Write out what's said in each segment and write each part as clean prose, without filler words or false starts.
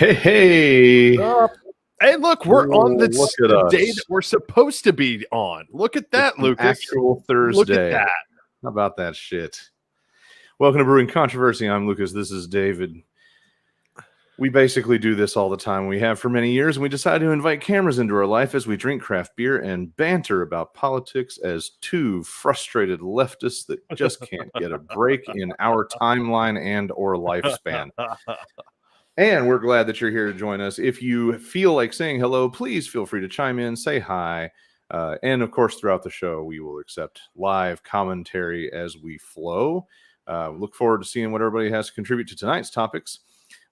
Hey. Hey, look, we're on the day us. that we're supposed to be on. Look at that, It's an Lucas. actual Thursday. Look at that. How about that shit? Welcome to Brewing Controversy. I'm Lucas. This is David. We basically do this all the time. We have for many years, and we decided to invite cameras into our life as we drink craft beer and banter about politics as two frustrated leftists that just can't get a break in our timeline and or lifespan. And we're glad that you're here to join us. If you feel like saying hello, please feel free to chime in, say hi. And of course, throughout the show, we will accept live commentary as we flow. Look forward to seeing what everybody has to contribute to tonight's topics.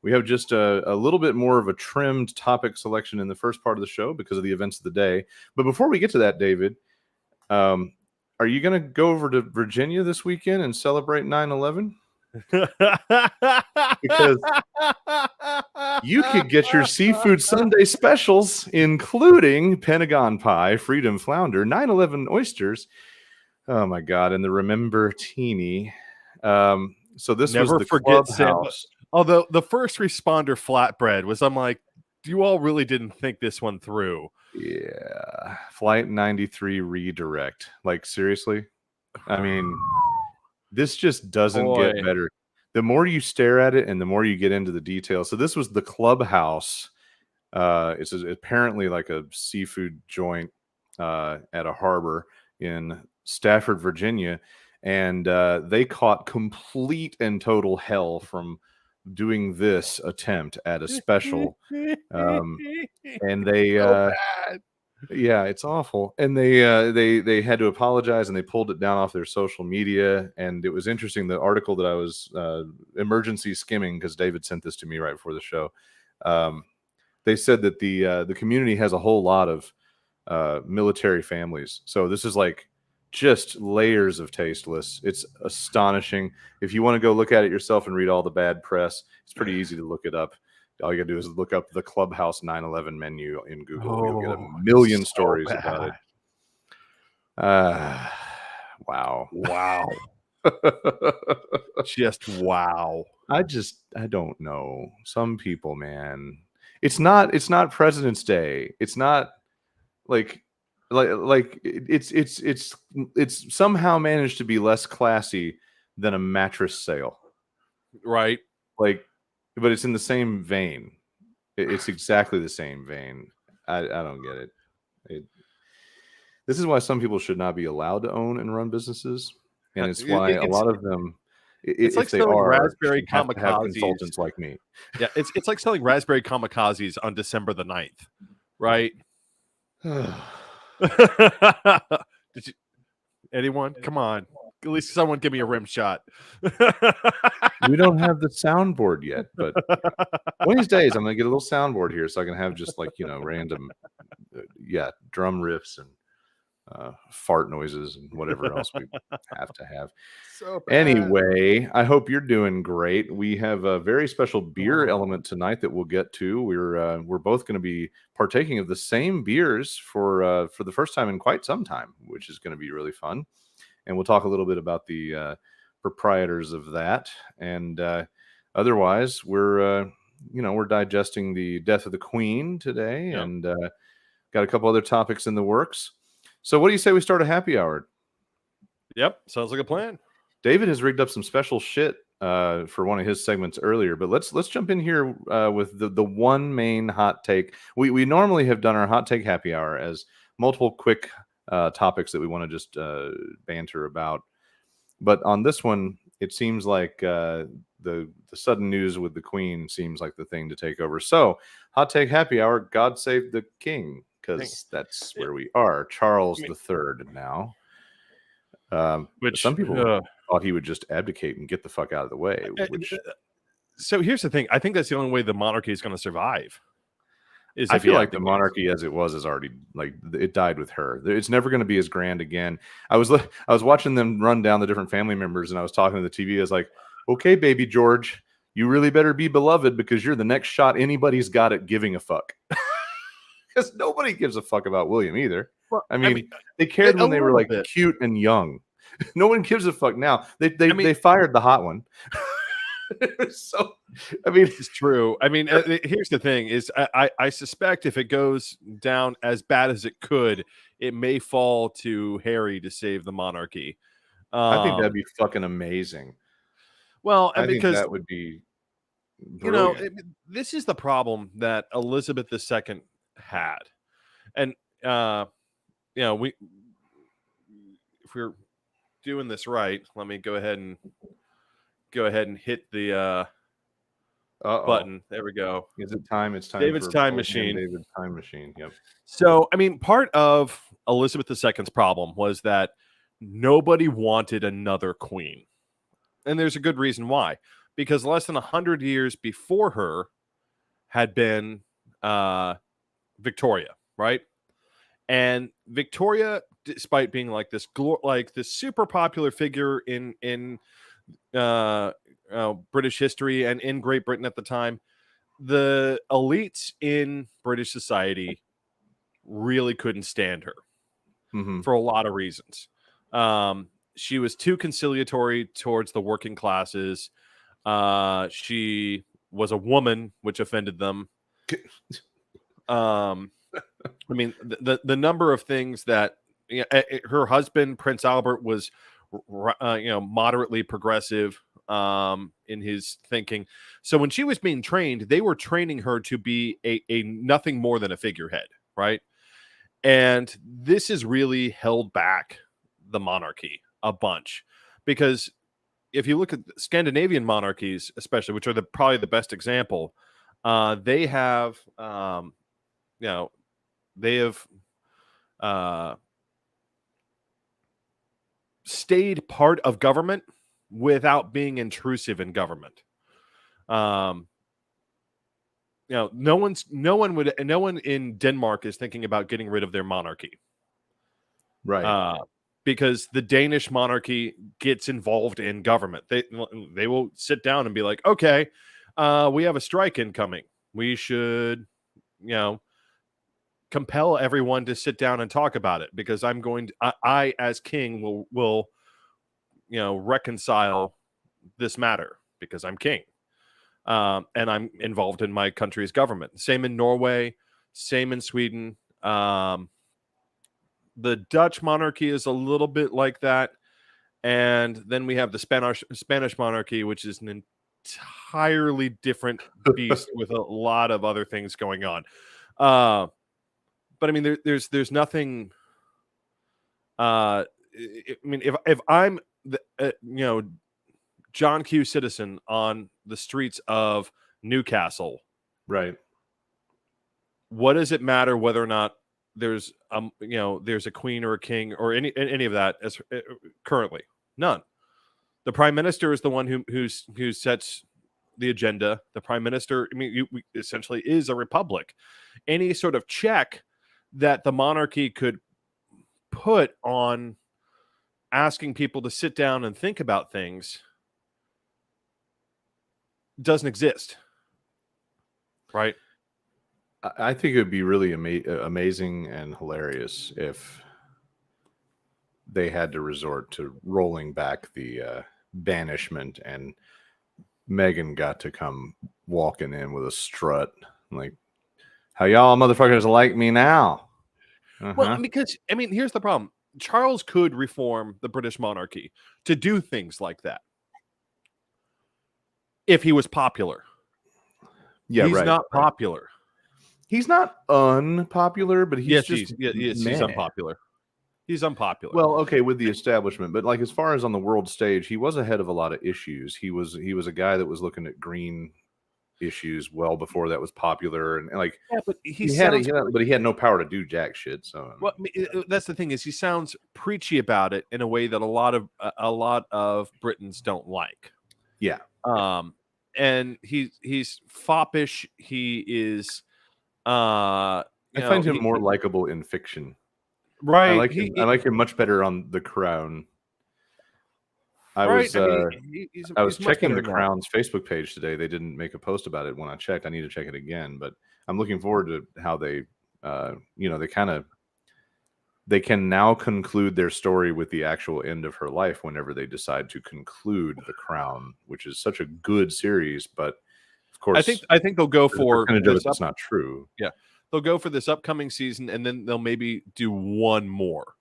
We have just a little bit more of a trimmed topic selection in the first part of the show because of the events of the day. But before we get to that, David, are you going to go over to Virginia this weekend and celebrate 9/11? Because you could get your seafood Sunday specials, including Pentagon Pie, Freedom Flounder, 9/11 oysters. Oh my God! And the Remember Teeny. So this Never was the forget clubhouse. Although the first responder flatbread was, I'm like, you all really didn't think this one through. Yeah, Flight 93 redirect. Like seriously, I mean, this just doesn't get better. The more you stare at it and the more you get into the details. So this was the clubhouse. It's apparently like a seafood joint at a harbor in Stafford, Virginia. And they caught complete and total hell from doing this attempt at a special. And they... yeah, it's awful. And they had to apologize, and they pulled it down off their social media. And it was interesting, the article that I was emergency skimming, because David sent this to me right before the show. They said that the community has a whole lot of military families. So this is like just layers of tasteless. It's astonishing. If you want to go look at it yourself and read all the bad press, it's pretty easy to look it up. All you gotta do is look up the Clubhouse 9/11 menu in Google. You'll get a million stories about it. Wow. Just wow. I don't know. Some people, man. It's not President's Day. It's not like it's somehow managed to be less classy than a mattress sale. Right. But it's in the same vein. It's exactly the same vein. I don't get it. This is why some people should not be allowed to own and run businesses, and it's why a lot of them, it's like if they selling are, raspberry have to have kamikazes. consultants like me. Yeah, it's like selling raspberry kamikazes on December the 9th, right? Did you? Anyone? Come on. At least someone give me a rim shot. We don't have the soundboard yet, but one of these days I'm going to get a little soundboard here so I can have just like, random, drum riffs and fart noises and whatever else we have to have. So bad. Anyway, I hope you're doing great. We have a very special beer element tonight that we'll get to. We're both going to be partaking of the same beers for the first time in quite some time, which is going to be really fun. And we'll talk a little bit about the proprietors of that. And otherwise, we're digesting the death of the Queen today, and got a couple other topics in the works. So what do you say we start a happy hour? Yep, sounds like a plan. David has rigged up some special shit for one of his segments earlier, but let's jump in here with the one main hot take. We normally have done our hot take happy hour as multiple quick topics that we want to just banter about. But on this one, it seems like the sudden news with the Queen seems like the thing to take over. So, hot take happy hour, God save the King, because that's where we are. Charles III now. Which some people thought he would just abdicate and get the fuck out of the way. So here's the thing. I think that's the only way the monarchy is going to survive. I feel like the monarchy as it was is already, like, it died with her. It's never going to be as grand again. I was watching them run down the different family members, and I was talking to the TV. I was like, okay, baby George, you really better be beloved, because you're the next shot anybody's got at giving a fuck. Because nobody gives a fuck about William either. Well, I mean, they cared when they were like cute and young. No one gives a fuck now. They fired the hot one. So, I mean, it's true. I mean, here's the thing: is I suspect if it goes down as bad as it could, it may fall to Harry to save the monarchy. I think that'd be fucking amazing. Well, and I think because that would be you know brilliant. this is the problem that Elizabeth II had, and we if we're doing this right, let me go ahead and hit the button. There we go. Is it time? It's time David's for time old man machine. David's time machine. Yep. So, I mean, part of Elizabeth II's problem was that nobody wanted another queen. And there's a good reason why. Because less than 100 years before her had been Victoria, right? And Victoria, despite being like this super popular figure in British history and in Great Britain at the time, the elites in British society really couldn't stand her for a lot of reasons. She was too conciliatory towards the working classes. She was a woman, which offended them. I mean, the number of things that her husband, Prince Albert, was moderately progressive in his thinking. So when she was being trained, they were training her to be a nothing more than a figurehead, right? And this has really held back the monarchy a bunch, because if you look at Scandinavian monarchies, especially, which are probably the best example, they have stayed part of government without being intrusive in government. No one in Denmark is thinking about getting rid of their monarchy, Right. because the Danish monarchy gets involved in government. They will sit down and be like, okay, we have a strike incoming. We should, compel everyone to sit down and talk about it, because I as king will reconcile this matter because I'm king. And I'm involved in my country's government. Same in Norway, same in Sweden. The Dutch monarchy is a little bit like that. And then we have the Spanish monarchy, which is an entirely different beast with a lot of other things going on. But I mean, there's nothing. I mean, if I'm John Q. Citizen on the streets of Newcastle, Right. what does it matter whether or not there's there's a queen or a king or any of that as currently? None. The prime minister is the one who sets the agenda. The prime minister, I mean, essentially is a republic. Any sort of check that the monarchy could put on asking people to sit down and think about things doesn't exist, right? I think it would be really amazing and hilarious if they had to resort to rolling back the banishment, and Meghan got to come walking in with a strut, like, how y'all motherfuckers like me now? Well, because I mean, here's the problem. Charles could reform the British monarchy to do things like that if he was popular. Yeah, he's right. not popular. He's not unpopular, but he's he's unpopular. He's unpopular. Well, okay, with the establishment, but like as far as on the world stage, he was ahead of a lot of issues. He was a guy that was looking at green issues well before that was popular, and like but he had no power to do jack shit. So well, that's the thing, is he sounds preachy about it in a way that a lot of Britons don't like. Yeah. And he's foppish. He is. I find him more likable in fiction. Right. I like him much better on The Crown. I was checking The Crown's Facebook page today. They didn't make a post about it when I checked. I need to check it again, but I'm looking forward to how they, they kind of they can now conclude their story with the actual end of her life whenever they decide to conclude The Crown, which is such a good series. But of course, I think they'll go for percentage of this it's not true. Yeah, they'll go for this upcoming season, and then they'll maybe do one more.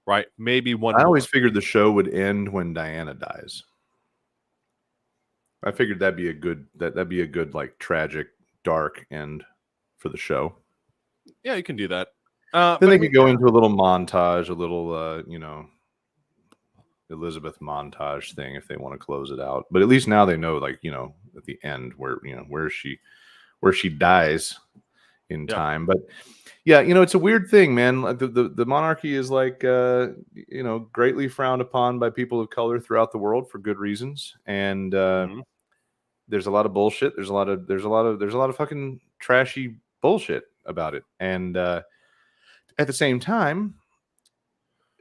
Right? Maybe one I more. always figured the show would end when Diana dies. I figured that'd be a good like tragic, dark end for the show. Yeah, you can do that. Then they could go into a little montage, a little Elizabeth montage thing if they want to close it out. But at least now they know, like, at the end where she dies in time. But yeah, it's a weird thing, man. Like the monarchy is like greatly frowned upon by people of color throughout the world for good reasons. And there's a lot of bullshit. There's a lot of fucking trashy bullshit about it. And at the same time,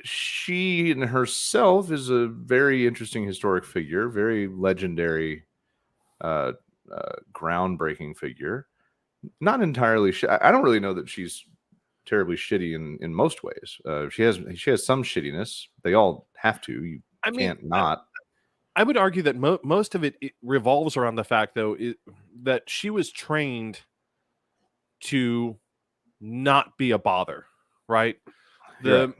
she in herself is a very interesting historic figure, very legendary, groundbreaking figure. Not entirely. I don't really know that she's terribly shitty in most ways. She has some shittiness. They all have to. You can't not. I would argue that most of it revolves around the fact, though, that she was trained to not be a bother, right? The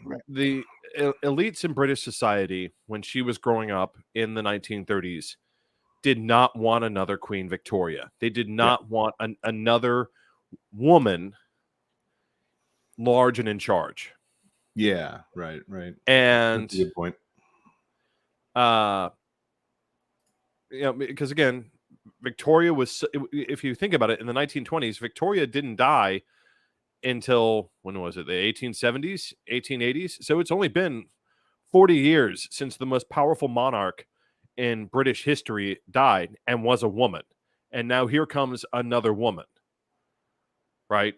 elites in British society, when she was growing up in the 1930s, did not want another Queen Victoria. They did not want another woman large and in charge. Yeah, right. And that's a good point. Because again, Victoria was, if you think about it, in the 1920s, Victoria didn't die until, when was it? The 1870s, 1880s. So it's only been 40 years since the most powerful monarch in British history died and was a woman. And now here comes another woman. Right?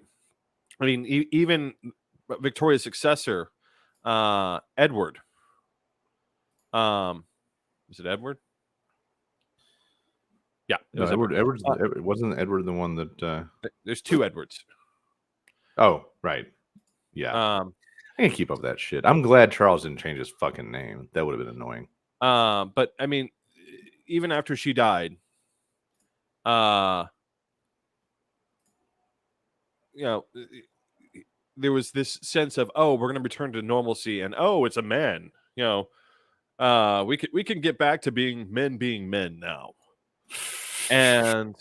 I mean, even Victoria's successor, Edward. Is it Edward? Yeah, it was Edward. Wasn't Edward the one that? There's two Edwards. Oh, right. Yeah. I can't keep up with that shit. I'm glad Charles didn't change his fucking name. That would have been annoying. But I mean, even after she died, there was this sense of, oh, we're going to return to normalcy, and oh, it's a man. We can get back to being men now. And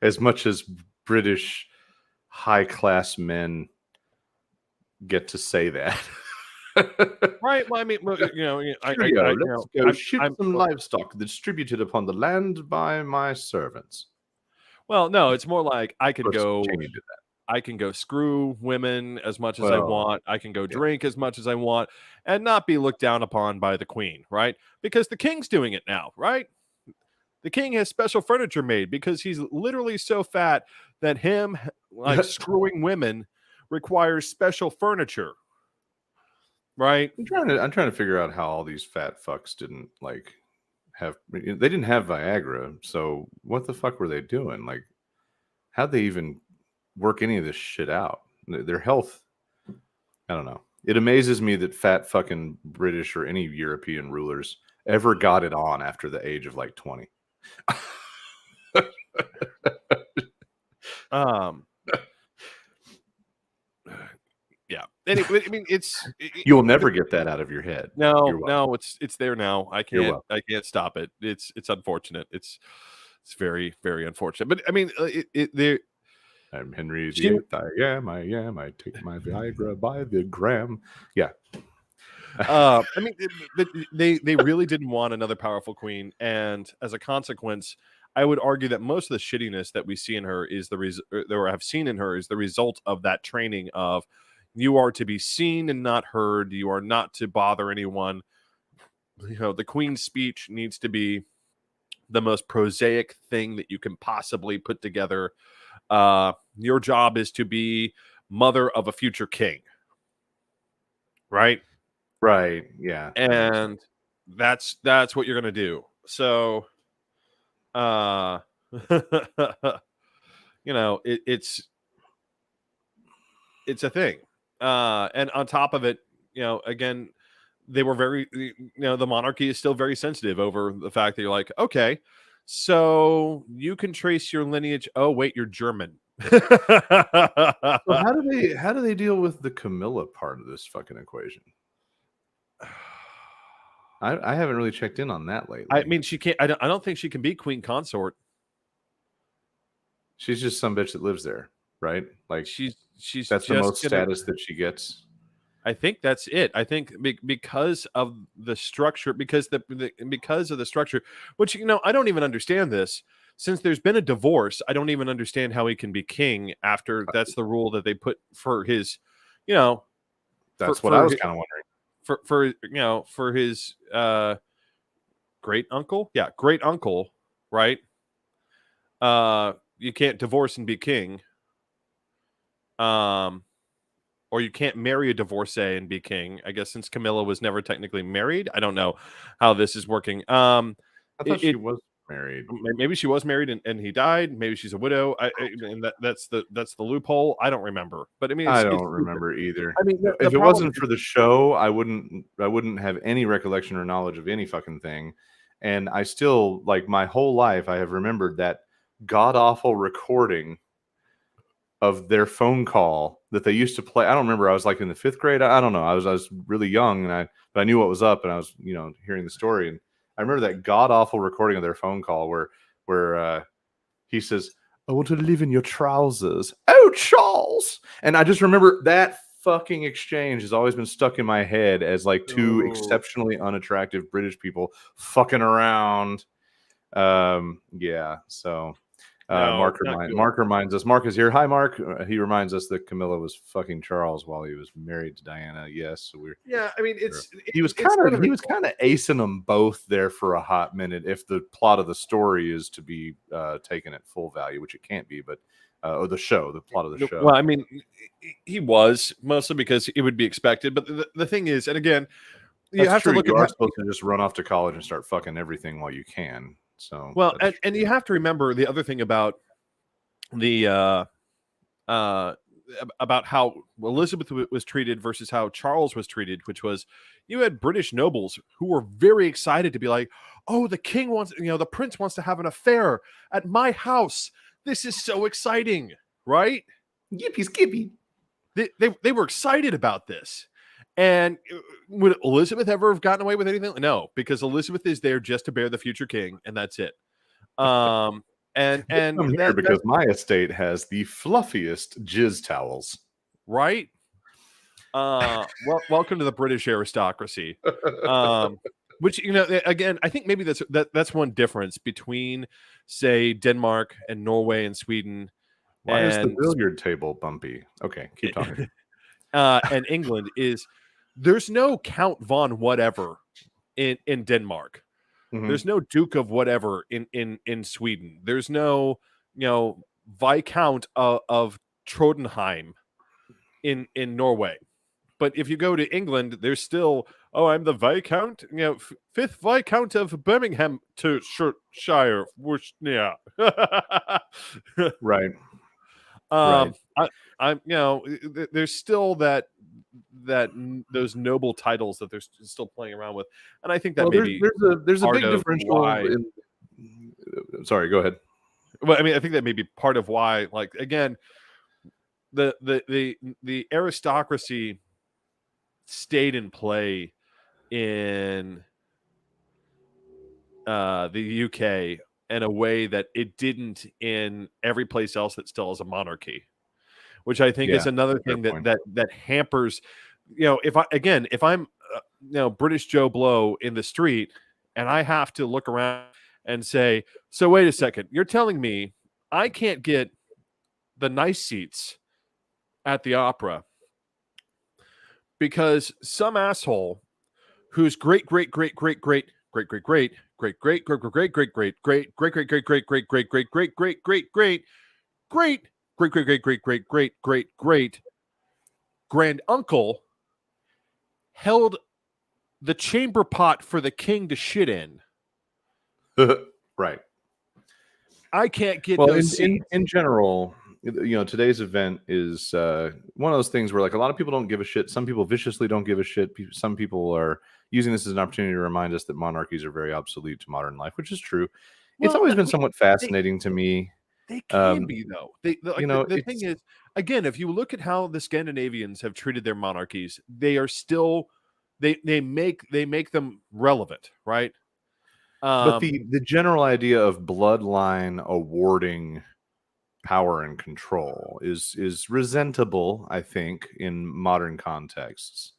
as much as British high-class men get to say that. Right. Well, I mean, let's go ship some livestock distributed upon the land by my servants. Well, no, it's more like I can go screw women as much as I want. I can go drink as much as I want and not be looked down upon by the queen, right? Because the king's doing it now, right? The king has special furniture made because he's literally so fat that him like screwing women requires special furniture. Right? I'm trying to figure out how all these fat fucks didn't they didn't have Viagra, so what the fuck were they doing? Like, how'd they even work any of this shit out? Their health, I don't know. It amazes me that fat fucking British or any European rulers ever got it on after the age of like 20. Yeah. Anyway, I mean, you'll never get that out of your head. No, it's there now. I can't stop it. It's unfortunate. It's very, very unfortunate. But I mean, I'm Henry VIII. I am. I take my Viagra by the gram. Yeah. I mean, they really didn't want another powerful queen, and as a consequence, I would argue that most of the shittiness that we see in her is or have seen in her is the result of that training of, you are to be seen and not heard. You are not to bother anyone. The queen's speech needs to be the most prosaic thing that you can possibly put together. Your job is to be mother of a future king. Right? Right. Yeah. And that's what you're going to do. So, it's a thing. And on top of it, again, they were very, the monarchy is still very sensitive over the fact that you're like, okay, so you can trace your lineage. Oh, wait, you're German. So how do they deal with the Camilla part of this fucking equation? I haven't really checked in on that lately. I mean, she can't. I don't think she can be queen consort. She's just some bitch that lives there, right? Like she's that's the most status that she gets. I think that's it. I think because of the structure, because of the structure, which I don't even understand this. Since there's been a divorce, I don't even understand how he can be king after that's the rule that they put for his, That's what I was kind of wondering. For his great uncle, great uncle, right? You can't divorce and be king. Or you can't marry a divorcee and be king. I guess since Camilla was never technically married, I don't know how this is working. I thought she was married. Maybe she was married and he died. Maybe she's a widow. And that's the loophole. I don't remember. But I mean, I don't remember either. I mean, if it wasn't for the show, I wouldn't have any recollection or knowledge of any fucking thing. And I still, like, my whole life, I have remembered that god awful recording of their phone call that they used to play. I don't remember. I was like in the 5th grade. I don't know. I was really young, but I knew what was up, and I was hearing the story. And I remember that god awful recording of their phone call where he says, "I want to live in your trousers, oh Charles." And I just remember that fucking exchange has always been stuck in my head as like two exceptionally unattractive British people fucking around. Yeah. So. Mark reminds us. Mark is here. Hi, Mark. He reminds us that Camilla was fucking Charles while he was married to Diana. Yes, so we're. Yeah, I mean, he was kind of acing them both there for a hot minute. If the plot of the story is to be taken at full value, which it can't be, but or the plot of the show. Well, I mean, he was mostly because it would be expected. But the thing is, and again, you have to look. You are supposed to just run off to college and start fucking everything while you can. So and you have to remember the other thing about the about how Elizabeth was treated versus how Charles was treated, which was you had British nobles who were very excited to be like, oh, the king wants, the prince wants to have an affair at my house. This is so exciting, right? Yippee skippy. They were excited about this. And would Elizabeth ever have gotten away with anything? No, because Elizabeth is there just to bear the future king, and that's it. And I'm here because my estate has the fluffiest jizz towels. Right. Well, welcome to the British aristocracy. Which again, I think maybe that's one difference between, say, Denmark and Norway and Sweden. Why is the billiard table bumpy? Okay, keep talking. And England is. There's no Count von whatever in Denmark. Mm-hmm. There's no Duke of whatever in Sweden. There's no Viscount of Trondheim in Norway. But if you go to England, there's still I'm the Viscount, 5th Viscount of Birminghamshire. Yeah, right. Right. I'm there's still those noble titles that they're still playing around with, and I think that maybe there's a big differential. Sorry, go ahead. Well, I mean, I think that may be part of why, like, again, the aristocracy stayed in play in the UK in a way that it didn't in every place else that still has a monarchy, which I think is another thing that hampers. If I'm British Joe Blow in the street and I have to look around and say, so wait a second, you're telling me I can't get the nice seats at the opera because some asshole who's great grand uncle held the chamber pot for the king to shit in. Right. I can't get those in general, today's event is one of those things where like a lot of people don't give a shit. Some people viciously don't give a shit. Some people are using this as an opportunity to remind us that monarchies are very obsolete to modern life, which is true. It's Well, always been somewhat fascinating to me. They can be though. The thing is, again, if you look at how the Scandinavians have treated their monarchies, they are still they make them relevant, right? But the general idea of bloodline awarding power and control is resentable, I think, in modern contexts.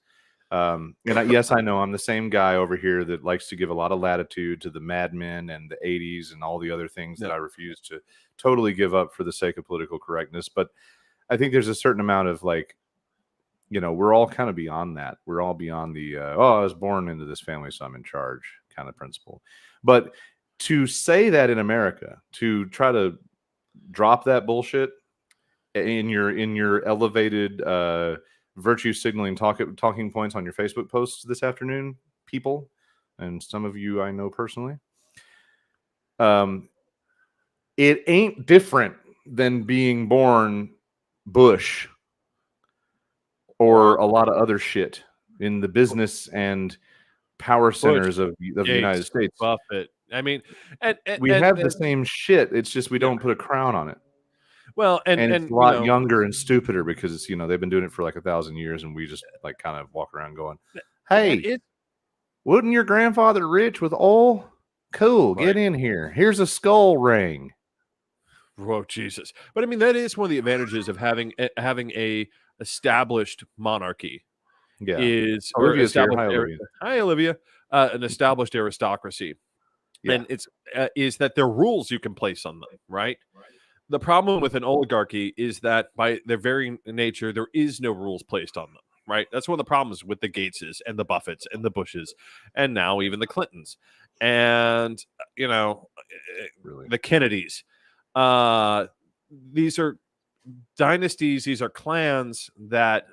Yes, I know I'm the same guy over here that likes to give a lot of latitude to the Mad Men and the 80s and all the other things that I refuse to totally give up for the sake of political correctness. But I think there's a certain amount of like, we're all kind of beyond that. We're all beyond the, I was born into this family, so I'm in charge kind of principle. But to say that in America, to try to drop that bullshit in your elevated virtue signaling talking points on your Facebook posts this afternoon, people, and some of you I know personally. It ain't different than being born Bush or a lot of other shit in the business and power centers of the United States. Buffett. I mean, and we have the same shit. It's just we don't put a crown on it. Well, and it's a lot younger and stupider because they've been doing it for like 1,000 years, and we just like kind of walk around going, "Hey, wasn't your grandfather rich with oil? Cool, get in here. Here's a skull ring." Oh Jesus! But I mean, that is one of the advantages of having a established monarchy. Yeah, is Olivia's here. Hi, Olivia. An established aristocracy, and it's is that there are rules you can place on them, right? The problem with an oligarchy is that by their very nature, there is no rules placed on them, right? That's one of the problems with the Gateses and the Buffetts and the Bushes, and now even the Clintons, and the Kennedys. These are dynasties. These are clans that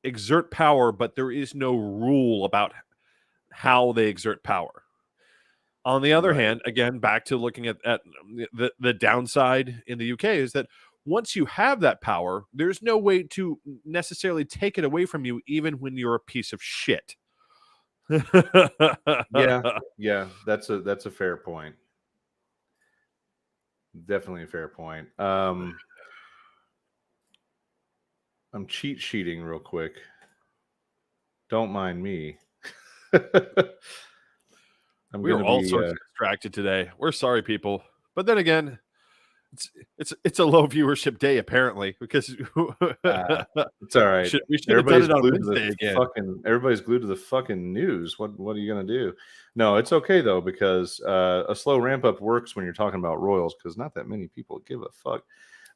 exert power, but there is no rule about how they exert power. On the other hand, again, back to looking at the downside in the UK is that once you have that power, there's no way to necessarily take it away from you, even when you're a piece of shit. Yeah, that's a fair point. Definitely a fair point. I'm cheat sheeting real quick. Don't mind me. We're all sorts of distracted today. We're sorry, people. But then again, it's a low viewership day apparently because it's all right. We should have done it on Wednesday again. Everybody's glued to the fucking news. What are you gonna do? No, it's okay though because a slow ramp up works when you're talking about royals because not that many people give a fuck.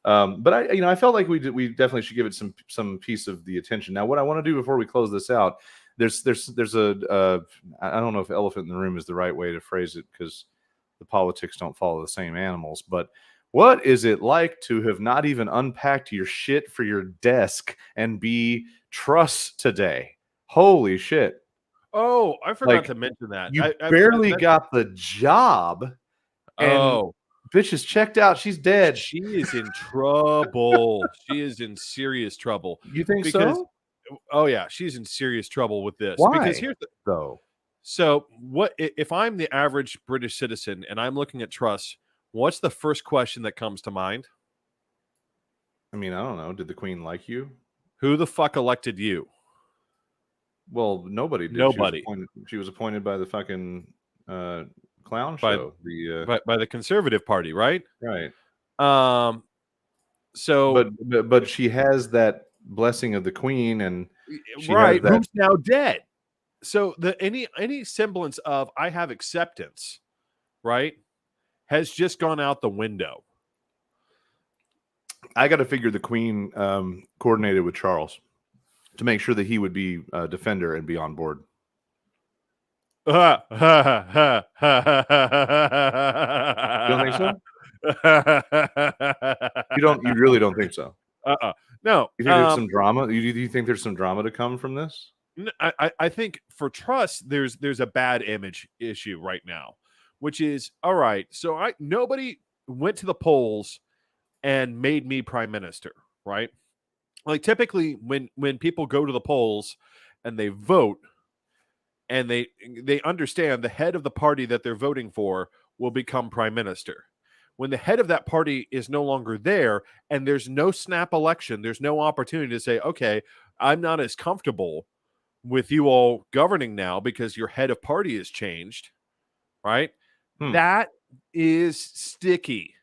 But I felt like we definitely should give it some piece of the attention. Now, what I want to do before we close this out, there's a I don't know if elephant in the room is the right way to phrase it because the politics don't follow the same animals. But what is it like to have not even unpacked your shit for your desk and be Truss today? Holy shit! Oh, I forgot to mention that. You barely got the job. And bitch is checked out. She's dead. She is in trouble. She is in serious trouble. You think so? Oh yeah, she's in serious trouble with this. Why? Because here's the So what if I'm the average British citizen and I'm looking at Truss? What's the first question that comes to mind? I mean, I don't know. Did the Queen like you? Who the fuck elected you? Well, nobody did. Nobody. She was appointed by the fucking clown show. By the Conservative Party, right? Right. So, but she has that blessing of the Queen, and who's now dead. So any semblance of I have acceptance, right, has just gone out the window. I got to figure the Queen coordinated with Charles to make sure that he would be a defender and be on board. You don't think so? You really don't think so? No. You think there's some drama? Do you think there's some drama to come from this? I think for Truss, there's a bad image issue right now, which is all right. So nobody went to the polls and made me prime minister, right? Like typically when people go to the polls and they vote and they understand the head of the party that they're voting for will become prime minister. When the head of that party is no longer there and there's no snap election, there's no opportunity to say, okay, I'm not as comfortable with you all governing now because your head of party has changed, right? That is sticky.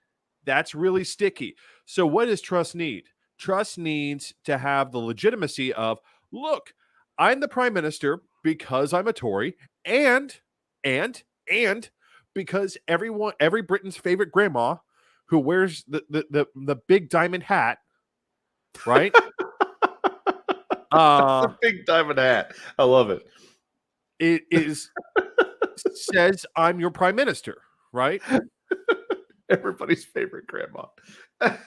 That's really sticky. So what does trust need? Trust needs to have the legitimacy of, look, I'm the prime minister because I'm a Tory, and because every Britain's favorite grandma who wears the big diamond hat, right? The big diamond hat. I love it. It is says I'm your prime minister, right? Everybody's favorite grandma. I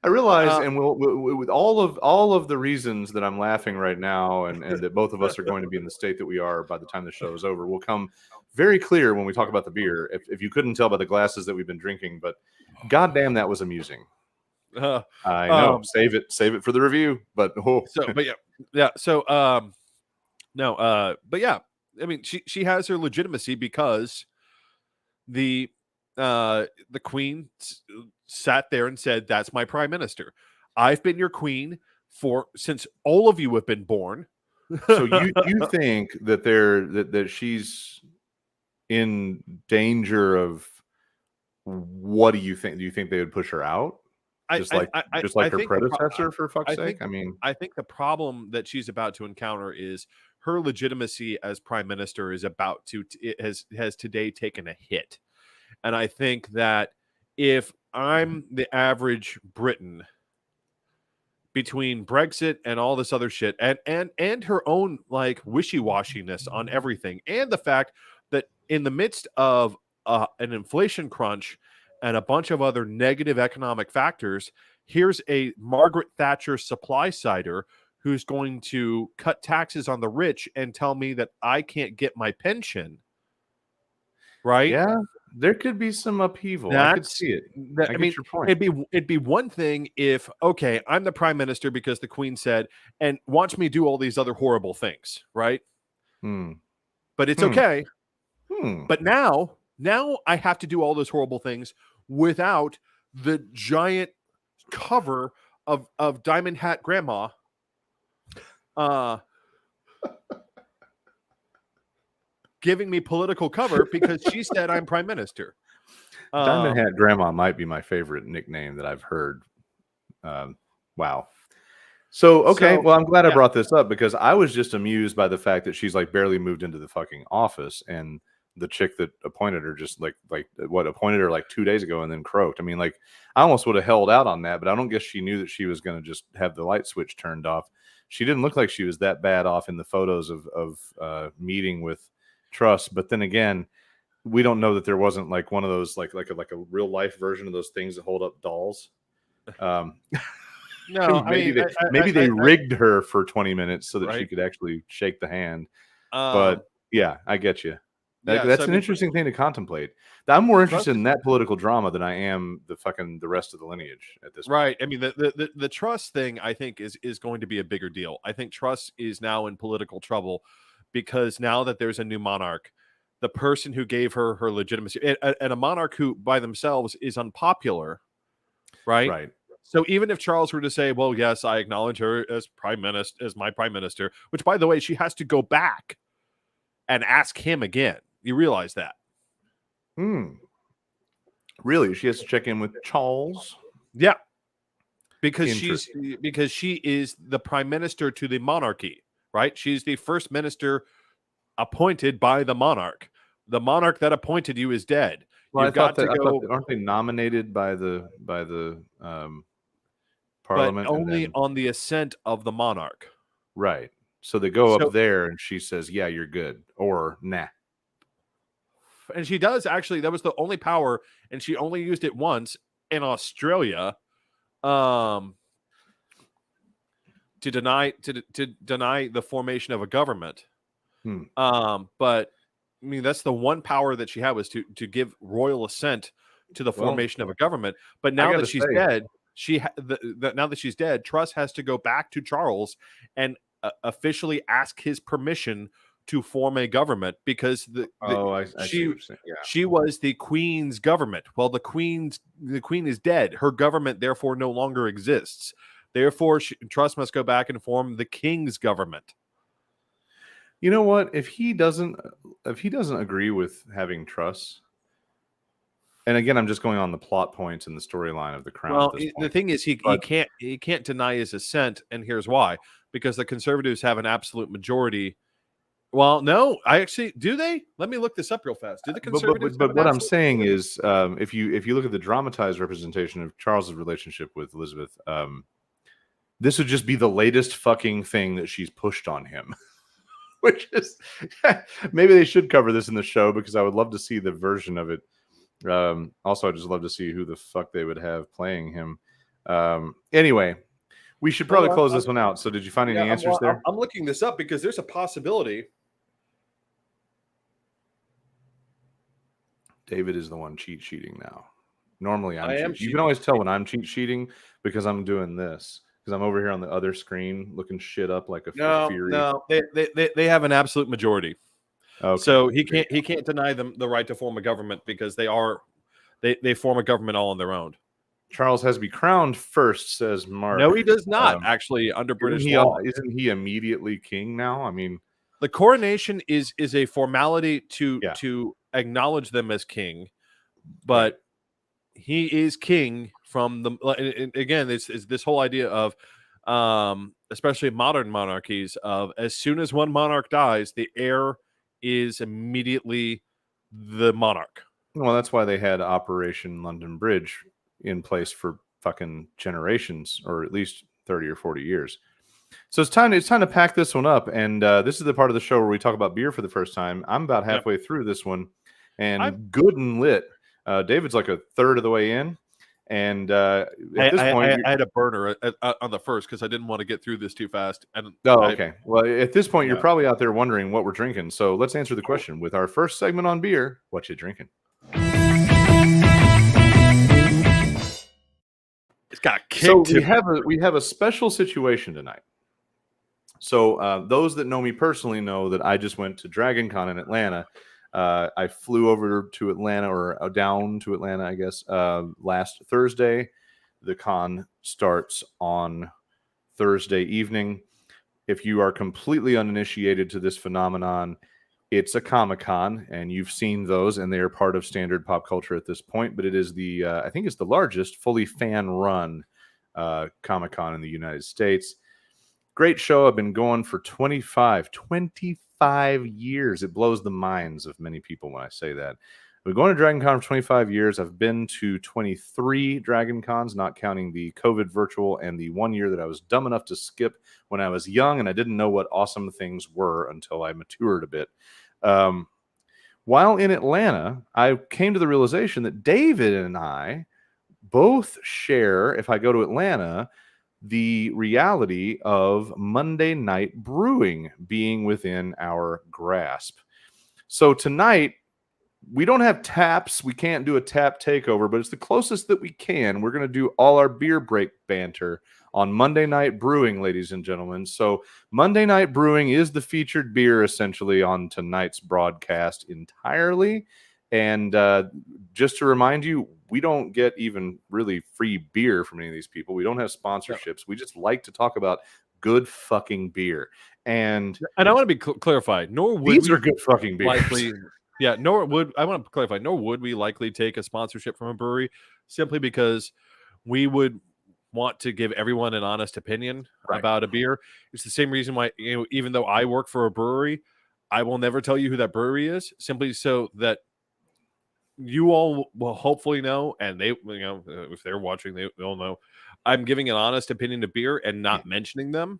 realize, and we'll with all of the reasons that I'm laughing right now, and that both of us are going to be in the state that we are by the time the show is over, will come very clear when we talk about the beer. If you couldn't tell by the glasses that we've been drinking, but goddamn, that was amusing. I know. Save it for the review. But but yeah. I mean, she has her legitimacy because the queen sat there and said, "That's my prime minister. I've been your queen since all of you have been born." So you think that that she's in danger of? What do you think? Do you think they would push her out? Just like her predecessor, for fuck's sake? I mean, I think the problem that she's about to encounter is her legitimacy as prime minister is about to has today taken a hit. And I think that if I'm the average Briton, between Brexit and all this other shit, and her own like wishy-washiness on everything, and the fact that in the midst of an inflation crunch and a bunch of other negative economic factors, here's a Margaret Thatcher supply sider who's going to cut taxes on the rich and tell me that I can't get my pension. Right? Yeah, there could be some upheaval. I could see it. I mean, your point. It'd be one thing if, okay, I'm the prime minister because the queen said, and watch me do all these other horrible things, right? But it's okay. But now I have to do all those horrible things without the giant cover of Diamond Hat Grandma. Giving me political cover because she said I'm prime minister. Diamond Hat Grandma might be my favorite nickname that I've heard. Wow. So, okay. Well, I'm glad I brought this up because I was just amused by the fact that she's like barely moved into the fucking office, and the chick that appointed her just appointed her like 2 days ago and then croaked. I mean, like, I almost would have held out on that, but I don't guess she knew that she was going to just have the light switch turned off. She didn't look like she was that bad off in the photos of meeting with Truss, but then again, we don't know that there wasn't like one of those like a real life version of those things that hold up dolls. No, maybe they rigged her for 20 minutes so that she could actually shake the hand. But yeah, I get you. That's an interesting thing to contemplate. I'm more interested in that political drama than I am the rest of the lineage at this point. Right. I mean, the Truss thing, I think, is going to be a bigger deal. I think Truss is now in political trouble because now that there's a new monarch, the person who gave her legitimacy, and a monarch who by themselves is unpopular, right? Right. So even if Charles were to say, well, yes, I acknowledge her as my prime minister, which, by the way, she has to go back and ask him again. You realize that? Really? She has to check in with Charles? Yeah. Because she is the prime minister to the monarchy, right? She's the first minister appointed by the monarch. The monarch that appointed you is dead. Well, aren't they nominated by the parliament? But only on the assent of the monarch. Right. So they go up there and she says, yeah, you're good. Or nah. And she does actually. That was the only power, and she only used it once in Australia to deny the formation of a government. But I mean, that's the one power that she had, was to give royal assent to the formation of a government. But I now gotta that she's say- dead, now that she's dead, Truss has to go back to Charles and officially ask his permission to form a government, because I see what you're saying. Yeah. she was the queen's government. Well, the queen is dead. Her government therefore no longer exists. Therefore, Truss must go back and form the king's government. You know what? If he doesn't agree with having Truss, and again, I'm just going on the plot points and the storyline of the Crown. Well, at this the point. thing is, he can't deny his assent, and here's why: because the Conservatives have an absolute majority. Well, no, do they? Let me look this up real fast. Do the Conservatives? But what I'm saying is, if you look at the dramatized representation of Charles's relationship with Elizabeth, this would just be the latest fucking thing that she's pushed on him. Which is, maybe they should cover this in the show, because I would love to see the version of it. Also, I'd just love to see who the fuck they would have playing him. Anyway, we should probably close this one out. So did you find any answers there? I'm looking this up because there's a possibility. David is the one cheat sheeting now. Normally I am. You can always tell when I'm cheat sheeting because I'm doing this. Because I'm over here on the other screen looking shit up like a fury. No, they have an absolute majority. Okay. So he can't deny them the right to form a government, because they form a government all on their own. Charles has to be crowned first, says Mark. No, he does not. Actually, under British law, isn't he immediately king now? I mean, the coronation is a formality to acknowledge them as king, but he is king from the. And again, it's this whole idea of, especially modern monarchies, of as soon as one monarch dies, the heir is immediately the monarch. Well, that's why they had Operation London Bridge in place for fucking generations, or at least 30 or 40 years. So it's time to pack this one up, and this is the part of the show where we talk about beer for the first time. I'm about halfway through this one, and good and lit. David's like a third of the way in, and at this point, I had a burner on the first because I didn't want to get through this too fast. And okay. Well, at this point, you're probably out there wondering what we're drinking. So let's answer the question with our first segment on beer. What you drinking? It's got kicked. So we have a special situation tonight. So those that know me personally know that I just went to Dragon Con in Atlanta. I flew over to Atlanta, or down to Atlanta, I guess, last Thursday. The con starts on Thursday evening. If you are completely uninitiated to this phenomenon, it's a Comic-Con, and you've seen those, and they are part of standard pop culture at this point. But it is I think it's the largest fully fan-run Comic-Con in the United States. Great show. I've been going for 25 years. It blows the minds of many people when I say that. I've been going to Dragon Con for 25 years. I've been to 23 Dragon Cons, not counting the COVID virtual and the 1 year that I was dumb enough to skip when I was young and I didn't know what awesome things were until I matured a bit. While in Atlanta, I came to the realization that David and I both share, if I go to Atlanta, the reality of Monday night brewing being within our grasp. So tonight, we don't have taps. We can't do a tap takeover, but it's the closest that we can. We're going to do all our beer break banter on Monday night brewing, ladies and gentlemen. So Monday night brewing is the featured beer essentially on tonight's broadcast entirely. And just to remind you, we don't get even really free beer from any of these people. We don't have sponsorships. We just like to talk about good fucking beer. And I want to be clarified. Nor would these are good fucking beers. Likely, I want to clarify. Nor would we likely take a sponsorship from a brewery, simply because we would want to give everyone an honest opinion about a beer. It's the same reason why, even though I work for a brewery, I will never tell you who that brewery is, simply so that you all will hopefully know, and they, if they're watching, they'll know. I'm giving an honest opinion of beer and not mentioning them.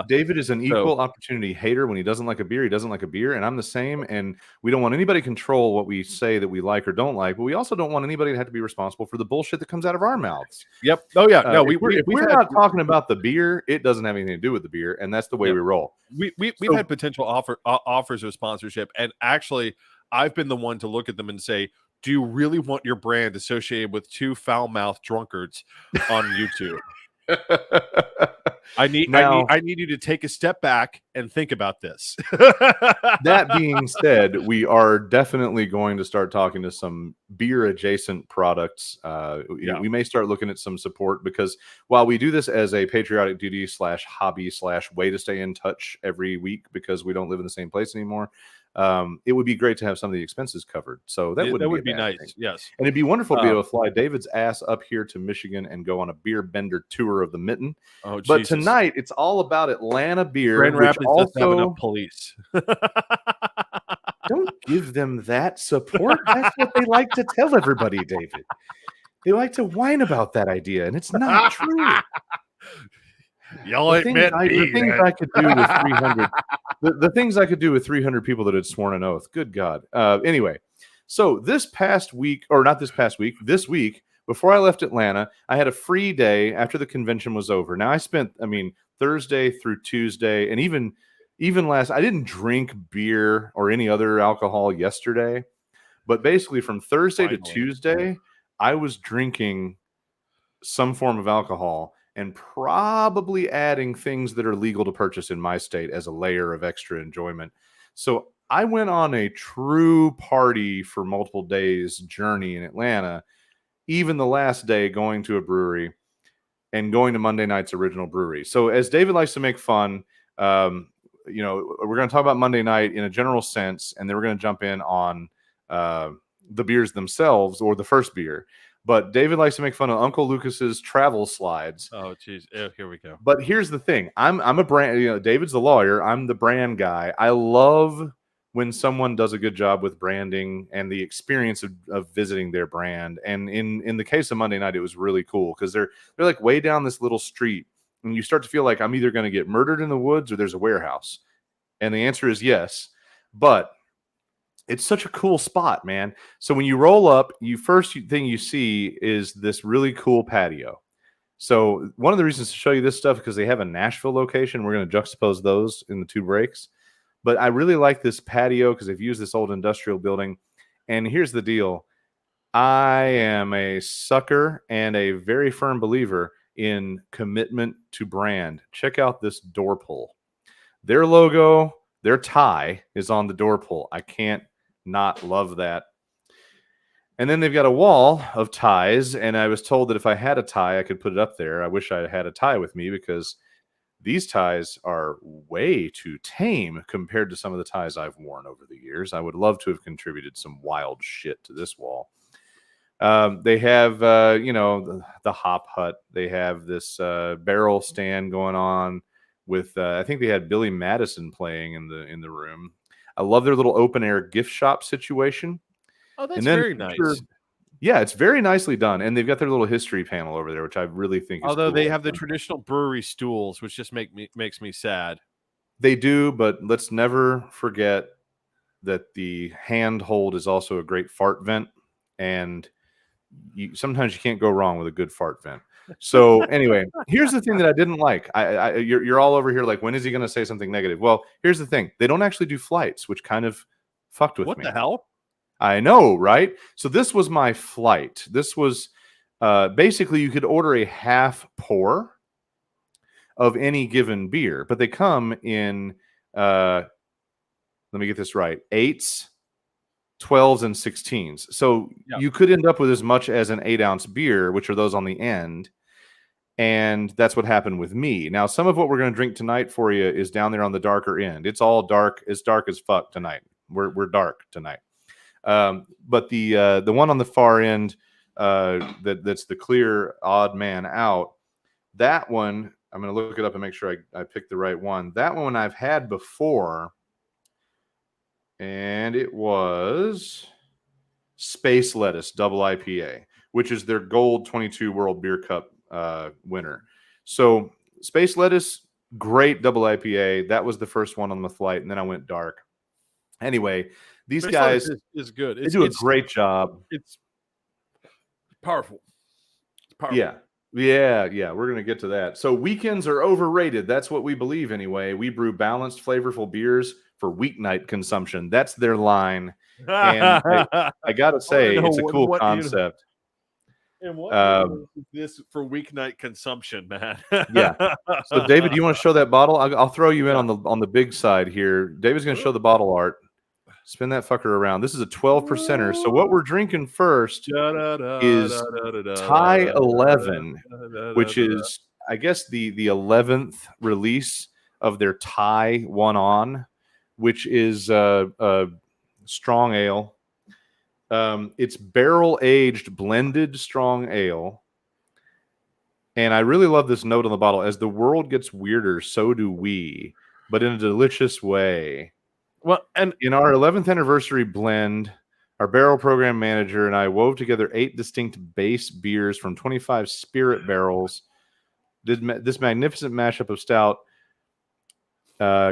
David is an equal opportunity hater. When he doesn't like a beer, he doesn't like a beer, and I'm the same. And we don't want anybody to control what we say that we like or don't like, but we also don't want anybody to have to be responsible for the bullshit that comes out of our mouths. Yep. Oh yeah. No, if we're not talking about the beer, it doesn't have anything to do with the beer, and that's the way we roll. We've had potential offers of sponsorship, and actually, I've been the one to look at them and say, do you really want your brand associated with two foul-mouthed drunkards on YouTube? I need you to take a step back and think about this. That being said, we are definitely going to start talking to some beer adjacent products. We may start looking at some support, because while we do this as a patriotic duty / hobby / way to stay in touch every week because we don't live in the same place anymore, it would be great to have some of the expenses covered. So that would be nice. thing. Yes. And it'd be wonderful to be able to fly David's ass up here to Michigan and go on a beer bender tour of the Mitten. Oh, but Jesus. Tonight it's all about Atlanta beer, Grand which Rapids also doesn't have enough police. Don't give them that support. That's what they like to tell everybody, David. They like to whine about that idea, and it's not true. Y'all ain't meant the things I could do with 300, the things I could do with 300 people that had sworn an oath. Good God. Anyway, so this week, before I left Atlanta, I had a free day after the convention was over. Now I spent, Thursday through Tuesday, and even last, I didn't drink beer or any other alcohol yesterday, but basically from Thursday to Tuesday, I was drinking some form of alcohol and probably adding things that are legal to purchase in my state as a layer of extra enjoyment. So I went on a true party for multiple days journey in Atlanta, even the last day going to a brewery and going to Monday night's original brewery. So as David likes to make fun, we're going to talk about Monday night in a general sense, and then we're going to jump in on the beers themselves, or the first beer. But David likes to make fun of Uncle Lucas's travel slides. Oh, geez. Here we go. But here's the thing. I'm a brand, David's the lawyer. I'm the brand guy. I love when someone does a good job with branding and the experience of visiting their brand. And in the case of Monday night, it was really cool because they're like way down this little street, and you start to feel like I'm either going to get murdered in the woods or there's a warehouse. And the answer is yes. But it's such a cool spot, man. So when you roll up, first thing you see is this really cool patio. So one of the reasons to show you this stuff is because they have a Nashville location. We're going to juxtapose those in the two breaks. But I really like this patio because they've used this old industrial building. And here's the deal. I am a sucker and a very firm believer in commitment to brand. Check out this door pull. Their logo, their tie is on the door pull. I can't not love that. And then they've got a wall of ties, and I was told that if I had a tie, I could put it up there. I wish I had a tie with me because these ties are way too tame compared to some of the ties I've worn over the years. I would love to have contributed some wild shit to this wall. They have, the Hop Hut. They have this barrel stand going on with, I think they had Billy Madison playing in the room. I love their little open air gift shop situation. Oh, that's very nice. Yeah, it's very nicely done. And they've got their little history panel over there, which I really think is Although cool. They have the traditional brewery stools, which just makes me sad. They do, but let's never forget that the handhold is also a great fart vent. And sometimes you can't go wrong with a good fart vent. So anyway, here's the thing that I didn't like. You're all over here like, when is he going to say something negative? Well, here's the thing. They don't actually do flights, which kind of fucked with me. What the hell? I know, right? So this was my flight. This was basically you could order a half pour of any given beer, but they come in, let me get this right, 8s, 12s, and 16s. So you could end up with as much as an 8-ounce beer, which are those on the end. And that's what happened with me. Now, some of what we're going to drink tonight for you is down there on the darker end. It's all dark. It's dark as fuck tonight. We're dark tonight. But the one on the far end, that's the clear odd man out. That one, I'm going to look it up and make sure I picked the right one. That one I've had before, and it was Space Lettuce Double IPA, which is their Gold 22 World Beer Cup winner. So Space Lettuce, great double IPA. That was the first one on the flight, and then I went dark. Anyway, these Space guys is good. They do a great job. It's powerful. It's powerful. Yeah. We're gonna get to that. So weekends are overrated. That's what we believe anyway. We brew balanced, flavorful beers for weeknight consumption. That's their line. And I gotta say, it's a cool what concept. in what universe is this for weeknight consumption, man? Yeah. So, David, do you want to show that bottle? I'll throw you in Yeah. on the big side here. David's going to show the bottle art. Spin that fucker around. This is a 12%er. So what we're drinking first is Thai 11, which is, I guess, the 11th release of their Thai One On, which is a strong ale. It's barrel-aged blended strong ale. And I really love this note on the bottle. As the world gets weirder, so do we, but in a delicious way. Well, and in our 11th anniversary blend, our barrel program manager and I wove together 8 distinct base beers from 25 spirit barrels. This magnificent mashup of stout,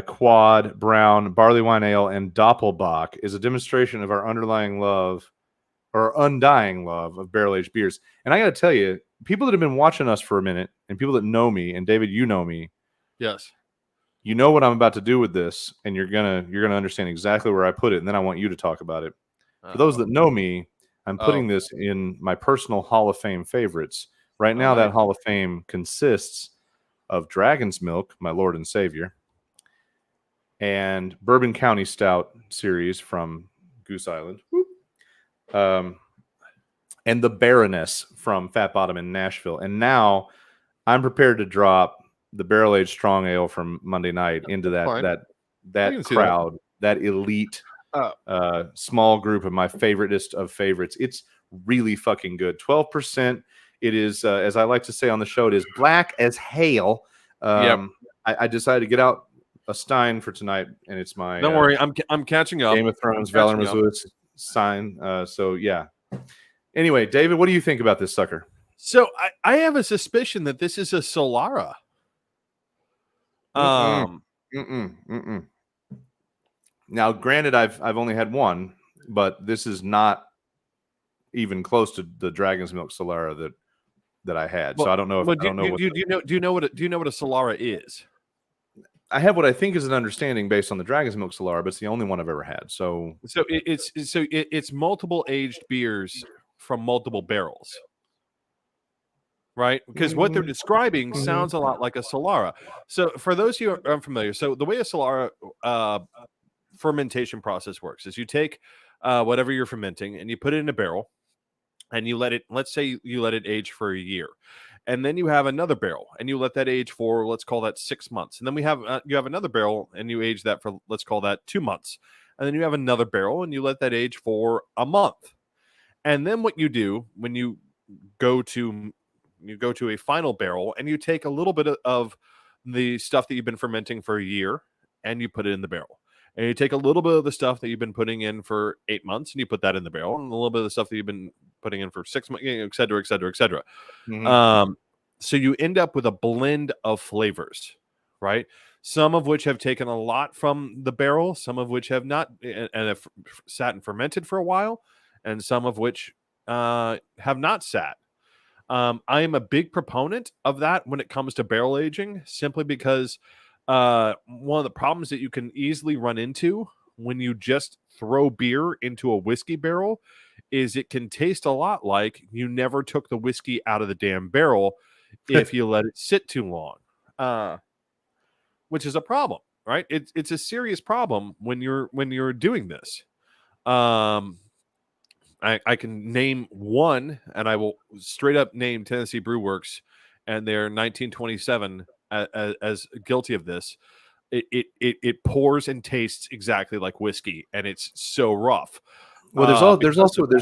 quad, brown, barley wine ale, and doppelbock is a demonstration of our underlying love, or undying love, of barrel-aged beers. And I got to tell you, people that have been watching us for a minute, and people that know me, and David, you know me. Yes. You know what I'm about to do with this, and you're gonna understand exactly where I put it, and then I want you to talk about it. For those that know me, I'm putting this in my personal Hall of Fame favorites. Right now, that Hall of Fame consists of Dragon's Milk, my Lord and Savior, and Bourbon County Stout series from Goose Island, and the Baroness from Fat Bottom in Nashville. And now I'm prepared to drop the barrel-aged strong ale from Monday night into that crowd, that elite small group of my favoriteest of favorites. It's really fucking good. 12%. It is, as I like to say on the show, it is black as hail. I decided to get out a stein for tonight, and it's my don't worry, I'm catching up. Game of Thrones Valor Mazulis sign. So yeah. Anyway, David, what do you think about this sucker? So I have a suspicion that this is a Solara. Now, granted, I've only had one, but this is not even close to the Dragon's Milk Solara that I had. So I don't know if do you know what a Solara is? I have what I think is an understanding based on the Dragon's Milk Solara, but it's the only one I've ever had. So it's multiple aged beers from multiple barrels. Right? Because what they're describing sounds a lot like a Solara. So for those of you who are unfamiliar, so the way a Solara fermentation process works is you take whatever you're fermenting and you put it in a barrel and you let it, let's say you let it age for a year. And then you have another barrel and you let that age for, let's call that 6 months. And then you have another barrel and you age that for, let's call that 2 months. And then you have another barrel and you let that age for a month. And then what you do when you go to a final barrel and you take a little bit of the stuff that you've been fermenting for a year and you put it in the barrel. And you take a little bit of the stuff that you've been putting in for 8 months and you put that in the barrel, and a little bit of the stuff that you've been putting in for 6 months, et cetera, et cetera, et cetera. So you end up with a blend of flavors, right? Some of which have taken a lot from the barrel, some of which have not, and have sat and fermented for a while, and some of which have not sat. I am a big proponent of that when it comes to barrel aging, simply because one of the problems that you can easily run into when you just throw beer into a whiskey barrel is it can taste a lot like you never took the whiskey out of the damn barrel if you let it sit too long, which is a problem, right? It's a serious problem when you're doing this. I can name one, and I will straight up name Tennessee Brew Works and their 1927 as guilty of this. It pours and tastes exactly like whiskey, and it's so rough. Well, there's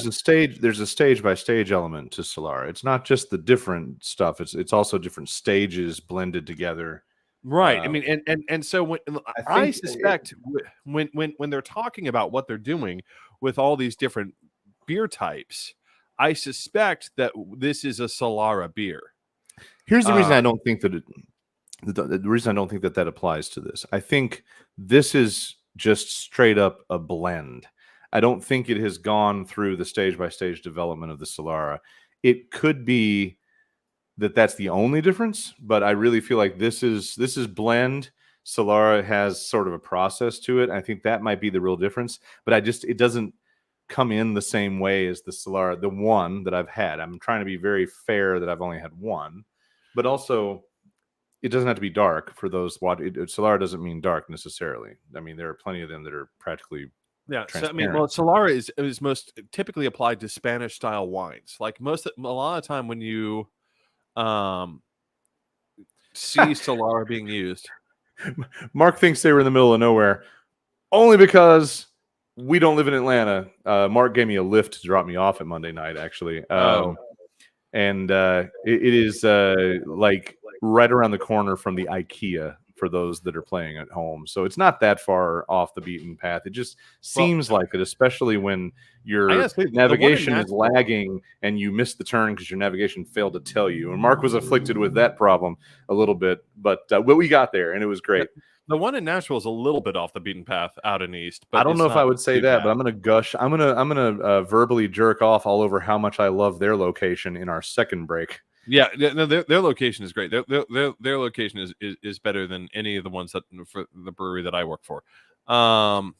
a stage by stage element to Solara. It's not just the different stuff. It's also different stages blended together. Right. I mean, and so when I suspect when they're talking about what they're doing with all these different beer types, I suspect that this is a Solara beer. Here's the reason I don't think that the reason I don't think that applies to this. I think this is just straight up a blend. I don't think it has gone through the stage by stage development of the Solara. It could be that that's the only difference, but I really feel like this is blend. Solara has sort of a process to it. I think that might be the real difference, but it doesn't come in the same way as the Solara, the one that I've had. I'm trying to be very fair that I've only had one, but also it doesn't have to be dark for those. Solara doesn't mean dark necessarily. I mean, there are plenty of them that are practically So I mean, transparent. Solara is most typically applied to Spanish style wines. Like a lot of time when you see Solara being used, Mark thinks they were in the middle of nowhere only because we don't live in Atlanta. Mark gave me a lift to drop me off at Monday night, actually. And it is like right around the corner from the IKEA for those that are playing at home. So it's not that far off the beaten path. It just seems like it, especially when your navigation is lagging and you miss the turn because your navigation failed to tell you. And Mark was afflicted with that problem a little bit, but we got there and it was great. The one in Nashville is a little bit off the beaten path out in East, but I don't know if I would say that, but I'm going to gush. I'm going to verbally jerk off all over how much I love their location in our second break. Yeah, no, their location is great. Their location is better than any of the ones that for the brewery that I work for. To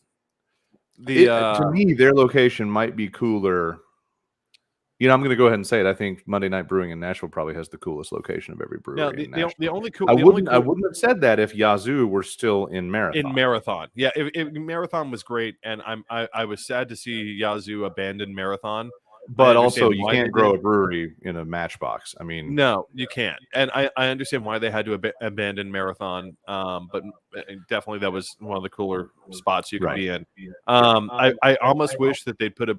me, their location might be cooler. You know, I'm going to go ahead and say it. I think Monday Night Brewing in Nashville probably has the coolest location of every brewery. Now, the only cool. I wouldn't have said that if Yazoo were still in Marathon. Yeah, if Marathon was great, and I was sad to see Yazoo abandon Marathon. But also, you can't grow a brewery in a matchbox. I mean, no, you can't. And I understand why they had to abandon Marathon. But definitely that was one of the cooler spots you could be in. I almost wish that they'd put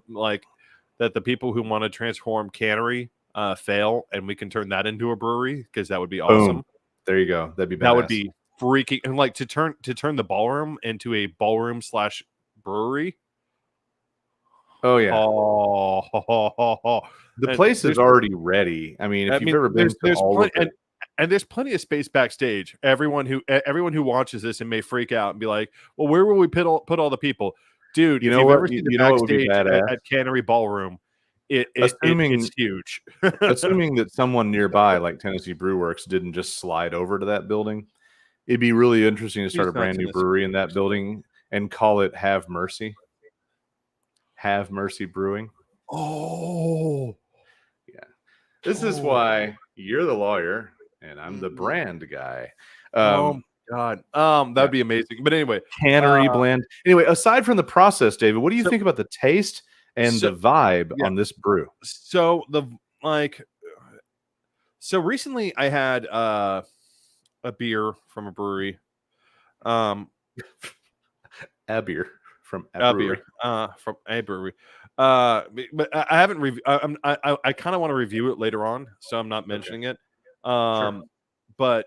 that the people who want to transform Cannery fail, and we can turn that into a brewery, because that would be awesome. Boom. There you go. That'd be badass. That would be freaking, and like to turn the ballroom into a ballroom / brewery. Oh yeah. The place is already ready. I mean, if you've ever been to all of it. And there's plenty of space backstage. Everyone who watches this and may freak out and be like, "Well, where will we put all the people?" Dude, you know what? Ever seen the backstage at Cannery Ballroom, it's huge. Assuming that someone nearby, like Tennessee Brew Works, didn't just slide over to that building, it'd be really interesting to start a brand new brewery in that building and call it Have Mercy. Have Mercy Brewing. Oh, yeah. This is why you're the lawyer and I'm the brand guy. Oh God, that'd be amazing. But anyway, Cannery blend. Anyway, aside from the process, David, what do you think about the taste and the vibe on this brew? So recently I had a beer from a brewery. A beer from a brewery. But I haven't reviewed. I kind of want to review it later on, so I'm not mentioning it. Sure. But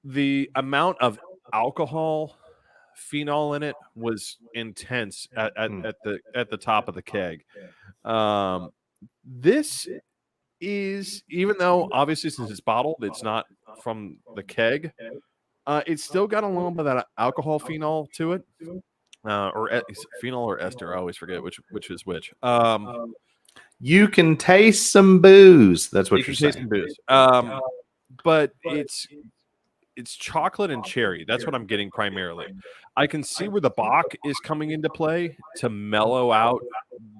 the amount of alcohol phenol in it was intense at the top of the keg. This is, even though obviously since it's bottled, it's not from the keg. It's still got a little bit of that alcohol phenol to it, or phenol or ester. I always forget which is which. You can taste some booze. That's what you're saying. Some booze. But it's chocolate and cherry. That's what I'm getting primarily. I can see where the Bach is coming into play to mellow out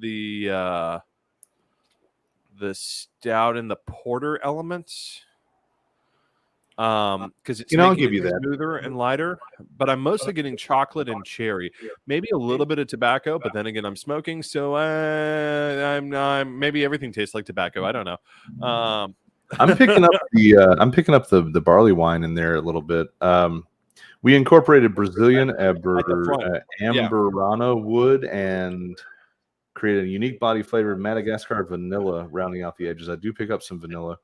the stout and the porter elements. Because it's I'll give you that smoother and lighter, but I'm mostly getting chocolate and cherry, maybe a little bit of tobacco, but then again, I'm smoking, so I'm maybe everything tastes like tobacco. I don't know. I'm picking up the barley wine in there a little bit. We incorporated Brazilian Amburana wood and created a unique body flavor of Madagascar vanilla, rounding out the edges. I do pick up some vanilla.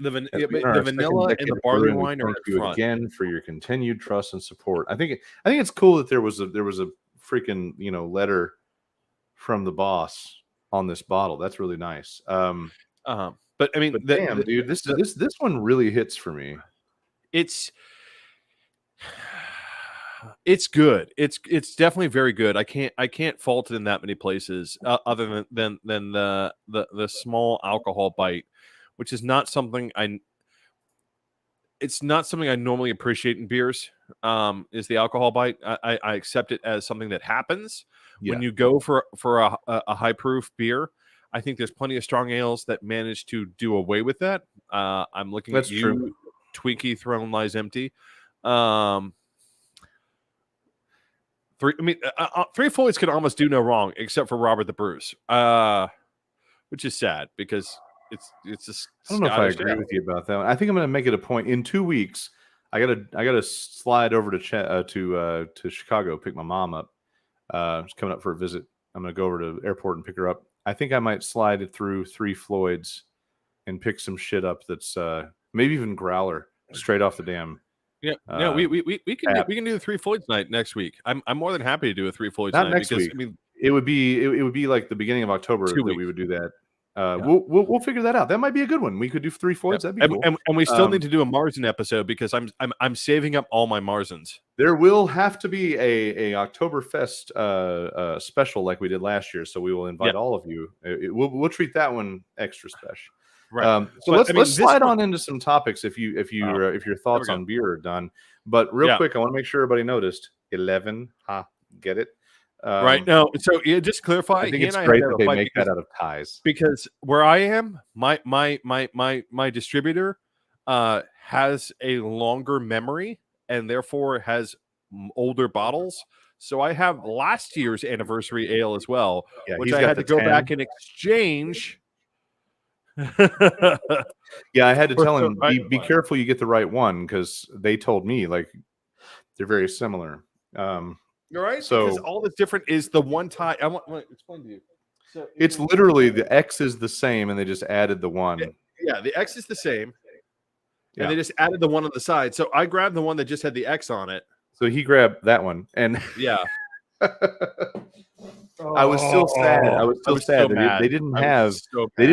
The vanilla and the barley wine are thank you again for your continued trust and support. I think it's cool that there was a freaking letter from the boss on this bottle. That's really nice. But I mean, damn, dude, this one really hits for me. It's good. It's definitely very good. I can't fault it in that many places, other than the small alcohol bite, which is not something I normally appreciate in beers. Is the alcohol bite. I accept it as something that happens, When you go for a high proof beer, I think there's plenty of strong ales that manage to do away with that. I'm looking That's at you, true. Twinkie Throne Lies Empty. Three Floyds can almost do no wrong except for Robert the Bruce, which is sad because it's just. I don't know if I agree with you about that one. I think I'm going to make it a point in 2 weeks. I gotta slide over to Chicago, pick my mom up. She's coming up for a visit. I'm gonna go over to the airport and pick her up. I think I might slide it through Three Floyds and pick some shit up that's maybe even Growler straight off the dam. Yeah, we can do the Three Floyds night next week. I'm more than happy to do a Three Floyds Not night next because week. I mean it would be like the beginning of October that we would do that. We'll figure that out. That might be a good one. We could do Three Floyds. That'd be cool. And we still need to do a Marzen episode because I'm saving up all my Marzens. There will have to be a Oktoberfest special like we did last year, so we will invite all of you. We'll treat that one extra special. Right. So let's slide on into some topics if your thoughts on beer are done. But real quick, I want to make sure everybody noticed 11. Get it? Right. No. So just clarify. I think it's great that they make that out of ties because where I am, my distributor has a longer memory and therefore has older bottles. So I have last year's anniversary ale as well, which I had to go back and exchange. Yeah, I had to tell him be careful you get the right one because they told me like they're very similar. You're right. So because all that's different is the one tie. I want to explain to you. So it's literally the X is the same, and they just added the one. Yeah, the X is the same, and they just added the one on the side. So I grabbed the one that just had the X on it. So he grabbed that one, and I was still sad. I was still sad that they didn't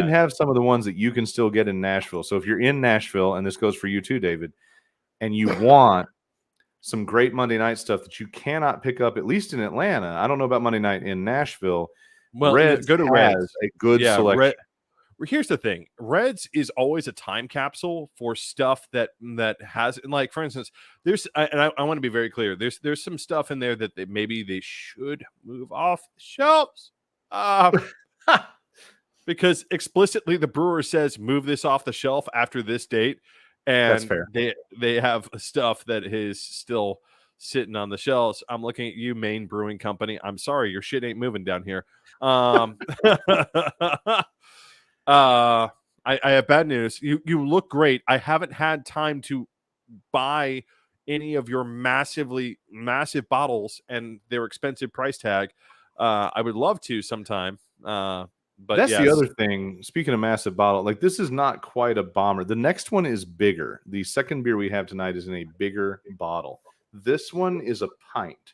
have some of the ones that you can still get in Nashville. So if you're in Nashville, and this goes for you too, David, and you want some great Monday night stuff that you cannot pick up, at least in Atlanta. I don't know about Monday night in Nashville. Well, Reds go to Reds. A good selection. Here's the thing: Reds is always a time capsule for stuff that has, like, for instance, there's, and I want to be very clear. There's some stuff in there that maybe they should move off the shelves, because explicitly the brewer says move this off the shelf after this date. And that's fair. They have stuff that is still sitting on the shelves. I'm looking at you, Maine Brewing Company. I'm sorry, your shit ain't moving down here. I have bad news. You look great. I haven't had time to buy any of your massive bottles and their expensive price tag. I would love to sometime. But that's the other thing. Speaking of massive bottle, like this is not quite a bomber. The next one is bigger. The second beer we have tonight is in a bigger bottle. This one is a pint.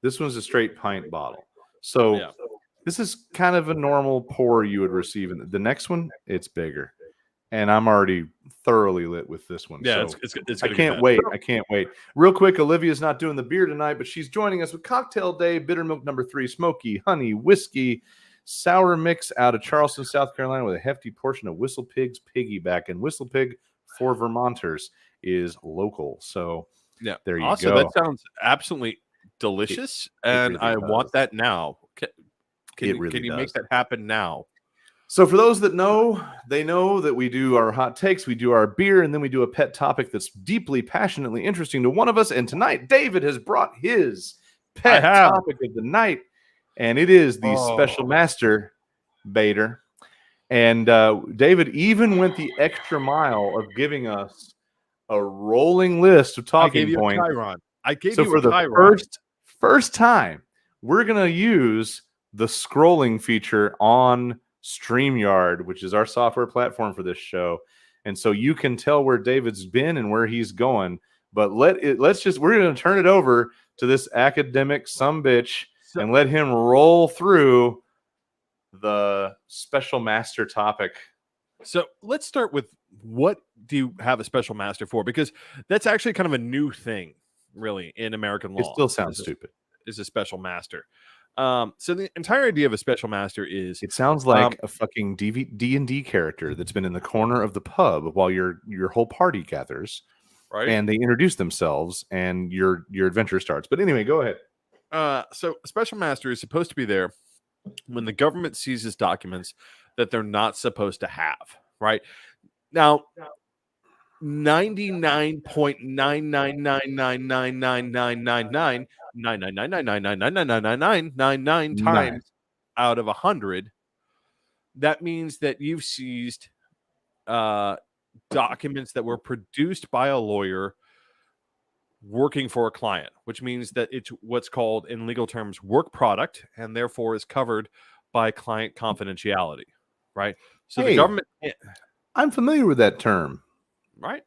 This one's a straight pint bottle. So this is kind of a normal pour you would receive. In the next one, it's bigger. And I'm already thoroughly lit with this one. Yeah, so it's I can't wait. I can't wait. Real quick, Olivia's not doing the beer tonight, but she's joining us with Cocktail Day, Bitter Milk number 3, Smoky Honey Whiskey Sour Mix out of Charleston, South Carolina, with a hefty portion of Whistle Pig's Piggyback. And Whistle Pig, for Vermonters, is local. So there you go. That sounds absolutely delicious, and really I want that now. Can you make that happen now? So for those that know, they know that we do our hot takes, we do our beer, and then we do a pet topic that's deeply, passionately interesting to one of us. And tonight, David has brought his pet topic of the night. And it is the Special Master Bader. And David even went the extra mile of giving us a rolling list of talking points. I gave you for the first time, we're going to use the scrolling feature on StreamYard, which is our software platform for this show. And so you can tell where David's been and where he's going. But we're going to turn it over to this academic sumbitch and let him roll through the Special Master topic. So let's start with, what do you have a Special Master for? Because that's actually kind of a new thing, really, in American law. It still sounds stupid. Is a Special Master. So the entire idea of a Special Master is... It sounds like a fucking D&D character that's been in the corner of the pub while your whole party gathers. Right. And they introduce themselves and your adventure starts. But anyway, go ahead. So a special master is supposed to be there when the government seizes documents that they're not supposed to have, right? Now, 99.999999999999999 Nice. times out of 100, that means that you've seized documents that were produced by a lawyer working for a client, which means that it's what's called in legal terms work product, and therefore is covered by client confidentiality, right? So the Hey, government can't, I'm familiar with that term right?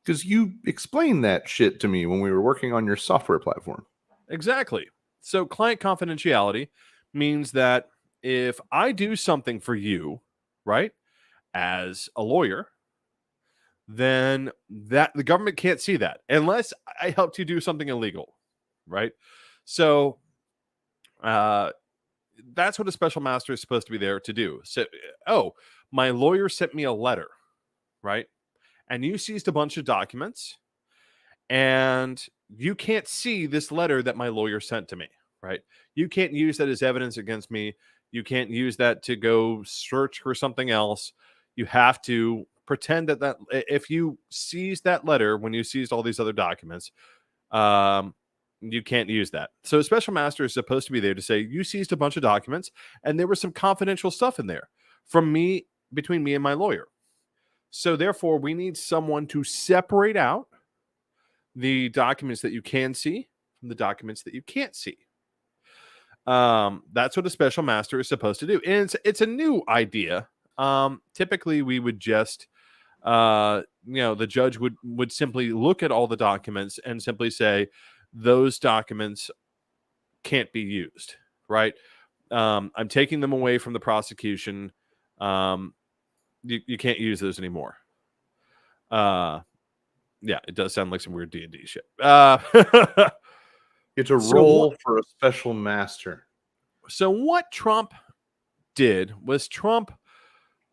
because you explained that shit to me when we were working on your software platform. Exactly. So client confidentiality means that if I do something for you, right, as a lawyer, then that the government can't see that unless I helped you do something illegal, right? So uh that's what a special master is supposed to be there to do. So, oh, my lawyer sent me a letter, right? And you seized a bunch of documents, and you can't see this letter that my lawyer sent to me, right? You can't use that as evidence against me. You can't use that to go search for something else. You have to pretend that if you seized that letter when you seized all these other documents, um, you can't use that. So a special master is supposed to be there to say you seized a bunch of documents and there was some confidential stuff in there from me between me and my lawyer. So therefore, we need someone to separate out the documents that you can see from the documents that you can't see. That's what a special master is supposed to do, and it's a new idea. Typically, we would just, the judge would simply look at all the documents and simply say those documents can't be used. Right? I'm taking them away from the prosecution. You can't use those anymore. Yeah, it does sound like some weird D&D shit. It's a role for a special master. So what Trump did was Trump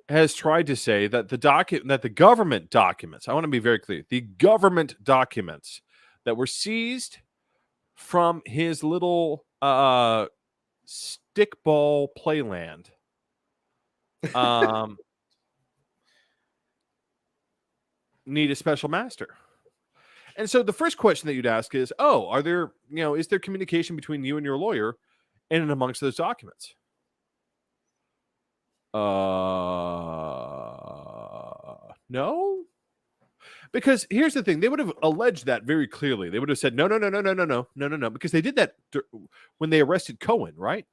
has tried to say that the government documents, I want to be very clear, the government documents that were seized from his little stickball playland need a special master. And so the first question that you'd ask is, is there communication between you and your lawyer in and amongst those documents? No. Because here's the thing, they would have alleged that very clearly. They would have said, no, because they did that when they arrested Cohen, right?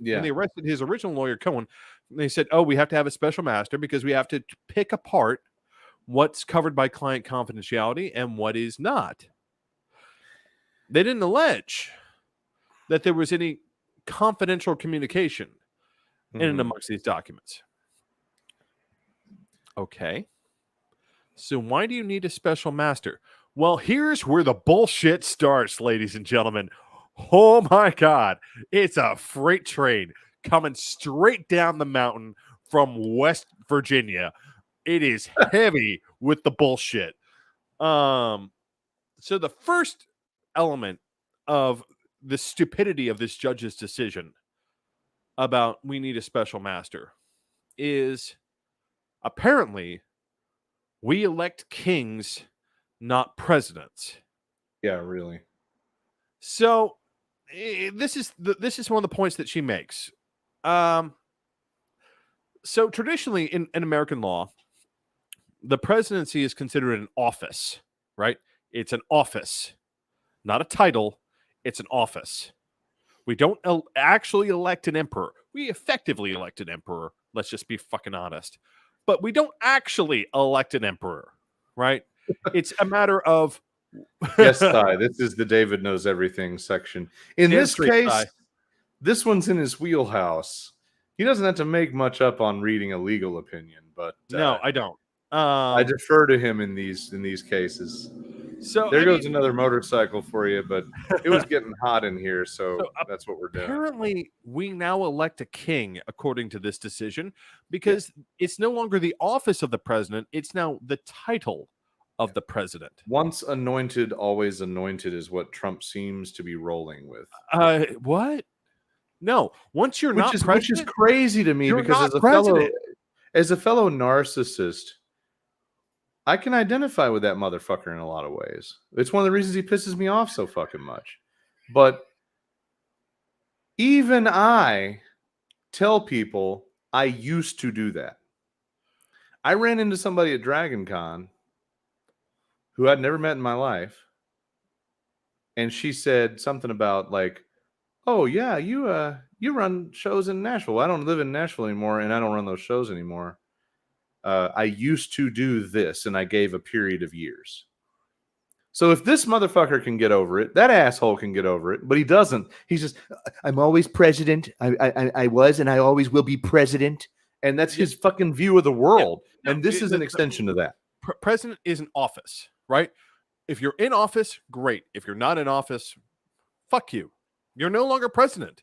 Yeah. When they arrested his original lawyer, Cohen, they said, we have to have a special master because we have to pick apart what's covered by client confidentiality and what is not. They didn't allege that there was any confidential communication in and amongst these documents. Okay. So why do you need a special master? Well, here's where the bullshit starts, ladies and gentlemen. Oh my God. It's a freight train coming straight down the mountain from West Virginia. It is heavy with the bullshit. So the first element of the stupidity of this judge's decision about we need a special master is apparently we elect kings, not presidents. Yeah, really. So this is one of the points that she makes. So traditionally in American law, the presidency is considered an office, right? It's an office, not a title. It's an office. We don't actually elect an emperor. We effectively elect an emperor. Let's just be fucking honest. But we don't actually elect an emperor, right? It's a matter of... Yes, Ty, this is the David Knows Everything section. In this case, this one's in his wheelhouse. He doesn't have to make much up on reading a legal opinion, but no, I don't. I defer to him in these cases. So there goes another motorcycle for you, but it was getting hot in here, so that's what we're doing. Apparently, we now elect a king according to this decision because it's no longer the office of the president; it's now the title of the president. Once anointed, always anointed is what Trump seems to be rolling with. What? No, once you're not president, which is crazy to me, because as a fellow narcissist, I can identify with that motherfucker in a lot of ways. It's one of the reasons he pisses me off so fucking much. But even I tell people I used to do that. I ran into somebody at Dragon Con who I'd never met in my life. And she said something about like, oh yeah, you run shows in Nashville. Well, I don't live in Nashville anymore, and I don't run those shows anymore. I used to do this, and I gave a period of years. So if this motherfucker can get over it, that asshole can get over it, but he doesn't. He's just, I'm always president. I was, and I always will be president. And that's his fucking view of the world. Yeah. No, and this is an extension of that. President is an office, right? If you're in office, great. If you're not in office, fuck you. You're no longer president.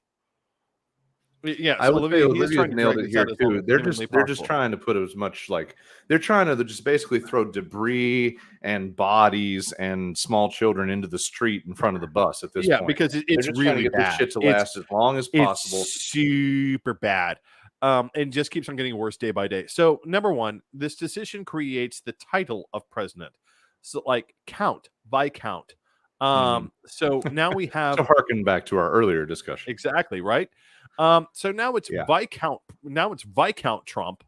Yeah, I would say Olivia's nailed it here too. They're just trying to put as much like they're trying to just basically throw debris and bodies and small children into the street in front of the bus at this point. Yeah, because it's really trying to get bad. This shit to last as long as possible. It's super bad. And just keeps on getting worse day by day. So, number one, this decision creates the title of president. So, like Count, Viscount. So now we have to harken back to our earlier discussion. Exactly, right? So now it's Viscount. Now it's Viscount Trump,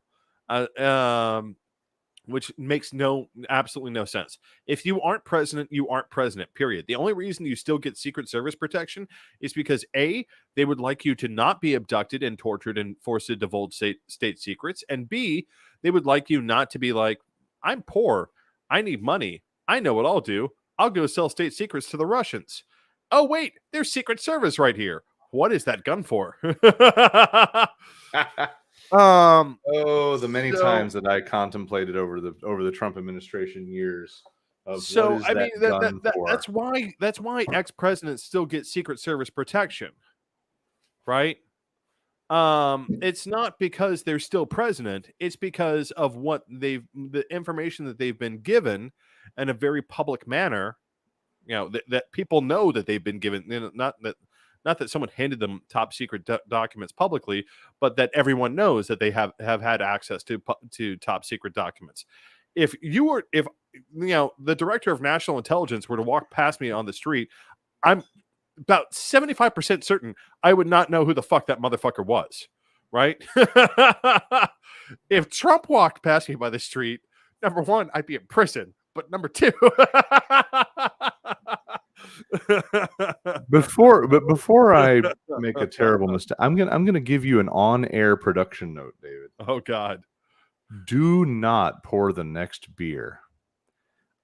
which makes absolutely no sense. If you aren't president, you aren't president, period. The only reason you still get Secret Service protection is because A, they would like you to not be abducted and tortured and forced to divulge state secrets, and B, they would like you not to be like, I'm poor, I need money, I know what I'll do, I'll go sell state secrets to the Russians. Oh wait, there's Secret Service right here. What is that gun for? The many times that I contemplated over the Trump administration years. That's why ex-presidents still get Secret Service protection, right? It's not because they're still president. It's because of the information that they've been given in a very public manner. You know that people know that they've been given. You know, not that someone handed them top secret documents publicly, but that everyone knows that they have had access to top secret documents. If the director of national intelligence were to walk past me on the street, I'm about 75% certain I would not know who the fuck that motherfucker was, right? If Trump walked past me by the street, number one, I'd be in prison. But number two, before I make a terrible mistake, I'm gonna give you an on-air production note, David. Oh God. Do not pour the next beer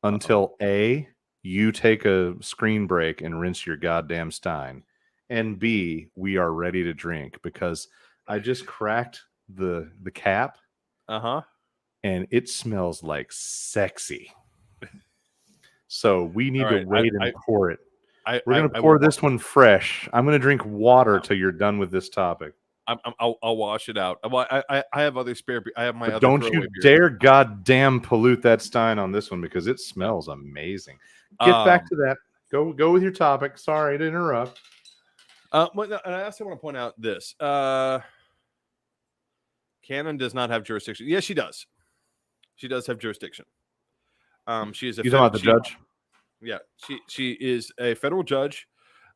until A, you take a screen break and rinse your goddamn stein, and B, we are ready to drink, because I just cracked the cap. And it smells like sexy. So we need to wait and pour it. We're going to pour this one fresh. I'm going to drink water till you're done with this topic. I'll wash it out. I have other spare beer. I have my other. Don't you dare goddamn pollute that stein on this one, because it smells amazing. Get back to that. Go with your topic. Sorry to interrupt. And I also want to point out this. Canon does not have jurisdiction. Yes, she does. She does have jurisdiction. She is a. You talking about the judge? Yeah, she is a federal judge.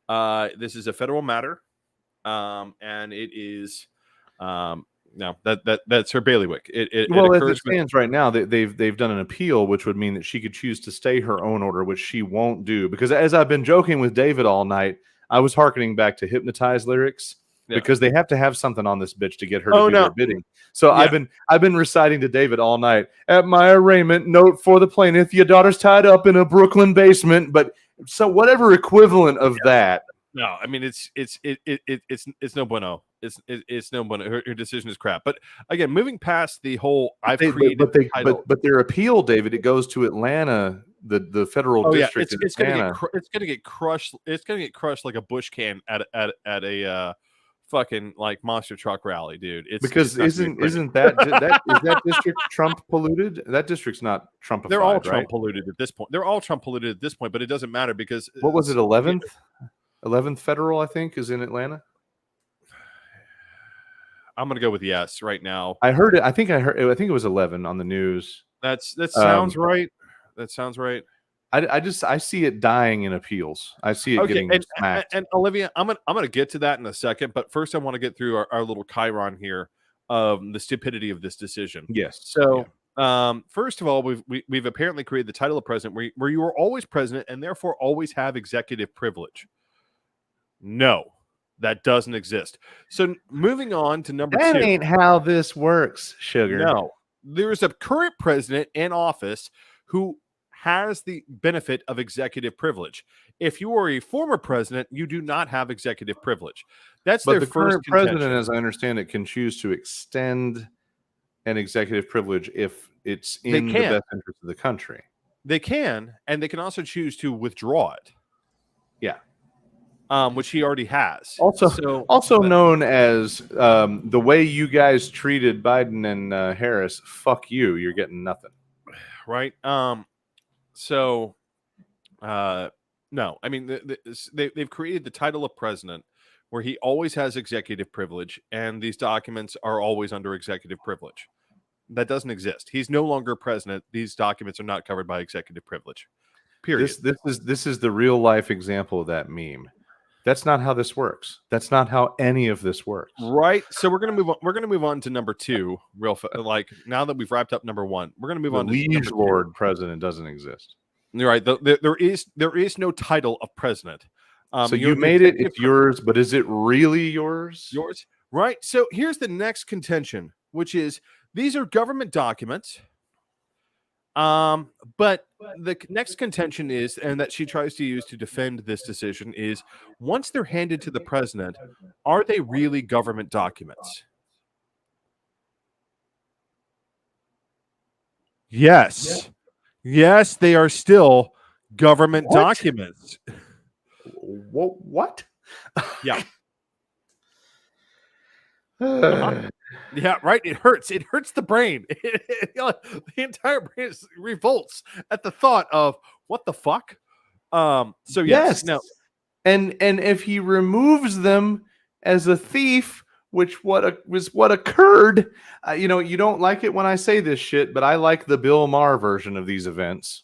This is a federal matter, and it is no that's her bailiwick. As it stands right now, they've done an appeal, which would mean that she could choose to stay her own order, which she won't do, because as I've been joking with David all night, I was hearkening back to Hypnotize lyrics. Yeah. Because they have to have something on this bitch to get her to do their bidding. So I've been reciting to David all night. At my arraignment, note for the plaintiff, your daughter's tied up in a Brooklyn basement. But so whatever equivalent of that. No, I mean it's no bueno. It's no bueno. Her decision is crap. But again, moving past the whole, but their appeal, David, it goes to Atlanta, the federal district. It's going to get crushed. It's going to get crushed like a bush can at a fucking like monster truck rally, dude. Because it's isn't that district Trump polluted? That district's not Trumpified, they're all right? Trump polluted at this point. They're all Trump polluted at this point, but it doesn't matter because What was it? 11th federal, I think, is in Atlanta. I'm gonna go with yes right now. I heard it. I think it was 11 on the news. That sounds right. That sounds right. I see it dying in appeals. I see it getting smacked. And Olivia, I'm gonna get to that in a second, but first I want to get through our little chyron here of the stupidity of this decision. Yes. So, first of all, we've apparently created the title of president where you are always president and therefore always have executive privilege. No, that doesn't exist. So, moving on to number 2. That ain't how this works, sugar. No, there is a current president in office who has the benefit of executive privilege. If you are a former president, you do not have executive privilege. But the current president, as I understand it, can choose to extend an executive privilege if it's in the best interest of the country. They can, and they can also choose to withdraw it. Yeah. Which he already has. Also known as the way you guys treated Biden and Harris, fuck you, you're getting nothing. Right? No, I mean, they've created the title of president where he always has executive privilege, and these documents are always under executive privilege. That doesn't exist. He's no longer president. These documents are not covered by executive privilege. Period. This is the real life example of that meme. That's not how this works. That's not how any of this works. Right. So we're gonna move on. We're gonna move on to number 2. Like now that we've wrapped up number 1, we're gonna move on. The liege lord president doesn't exist. You're right. There is no title of president. So you made it. It's yours, but is it really yours? Yours. Right. So here's the next contention, which is these are government documents. But the next contention is, and that she tries to use to defend this decision is, once they're handed to the president, are they really government documents? Yes. Yes, they are still government documents. What? Yeah. Yeah, right. It hurts. It hurts the brain. The entire brain revolts at the thought of what the fuck. So yes. No. And if he removes them as a thief, which was what occurred, you don't like it when I say this shit, but I like the Bill Maher version of these events.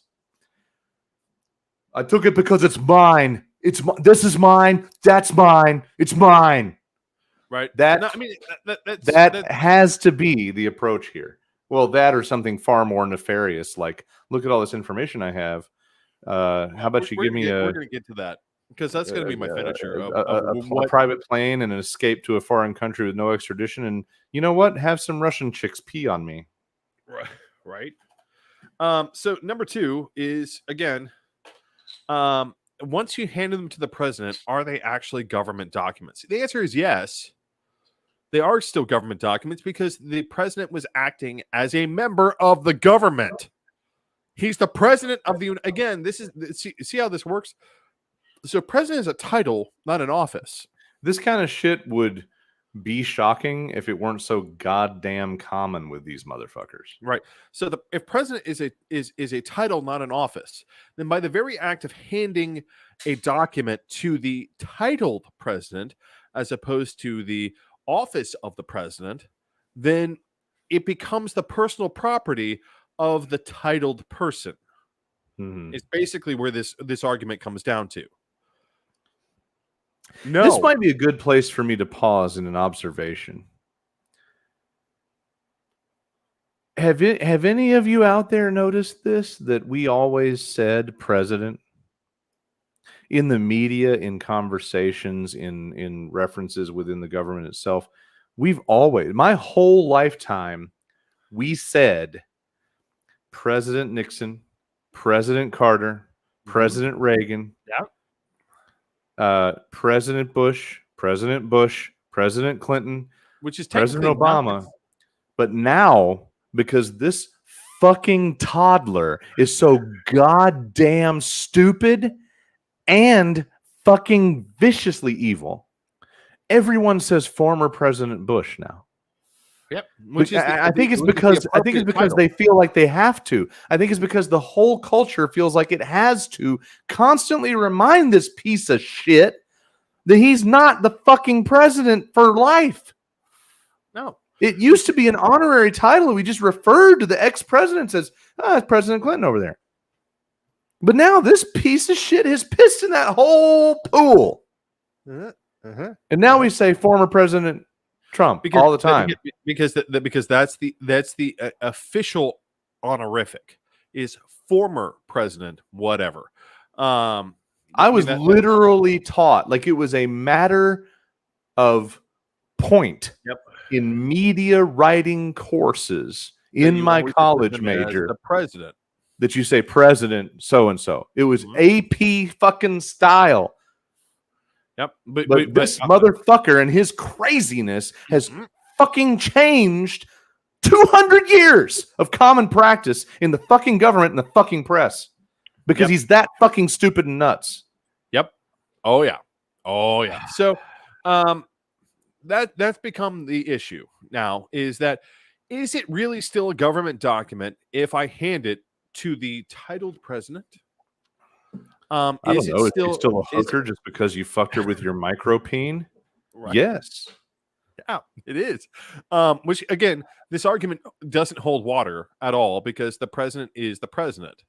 I took it because it's mine. This is mine. That's mine. It's mine. Right. That has to be the approach here. Well, that or something far more nefarious, like look at all this information I have. How about you give me we're going to get to that because that's going to be my finisher. A private plane and an escape to a foreign country with no extradition, and you know what? Have some Russian chicks pee on me. Right. So number 2 is again, once you hand them to the president, are they actually government documents? The answer is yes. They are still government documents because the president was acting as a member of the government. He's the president of the... Again, this is... See how this works? So president is a title, not an office. This kind of shit would be shocking if it weren't so goddamn common with these motherfuckers. Right. So if president is a title, not an office, then by the very act of handing a document to the titled president, as opposed to the office of the president, then it becomes the personal property of the titled person. Mm-hmm. It's basically where this argument comes down to. No. This might be a good place for me to pause in an observation. Have any of you out there noticed this, that we always said president? In the media, in conversations, in references within the government itself, we've always, my whole lifetime, we said President Nixon, President Carter, President Reagan, President Bush, President Clinton, which is President Obama. Nothing. But now, because this fucking toddler is so goddamn stupid and fucking viciously evil, everyone says former President Bush now. Yep. I think it's because they feel like they have to. I think it's because the whole culture feels like it has to constantly remind this piece of shit that he's not the fucking president for life. No. It used to be an honorary title. We just referred to the ex-president as, it's President Clinton over there. But now this piece of shit has pissed in that whole pool. And now we say former President Trump all the time. Because that's the official honorific is former president, whatever. I was literally taught like it was a matter of point in media writing courses in my college major. The president. That you say President so-and-so. It was AP fucking style. Yep. But this motherfucker and his craziness has fucking changed 200 years of common practice in the fucking government and the fucking press. Because he's that fucking stupid and nuts. Yep. Oh, yeah. So that's become the issue now is it really still a government document if I hand it to the titled president? I don't know. Is she still a hooker just because you fucked her with your micropene? Right. Yes. Yeah, it is. Which, again, this argument doesn't hold water at all because the president is the president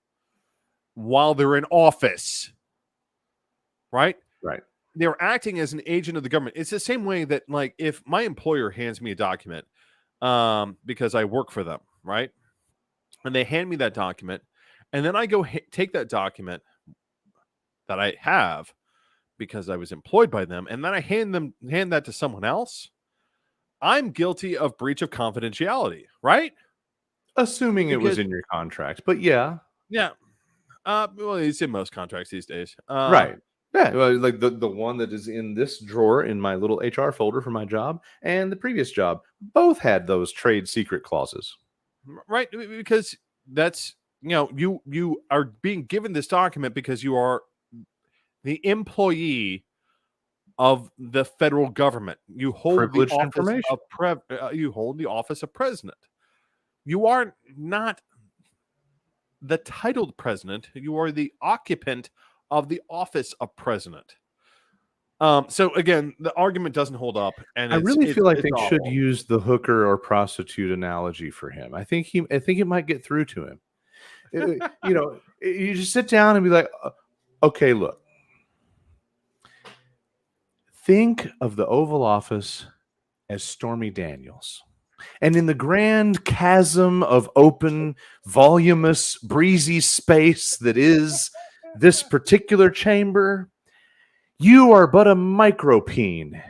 while they're in office. Right? Right. They're acting as an agent of the government. It's the same way that, like, if my employer hands me a document because I work for them, right? And they hand me that document, and then I go take that document that I have because I was employed by them, and then I hand that to someone else, I'm guilty of breach of confidentiality, right? Assuming it was in your contract, but yeah. Yeah. Well, it's in most contracts these days. Right. Yeah, well, like the one that is in this drawer in my little HR folder for my job and the previous job both had those trade secret clauses. Right, because that's, you are being given this document because you are the employee of the federal government. You hold the office of president. You are not the titled president. You are the occupant of the office of president. So again, the argument doesn't hold up, and I really feel like they should use the hooker or prostitute analogy for him. I think it might get through to him. You just sit down and be like, okay, look. Think of the Oval Office as Stormy Daniels. And in the grand chasm of open, voluminous, breezy space that is this particular chamber, you are but a micropene,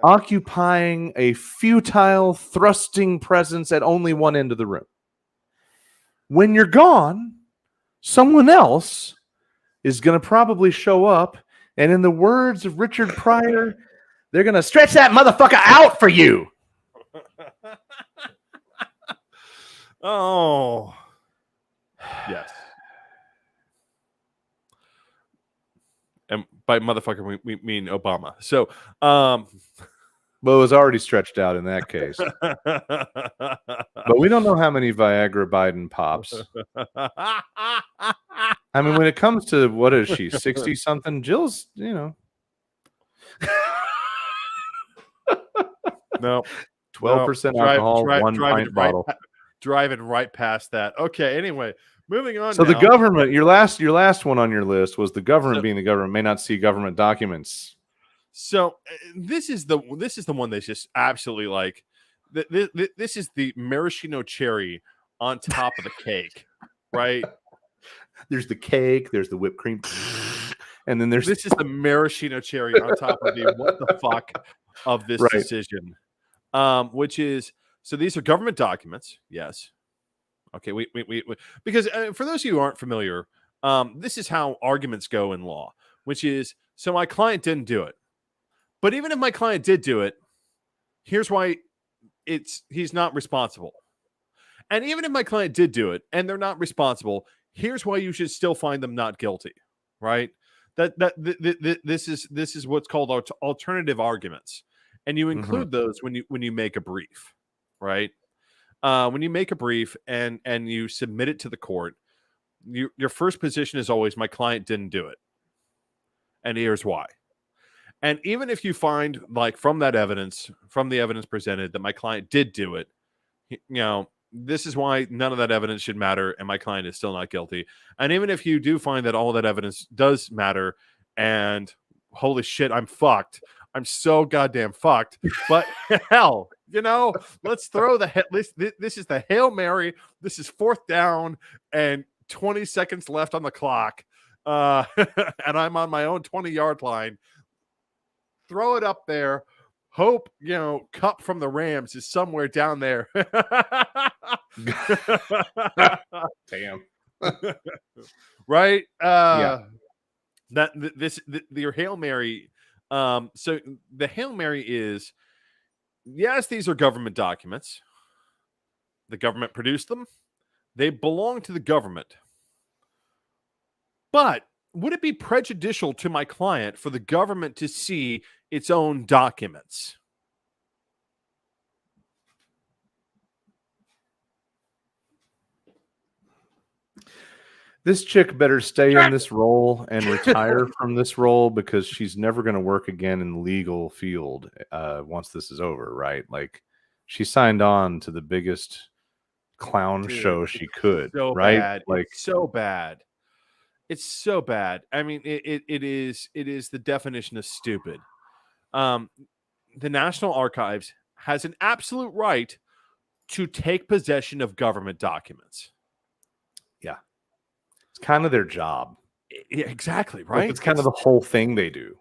occupying a futile, thrusting presence at only one end of the room. When you're gone, someone else is going to probably show up, and in the words of Richard Pryor, they're going to stretch that motherfucker out for you. Oh, yes. And by motherfucker, we mean Obama. So, well, it was already stretched out in that case. But we don't know how many Viagra Biden pops. I mean, when it comes to, what is she, 60-something? Jill's, No. 12% alcohol, one pint bottle. Driving right past that. Okay, anyway, moving on. So now. The government, your last one on your list was the government being the government may not see government documents. So this is the one that's just absolutely like this is the maraschino cherry on top of the cake, right? There's the cake, there's the whipped cream, and then this is the maraschino cherry on top of the what the fuck of this decision, which is. So these are government documents. Yes. Okay. We because for those of you who aren't familiar, this is how arguments go in law, which is, so my client didn't do it, but even if my client did do it, here's why he's not responsible. And even if my client did do it and they're not responsible, here's why you should still find them not guilty, right? This is what's called alternative arguments, and you include those when you make a brief, right? When you make a brief and you submit it to the court, your first position is always, my client didn't do it, and here's why. And even if you find, like, from the evidence presented, that my client did do it, this is why none of that evidence should matter, and my client is still not guilty. And even if you do find that all that evidence does matter, and holy shit, I'm fucked. I'm so goddamn fucked. But hell, let's throw this is the Hail Mary. This is 4th down and 20 seconds left on the clock. And I'm on my own 20-yard line. Throw it up there. Hope, Cup from the Rams is somewhere down there. Damn. Right? Yeah. Your Hail Mary. So the Hail Mary is, yes, these are government documents. The government produced them. They belong to the government. But would it be prejudicial to my client for the government to see its own documents? This chick better stay in this role and retire from this role, because she's never going to work again in the legal field once this is over, right? Like, she signed on to the biggest clown show she could, so right? Bad. Like, it's so bad. It's so bad. I mean, it is the definition of stupid. The National Archives has an absolute right to take possession of government documents. Yeah. It's kind of their job. Yeah, exactly, right? Like, it's kind of the whole thing they do.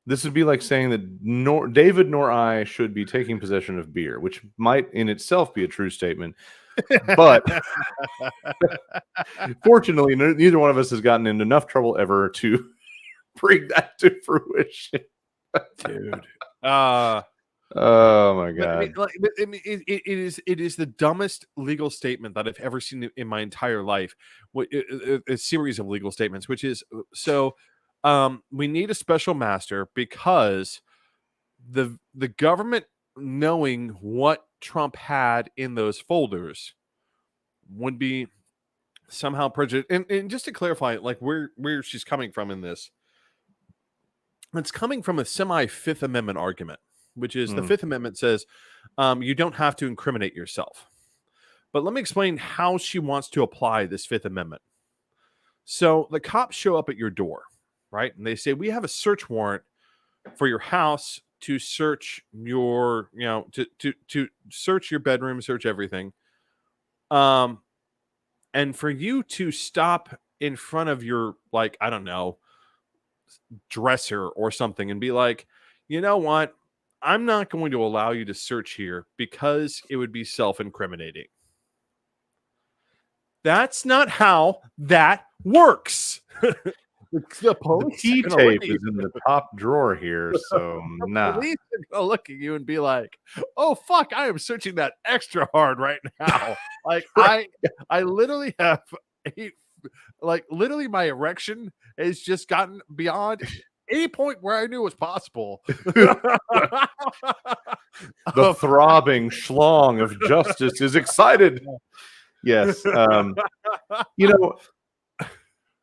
This would be like saying that David nor I should be taking possession of beer, which might in itself be a true statement. But fortunately, neither one of us has gotten into enough trouble ever to bring that to fruition. Dude. Oh my god! It is the dumbest legal statement that I've ever seen in my entire life. A series of legal statements, which is, we need a special master because the government, knowing what Trump had in those folders, would be somehow prejudiced. And just to clarify, like, where she's coming from in this, it's coming from a semi-Fifth Amendment argument, which is the Fifth Amendment says you don't have to incriminate yourself. But let me explain how she wants to apply this Fifth Amendment. So the cops show up at your door, right? And they say, we have a search warrant for your house to search your, to search your bedroom, search everything. And for you to stop in front of your, like, I don't know, dresser or something and be like, you know what? I'm not going to allow you to search here because it would be self-incriminating. That's not how that works. The T tape is in the top drawer here, so nah. Police are gonna look at you and be like, "Oh fuck, I am searching that extra hard right now." Like, I literally have literally my erection has just gotten beyond any point where I knew was possible. The throbbing schlong of justice is excited. Yes.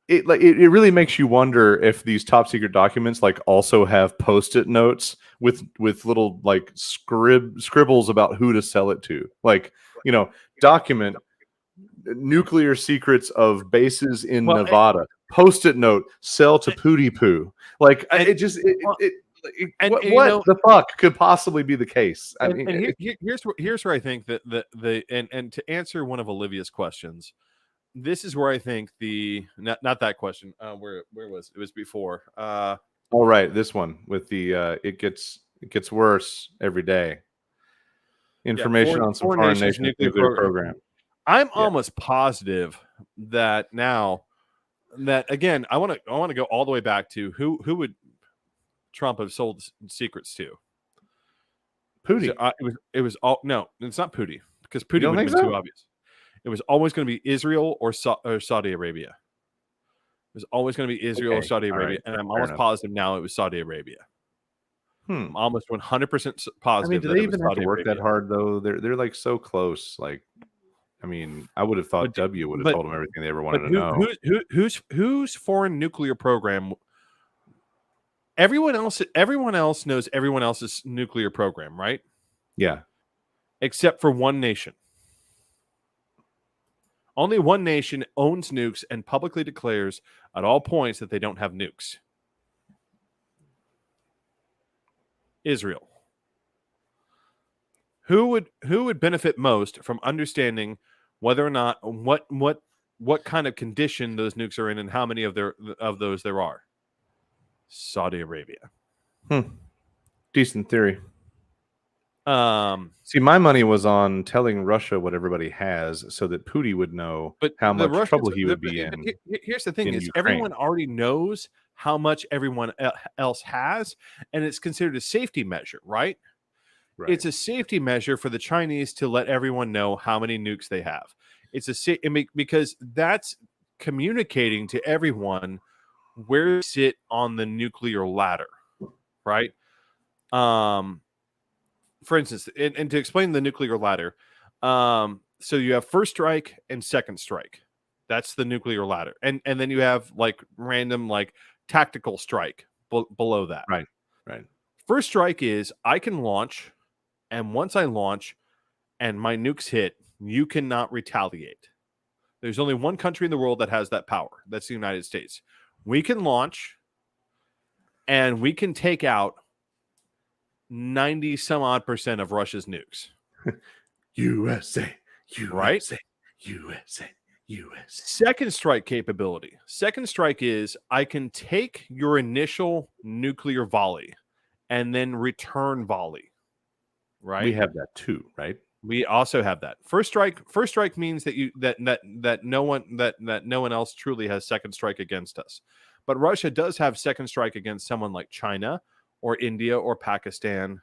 It really makes you wonder if these top secret documents like also have post-it notes with little like scribbles about who to sell it to. Like, document nuclear secrets of bases in Nevada. Post-it note, sell to Pootie Poo. Like, what the fuck could possibly be the case? Here's where I think that and to answer one of Olivia's questions, this is where I think not that question. Where was it? Was before. All right, this one with the it gets worse every day. Information on some foreign nation nuclear program. I'm almost positive that now that, again, I want to go all the way back to who would Trump have sold secrets to? Pootie. It was all no, it's not Pootie, because Pootie would have been too obvious. It was always going to be Israel or Saudi Arabia. It was always going to be Israel or Okay, Saudi all Arabia, right, and I'm fair almost enough. positive now it was Saudi Arabia. I'm almost 100% I mean, positive do that they it was even have to Saudi work that Arabia. hard though? They're like so close. Like, I mean, I would have thought But W would have but told them everything they ever but wanted to know. whose foreign nuclear program? Everyone else knows everyone else's nuclear program, right? Yeah, Except for one nation. Only one nation owns nukes and publicly declares at all points that they don't have nukes. Israel. Who would benefit most from understanding whether or not what kind of condition those nukes are in and how many of those there are? Saudi Arabia. decent theory. Um, See, my money was on telling Russia what everybody has, so that Putin would know but how the much Russians. trouble he would be in Here's the thing: is Ukraine. everyone already knows how much everyone else has, and it's considered a safety measure, right? Right. It's a safety measure for the Chinese to let everyone know how many nukes they have. It's because that's communicating to everyone where you sit on the nuclear ladder, right? For instance, and to explain the nuclear ladder, so you have first strike and second strike. That's the nuclear ladder, and then you have like random like tactical strike below that. Right. First strike is I can launch, and once I launch and my nukes hit, you cannot retaliate. There's only one country in the world that has that power. That's the United States. We can launch and we can take out 90 some odd percent of Russia's nukes. USA, Right? USA. Second strike capability. Second strike is I can take your initial nuclear volley and then return volley. Right? We have that too, right? We also have that. First strike means that no one else truly has second strike against us. But Russia does have second strike against someone like China or India or Pakistan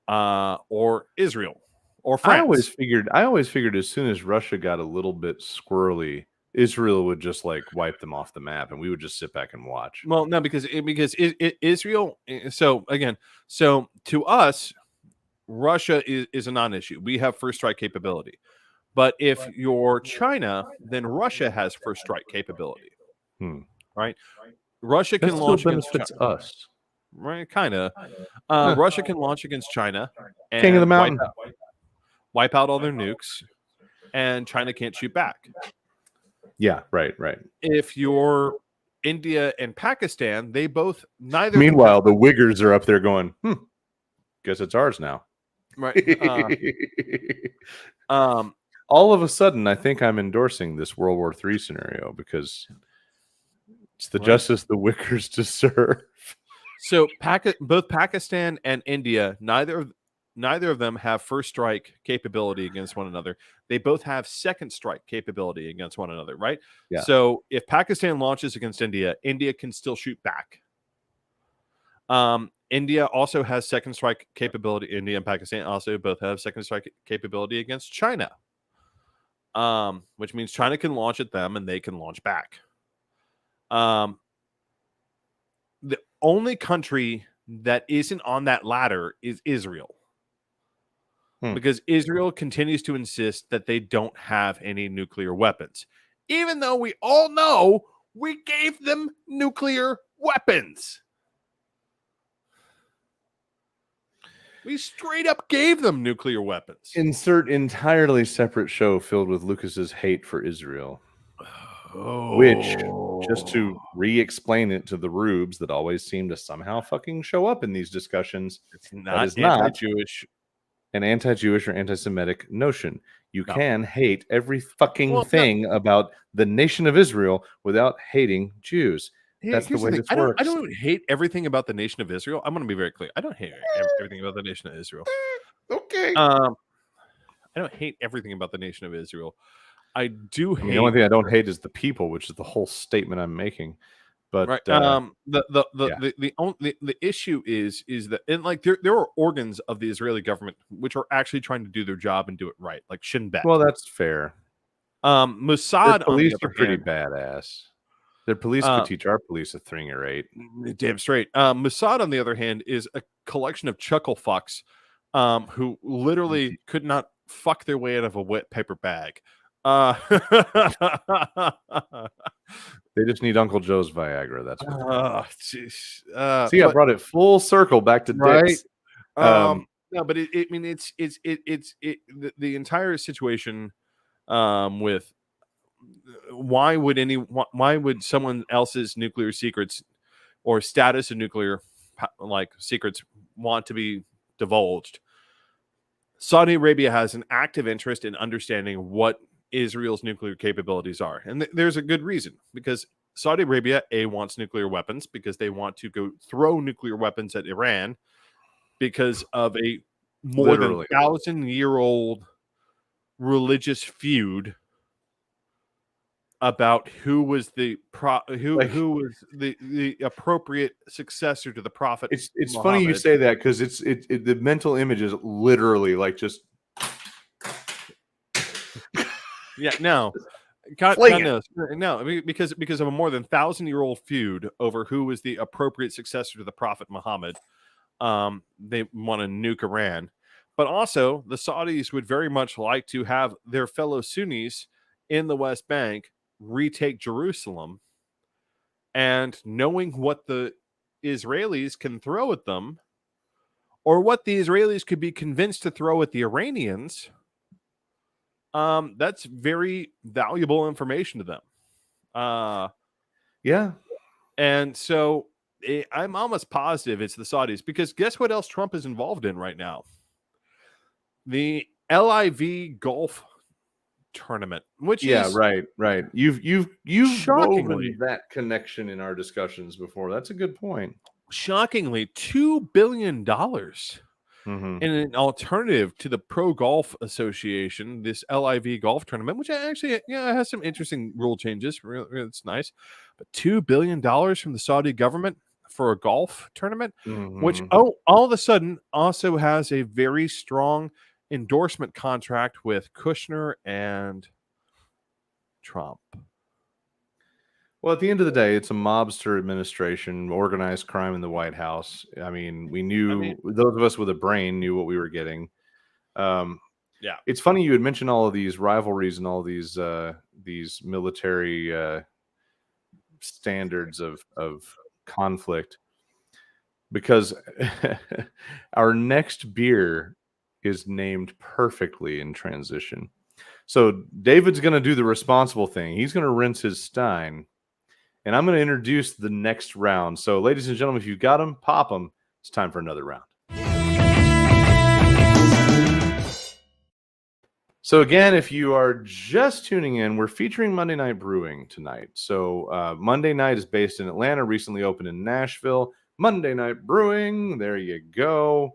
or Israel or France. I always figured as soon as Russia got a little bit squirrely, Israel would just like wipe them off the map, and we would just sit back and watch. Well, no, because Israel. So again, so to us, Russia is a non-issue. We have first strike capability. But if you're China, then Russia has first strike capability. Right? Russia can launch against China. Us. Right? Kind of. Russia can launch against China and King of the mountain. wipe out all their nukes, and China can't shoot back. Yeah, right. If you're India and Pakistan, they both neither. Meanwhile, the Uyghurs are up there going, guess it's ours now. Right. All of a sudden, I think I'm endorsing this World War III scenario because it's the justice the Uyghurs deserve. So both Pakistan and India, neither of them have first strike capability against one another. They both have second strike capability against one another, right? Yeah. So if Pakistan launches against India, India can still shoot back. India also has second strike capability. India and Pakistan also both have second strike capability against China, which means China can launch at them and they can launch back. The only country that isn't on that ladder is Israel. Because Israel continues to insist that they don't have any nuclear weapons, even though we all know we gave them nuclear weapons. We straight up gave them nuclear weapons. Insert entirely separate show filled with Lucas's hate for Israel. Which, just to re-explain it to the rubes that always seem to somehow fucking show up in these discussions, it's not anti-Jewish. An anti-Jewish or anti-Semitic notion. You can hate every fucking thing about the nation of Israel without hating Jews. That's the way this works. I don't hate everything about the nation of Israel. I'm going to be very clear. I don't hate everything about the nation of Israel. Okay. I don't hate everything about the nation of Israel. I do hate. The only thing I don't hate is the people, which is the whole statement I'm making. But right. The issue is that, and like there are organs of the Israeli government which are actually trying to do their job and do it right, like Shin Bet. Well, that's fair. Mossad, the police are pretty badass. Their police could teach our police a thing or eight. Damn straight. Mossad, on the other hand, is a collection of chuckle fucks who literally could not fuck their way out of a wet paper bag. They just need Uncle Joe's Viagra. That's what. See, I brought it full circle back to dicks. No, but I mean, it's the entire situation with why would someone else's nuclear secrets or status of nuclear like secrets want to be divulged? Saudi Arabia has an active interest in understanding what Israel's nuclear capabilities are. And there's a good reason, because Saudi Arabia, wants nuclear weapons because they want to go throw nuclear weapons at Iran because of a more than 1,000-year-old religious feud about who was the appropriate successor to the prophet. It's funny you say that, because the mental image is literally like just no, God knows. No, because of a more than 1,000-year-old feud over who was the appropriate successor to the prophet Muhammad. They want to nuke Iran, but also the Saudis would very much like to have their fellow Sunnis in the West Bank retake Jerusalem, and knowing what the Israelis can throw at them, or what the Israelis could be convinced to throw at the Iranians, that's very valuable information to them. Yeah. And so I'm almost positive it's the Saudis, because guess what else Trump is involved in right now? The LIV golf tournament, which is right. You've shockingly woven that connection in our discussions before. That's a good point. Shockingly, $2 billion in an alternative to the Pro Golf Association, this LIV golf tournament, which actually has some interesting rule changes. It's nice, but $2 billion from the Saudi government for a golf tournament, which all of a sudden also has a very strong endorsement contract with Kushner and Trump. Well, at the end of the day, it's a mobster administration, organized crime in the White House. I mean, those of us with a brain knew what we were getting. It's funny you had mentioned all of these rivalries and all these military standards of conflict, because our next beer is named perfectly in transition. So David's going to do the responsible thing. He's going to rinse his stein, and I'm going to introduce the next round. So, ladies and gentlemen, if you've got them, pop them. It's time for another round. So again, if you are just tuning in, we're featuring Monday Night Brewing tonight. So Monday Night is based in Atlanta, recently opened in Nashville. Monday Night Brewing, there you go.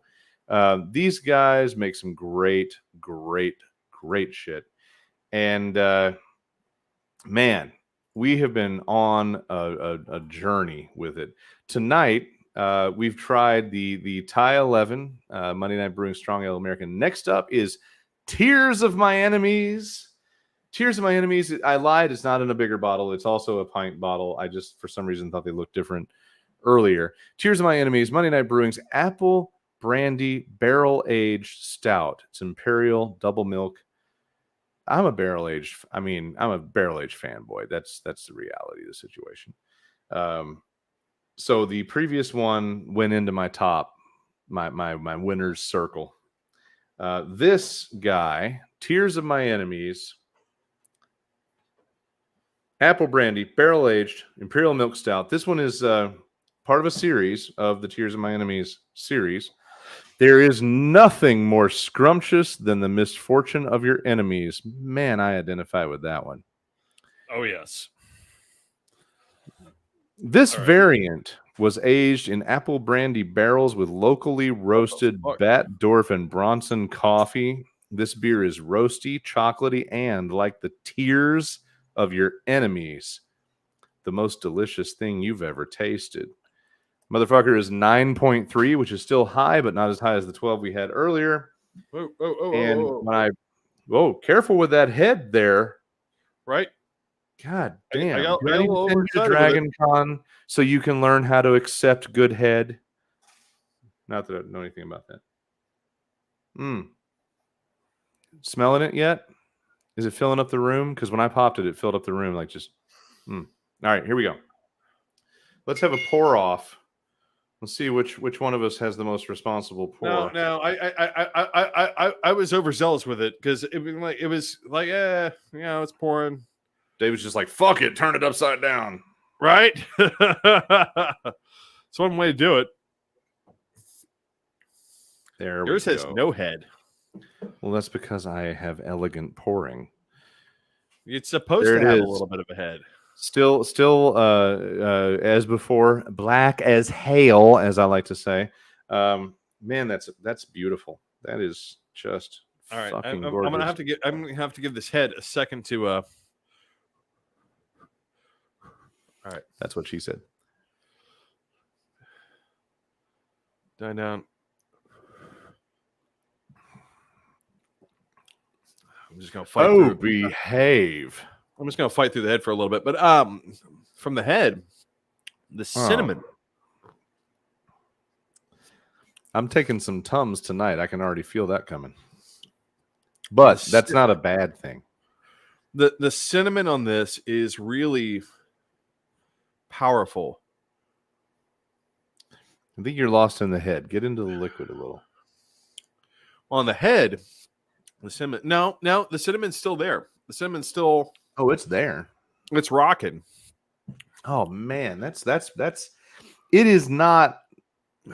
These guys make some great shit. And man, we have been on a journey with it. Tonight, we've tried the Thai 11 Monday Night Brewing Strong Ale American. Next up is Tears of My Enemies. Tears of My Enemies. I lied. It's not in a bigger bottle. It's also a pint bottle. I just, for some reason, thought they looked different earlier. Tears of My Enemies, Monday Night Brewing's Apple Brandy Barrel Aged Stout. It's Imperial Double Milk. I'm a barrel aged fanboy. That's the reality of the situation. So the previous one went into my top, my winner's circle. This guy, Tears of My Enemies, Apple Brandy Barrel Aged Imperial Milk Stout. This one is part of a series of the Tears of My Enemies series. There is nothing more scrumptious than the misfortune of your enemies. Man, I identify with that one. Oh, yes. This variant was aged in apple brandy barrels with locally roasted Batdorf and Bronson coffee. This beer is roasty, chocolatey, and like the tears of your enemies, the most delicious thing you've ever tasted. Motherfucker is 9.3, which is still high, but not as high as the 12 we had earlier. Whoa, careful with that head there. Right. God I damn. got Do I a need to little send you to overexcited with it. Dragon Con so you can learn how to accept good head? Not that I know anything about that. Smelling it yet? Is it filling up the room? Because when I popped it, it filled up the room like just. All right, here we go. Let's have a pour off. Let's see which one of us has the most responsible pour. No, I was overzealous with it because it was like it's pouring. David's just like, fuck it, turn it upside down. Right? It's one way to do it. There Yours we has go. no head. Well, that's because I have elegant pouring. It's supposed to have a little bit of a head. Still, as before, black as hail, as I like to say. Man, that's beautiful. That is just all right. fucking I'm gorgeous. gonna have to give this head a second to. All right, that's what she said. Die down. I'm just gonna fight. Behave. I'm just gonna fight through the head for a little bit, but from the head, the cinnamon. I'm taking some Tums tonight. I can already feel that coming. But that's not a bad thing. The cinnamon on this is really powerful. I think you're lost in the head. Get into the liquid a little. On the head, the cinnamon. No, the cinnamon's still there. The cinnamon's still. Oh, it's there. It's rocking. Oh man, that's. It is not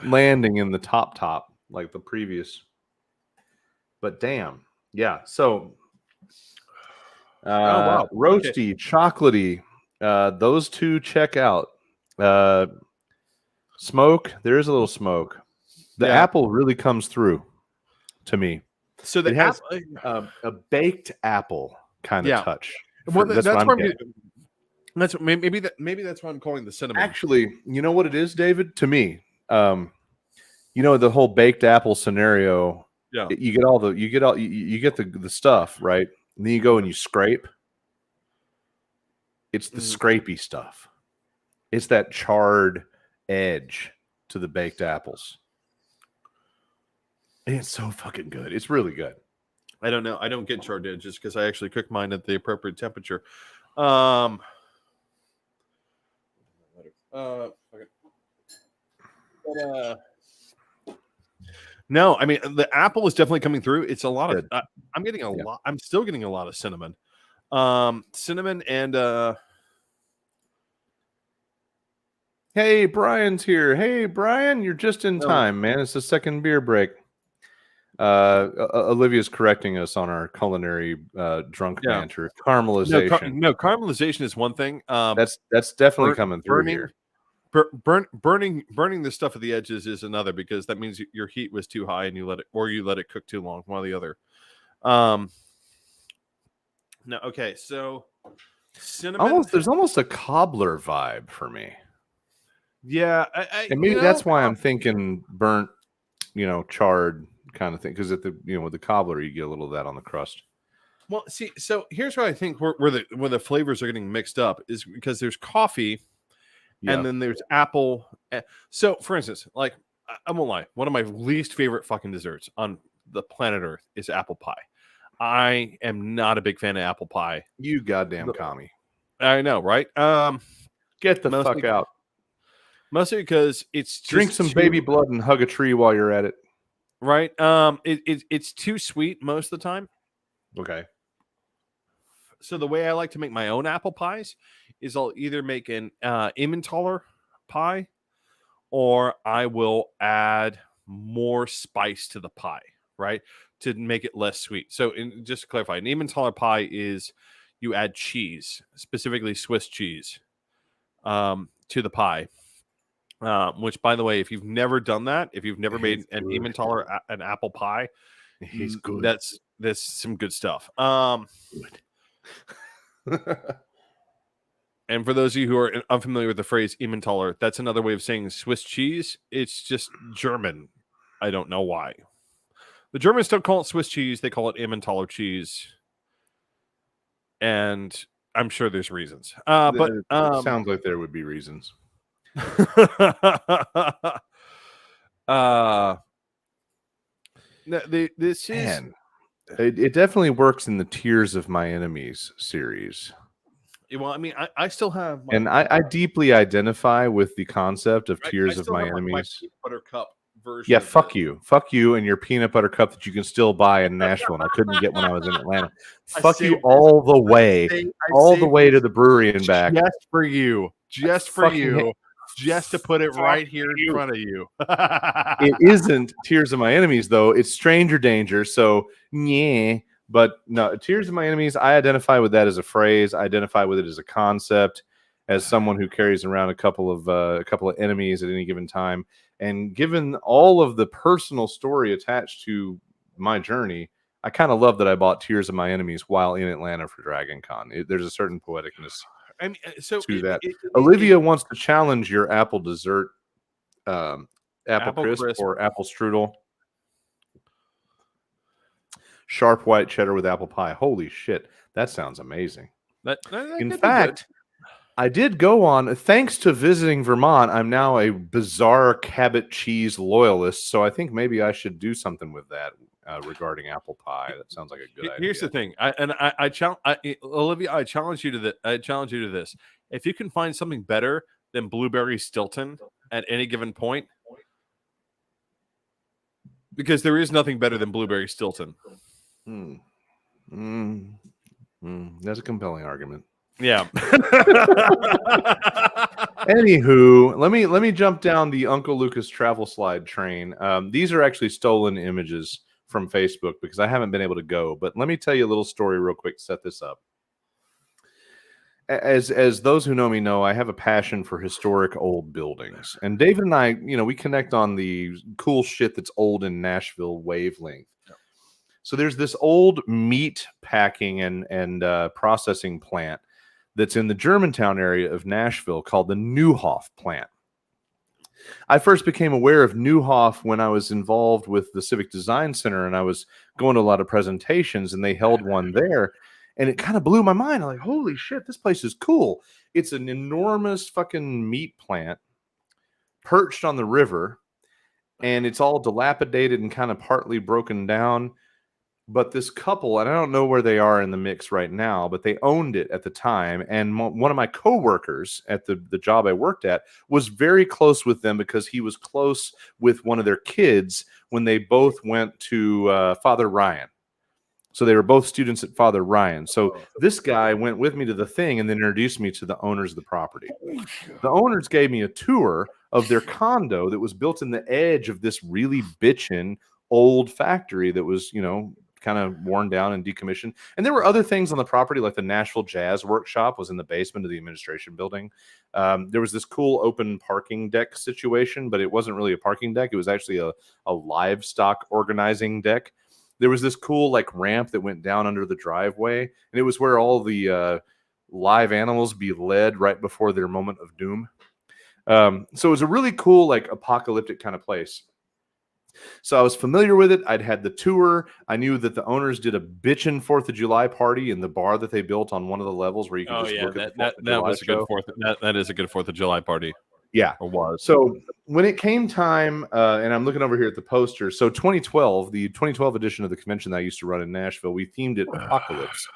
landing in the top like the previous. But damn, yeah. So, wow, roasty, chocolatey. Those two check out. Smoke. There is a little smoke. The apple really comes through to me. So it has a baked apple kind of touch. Well, that's what maybe that's what I'm calling the cinnamon. Actually, you know what it is, David? To me, you know the whole baked apple scenario. Yeah, you get the stuff right, and then you go and you scrape. It's the scrapey stuff. It's that charred edge to the baked apples. And it's so fucking good. It's really good. I don't know. I don't get charred edges because I actually cook mine at the appropriate temperature. Okay. No, I mean the apple is definitely coming through. It's a lot of. I'm getting a lot. I'm still getting a lot of cinnamon. Cinnamon and. Hey, Brian's here. Hey, Brian, you're just in time, man. It's the second beer break. Olivia's correcting us on our culinary drunk banter. Caramelization. No, caramelization is one thing. That's definitely coming through here. Burning the stuff at the edges is another, because that means your heat was too high and you let it cook too long. One or the other. No, okay, so cinnamon. There's almost a cobbler vibe for me. Yeah, and maybe that's why I'm thinking burnt, charred kind of thing. Because at the with the cobbler, you get a little of that on the crust. Well, see, so here's where I think where the flavors are getting mixed up is because there's coffee, and then there's apple. So, for instance, like I won't lie, one of my least favorite fucking desserts on the planet Earth is apple pie. I am not a big fan of apple pie. You goddamn commie. I know, right? Get the fuck out. Mostly because it's drink some baby blood and hug a tree while you're at it. Right. It's too sweet most of the time. Okay. So the way I like to make my own apple pies is I'll either make an Emmentaler pie, or I will add more spice to the pie, right, to make it less sweet. So just to clarify, an Emmentaler pie is you add cheese, specifically Swiss cheese, to the pie. Which, by the way, if you've never done that, if you've never made an Emmentaler an apple pie, he's good. That's some good stuff. Good. And for those of you who are unfamiliar with the phrase Emmentaler, that's another way of saying Swiss cheese. It's just German. I don't know why. The Germans don't call it Swiss cheese; they call it Emmentaler cheese. And I'm sure there's reasons. But It sounds like there would be reasons. This is. Man, it definitely works in the Tears of My Enemies series. Well, I mean, I still have, and I deeply identify with the concept of Tears of My my Enemies. peanut butter cup version. Yeah, fuck you, and your peanut butter cup that you can still buy in Nashville, and I couldn't get when I was in Atlanta. Fuck you all the way, to the brewery and back, just for you, just to put it right here in front of you. It isn't Tears of My Enemies though; it's Stranger Danger. So yeah, but no, Tears of My Enemies. I identify with that as a phrase. I identify with it as a concept. As someone who carries around a couple of enemies at any given time, and given all of the personal story attached to my journey, I kind of love that I bought Tears of My Enemies while in Atlanta for Dragon Con. There's a certain poeticness to that. Olivia wants to challenge your apple dessert, apple crisp or apple strudel. Sharp white cheddar with apple pie. Holy shit, that sounds amazing. In fact, I did go on, thanks to visiting Vermont, I'm now a bizarre Cabot cheese loyalist, so I think maybe I should do something with that regarding apple pie. That sounds like a good idea. Here's the thing, Olivia, I challenge you to this. If you can find something better than blueberry Stilton at any given point, because there is nothing better than blueberry Stilton. That's a compelling argument. Yeah. Anywho, let me jump down the Uncle Lucas travel slide train. These are actually stolen images from Facebook because I haven't been able to go. But let me tell you a little story real quick to set this up. As those who know me know, I have a passion for historic old buildings. And David and I, we connect on the cool shit that's old in Nashville wavelength. Yeah. So there's this old meat packing and processing plant that's in the Germantown area of Nashville called the Neuhoff plant. I first became aware of Neuhoff when I was involved with the Civic Design Center, and I was going to a lot of presentations, and they held one there, and it kind of blew my mind. I'm like, holy shit, this place is cool. It's an enormous fucking meat plant perched on the river, and it's all dilapidated and kind of partly broken down. But this couple, and I don't know where they are in the mix right now, but they owned it at the time. And one of my coworkers at the job I worked at was very close with them because he was close with one of their kids when they both went to Father Ryan. So they were both students at Father Ryan. So this guy went with me to the thing and then introduced me to the owners of the property. The owners gave me a tour of their condo that was built in the edge of this really bitchin' old factory that was, kind of worn down and decommissioned. And there were other things on the property, like the Nashville Jazz Workshop was in the basement of the administration building. There was this cool open parking deck situation, but it wasn't really a parking deck. It was actually a livestock organizing deck. There was this cool ramp that went down under the driveway, and it was where all the live animals be led right before their moment of doom. So it was a really cool, apocalyptic kind of place. So I was familiar with it. I'd had the tour. I knew that the owners did a bitchin' 4th of July party in the bar that they built on one of the levels where you can look at the 4th of July show. That is a good 4th of July party. Yeah. Or was. So when it came time, and I'm looking over here at the poster. So 2012, the 2012 edition of the convention that I used to run in Nashville, we themed it Apocalypse.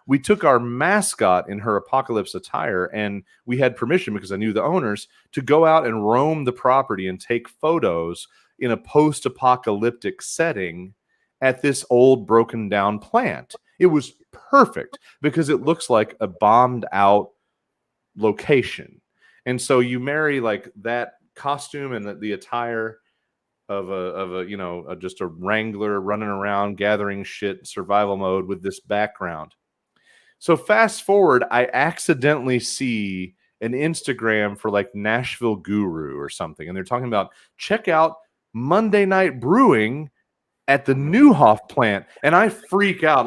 We took our mascot in her apocalypse attire, and we had permission, because I knew the owners, to go out and roam the property and take photos in a post-apocalyptic setting at this old broken down plant. It was perfect because it looks like a bombed out location. And so you marry that costume and the attire of a just a wrangler running around gathering shit, survival mode, with this background. So fast forward, I accidentally see an Instagram for Nashville Guru or something, and they're talking about check out Monday Night Brewing at the Neuhoff plant, and I freak out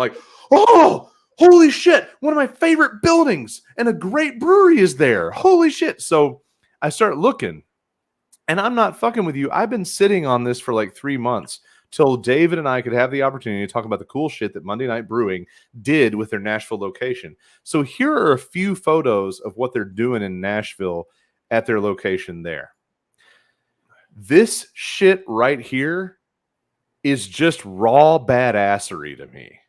oh, holy shit, one of my favorite buildings, and a great brewery is there. Holy shit. So I start looking, and I'm not fucking with you. I've been sitting on this for 3 months till David and I could have the opportunity to talk about the cool shit that Monday Night Brewing did with their Nashville location. So here are a few photos of what they're doing in Nashville at their location there. This shit right here is just raw badassery to me.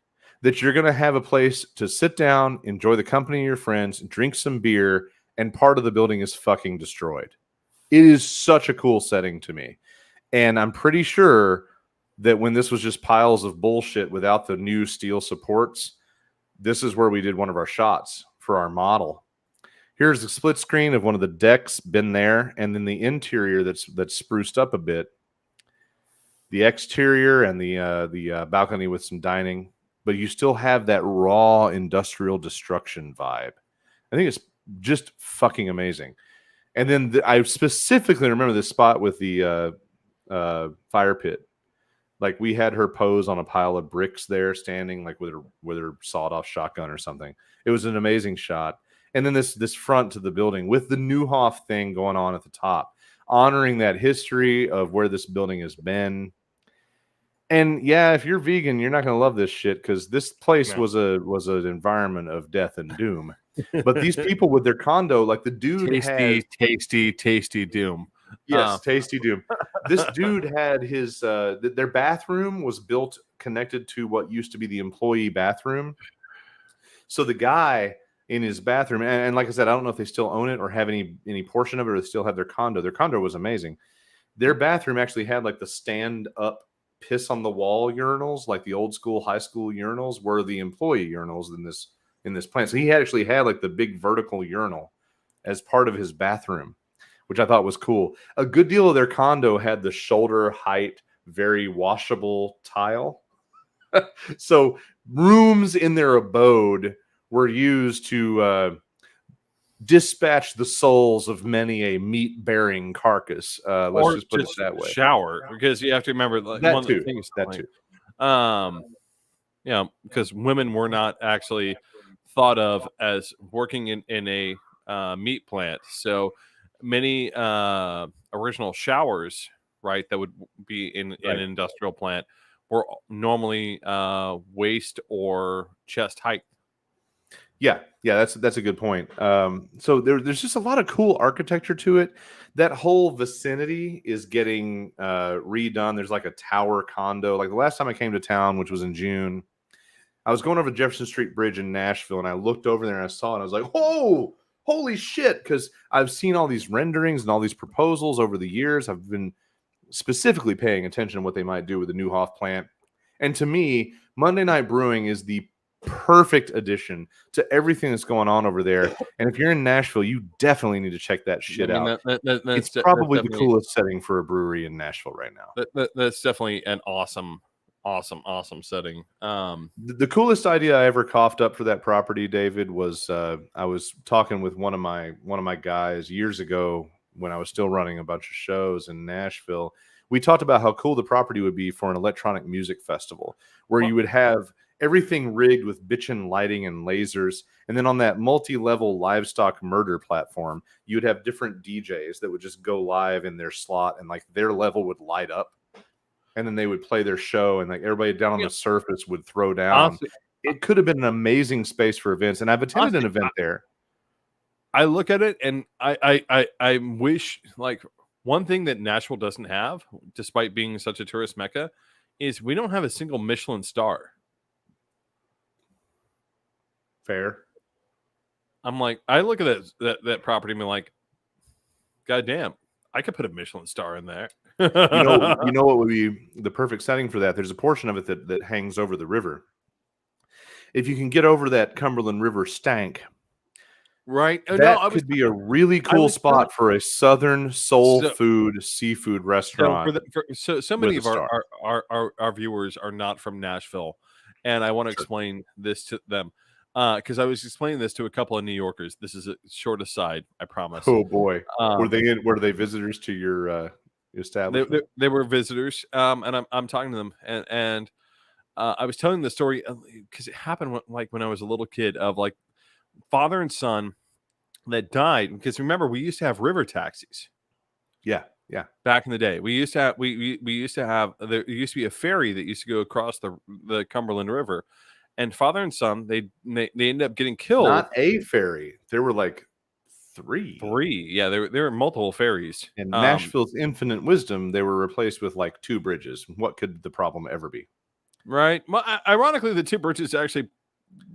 That you're going to have a place to sit down, enjoy the company of your friends, drink some beer, and part of the building is fucking destroyed. It is such a cool setting to me. And I'm pretty sure that when this was just piles of bullshit without the new steel supports, this is where we did one of our shots for our model. Here's the split screen of one of the decks, been there, and then the interior that's spruced up a bit. The exterior and the balcony with some dining, but you still have that raw industrial destruction vibe. I think it's just fucking amazing. And then I specifically remember this spot with the fire pit. Like we had her pose on a pile of bricks there, standing like with her sawed-off shotgun or something. It was an amazing shot. And then this front to the building with the Neuhoff thing going on at the top, honoring that history of where this building has been. And yeah, if you're vegan, you're not going to love this shit because this place was an environment of death and doom. But these people with their condo, like the dude tasty doom. Yes, tasty doom. This dude had his their bathroom was built connected to what used to be the employee bathroom. So the guy in his bathroom, and like I said, I don't know if they still own it or have any portion of it, or they still have their condo. Their condo was amazing. Their bathroom actually had like the stand up piss on the wall urinals, like the old school high school urinals, were the employee urinals in this plant. So he actually had like the big vertical urinal as part of his bathroom, which I thought was cool. A good deal of their condo had the shoulder height, very washable tile. So rooms in their abode were used to dispatch the souls of many a meat-bearing carcass. Let's just put it that way. Shower, because you have to remember that too. Yeah, because women were not actually thought of as working in a meat plant. So many original showers, right, that would be in an industrial plant were normally waist or chest height. Yeah, that's a good point. So there's just a lot of cool architecture to it. That whole vicinity is getting redone. There's like a tower condo. Like the last time I came to town, which was in June, I was going over the Jefferson Street Bridge in Nashville, and I looked over there and I saw it. And I was like, "Oh, holy shit!" Because I've seen all these renderings and all these proposals over the years. I've been specifically paying attention to what they might do with the Neuhoff plant. And to me, Monday Night Brewing is the perfect addition to everything that's going on over there. And if you're in Nashville, you definitely need to check that shit out. It's probably the coolest setting for a brewery in Nashville right now. That's definitely an awesome setting. The coolest idea I ever coughed up for that property, David, was I was talking with one of my guys years ago when I was still running a bunch of shows in Nashville. We talked about how cool the property would be for an electronic music festival where you would have everything rigged with bitchin' lighting and lasers. And then on that multi-level livestock murder platform, you would have different DJs that would just go live in their slot and like their level would light up. And then they would play their show and like everybody down on the surface would throw down. Honestly, it could have been an amazing space for events. And I've attended an event there. I look at it and I wish, like, one thing that Nashville doesn't have, despite being such a tourist mecca, is we don't have a single Michelin star. Fair. I'm like, I look at that property and be like, God damn, I could put a Michelin star in there. you know what would be the perfect setting for that? There's a portion of it that hangs over the river. If you can get over that Cumberland River stank, right? That could be a really cool spot for a southern soul food seafood restaurant. So many of our viewers are not from Nashville, and I want to explain this to them because I was explaining this to a couple of New Yorkers. This is a short aside, I promise. Oh boy, were they visitors to your establishment? They were visitors, and I'm talking to them, and I was telling the story because it happened when I was a little kid of like father and son that died, because remember we used to have river taxis. Yeah. Yeah. Back in the day, we used to have there used to be a ferry that used to go across the Cumberland River, and father and son they ended up getting killed. Not a ferry. There were like three. Yeah, there were multiple ferries. In Nashville's infinite wisdom, they were replaced with like 2 bridges. What could the problem ever be? Right. Well, ironically, the 2 bridges actually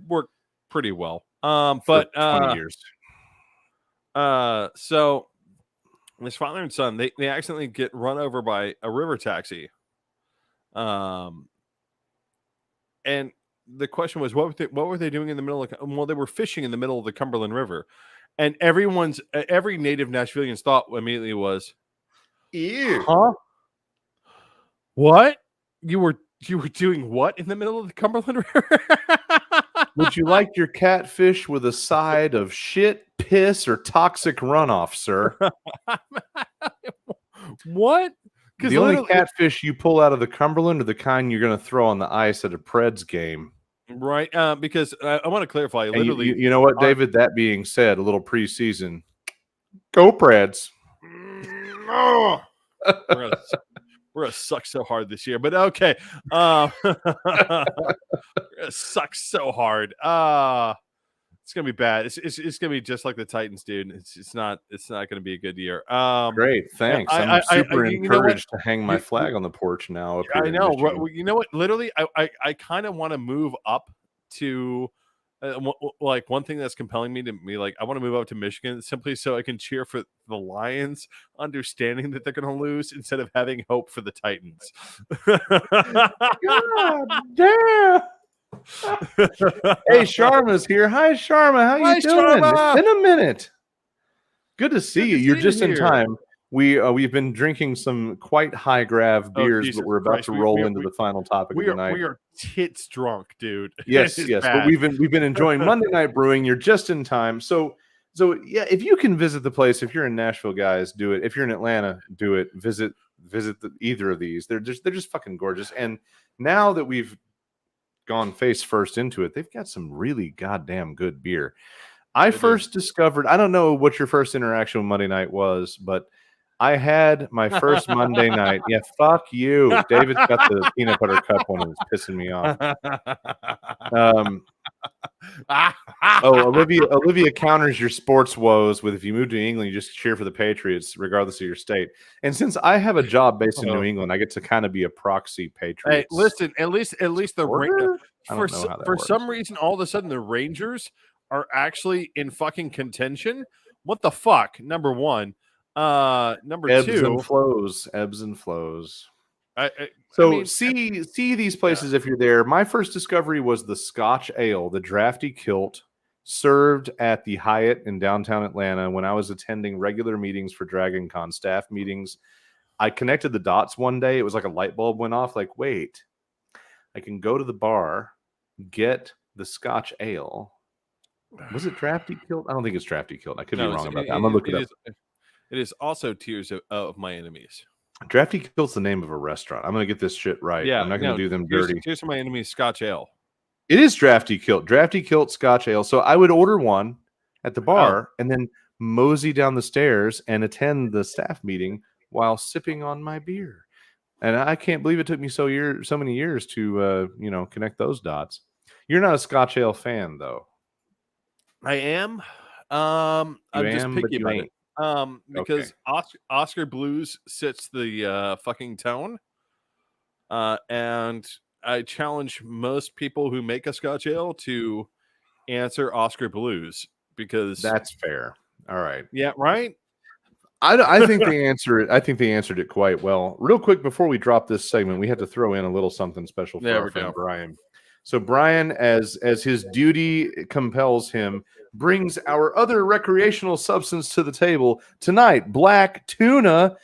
work pretty well. For But 20 years. So this father and son they accidentally get run over by a river taxi. And the question was, what were they doing in the middle of? Well, they were fishing in the middle of the Cumberland River, and every native Nashvillian's thought immediately was, Ew. "Huh? What? You were doing what in the middle of the Cumberland River?" Would you like your catfish with a side of shit, piss, or toxic runoff, sir? What? The only catfish you pull out of the Cumberland are the kind you're going to throw on the ice at a Preds game. Right. Because I want to clarify. And literally, you know what, David? That being said, a little preseason. Go Preds. We're gonna suck so hard this year, but okay. We're gonna suck so hard. It's gonna be bad. It's gonna be just like the Titans, dude. It's not gonna be a good year. Great, thanks. I'm super encouraged to hang my flag on the porch now. Up here I know. You know what? Literally, I kind of want to move up to. Like one thing that's compelling me to be like, I want to move up to Michigan simply so I can cheer for the Lions, understanding that they're going to lose instead of having hope for the Titans. God damn. Hey, Sharma's here. Hi, Sharma. How you doing? Sharma. It's been a minute. Good to see you. You're just in time. We've been drinking some quite high grav beers, but we're about to roll into the final topic of the night. We are tits drunk, dude. Yes. But we've been enjoying Monday Night Brewing. You're just in time. So yeah, if you can visit the place, if you're in Nashville, guys, do it. If you're in Atlanta, do it. Visit either of these. They're just fucking gorgeous. And now that we've gone face first into it, they've got some really goddamn good beer. I first discovered. I don't know what your first interaction with Monday night was, but I had my first Monday night. Yeah, fuck you. David's got the peanut butter cup one and it's pissing me off. Olivia counters your sports woes with if you move to England, you just cheer for the Patriots, regardless of your state. And since I have a job based in New England, I get to kind of be a proxy Patriots. Hey, listen, at least the Rangers. For some reason, all of a sudden, the Rangers are actually in fucking contention. What the fuck? Number one. Number ebbs two, ebbs and flows. See these places if you're there. My first discovery was the Scotch Ale, the Drafty Kilt, served at the Hyatt in downtown Atlanta when I was attending regular meetings for Dragon Con, staff meetings. I connected the dots one day. It was like a light bulb went off. Like, wait, I can go to the bar, get the Scotch Ale. Was it Drafty Kilt? I don't think it's Drafty Kilt. I could be wrong about that. I'm gonna look it up. It is also Tears of My Enemies. Drafty Kilt's the name of a restaurant. I'm going to get this shit right. Yeah, I'm not going to do them dirty. Tears of My Enemies Scotch Ale. It is Drafty Kilt. Drafty Kilt Scotch Ale. So I would order one at the bar and then mosey down the stairs and attend the staff meeting while sipping on my beer. And I can't believe it took me so many years to connect those dots. You're not a Scotch Ale fan, though. I am. I'm just picky about it. Because Oscar Blues sets the fucking tone, and I challenge most people who make a Scotch Ale to answer Oscar Blues because that's fair. All right, yeah, right. I think they answer it. I think they answered it quite well. Real quick before we drop this segment, we had to throw in a little something special for our friend Brian. So Brian, as his duty compels him, brings our other recreational substance to the table tonight. Black tuna.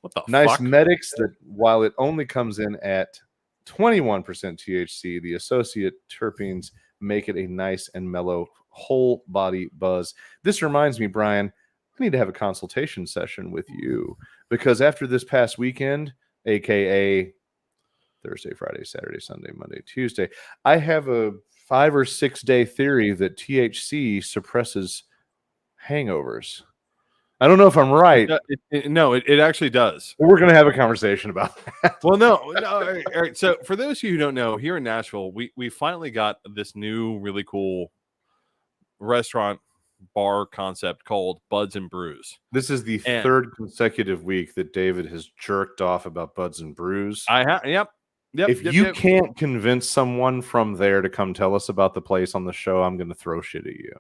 What the nice fuck? medics that while it only comes in at 21% THC, the associate terpenes make it a nice and mellow whole body buzz. This reminds me, Brian, I need to have a consultation session with you because after this past weekend, aka Thursday, Friday, Saturday, Sunday, Monday, Tuesday, I have a 5 or 6 day theory that THC suppresses hangovers. I don't know if I'm right. No, it actually does. We're going to have a conversation about that. Well, no. All right. So for those of you who don't know, here in Nashville, we finally got this new really cool restaurant bar concept called Buds and Brews. This is the And third consecutive week that David has jerked off about Buds and Brews. Yep. If you can't convince someone from there to come tell us about the place on the show, I'm going to throw shit at you.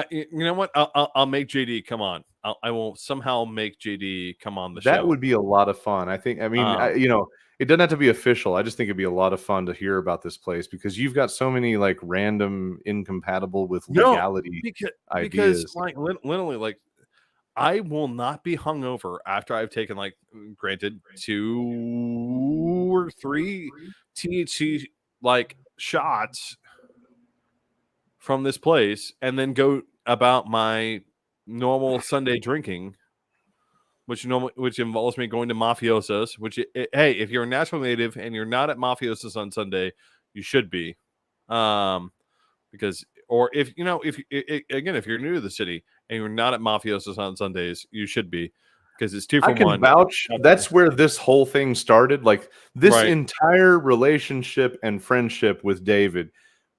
You know what? I'll make JD come on. I will somehow make JD come on the show. That would be a lot of fun. I think. I mean, it doesn't have to be official. I just think it'd be a lot of fun to hear about this place because you've got so many like random, incompatible with legality ideas. Because like literally, like I will not be hungover after I've taken, like, granted, 2 or 3 THC like shots from this place, and then go about my normal Sunday drinking, which involves me going to mafiosos. Which, hey, if you're a Nashville native and you're not at mafiosos on Sunday, you should be, because, or if you know, if you're new to the city and you're not at mafiosos on Sundays, you should be, because it's 2 for 1. I can vouch. That's where this whole thing started. Like this entire relationship and friendship with David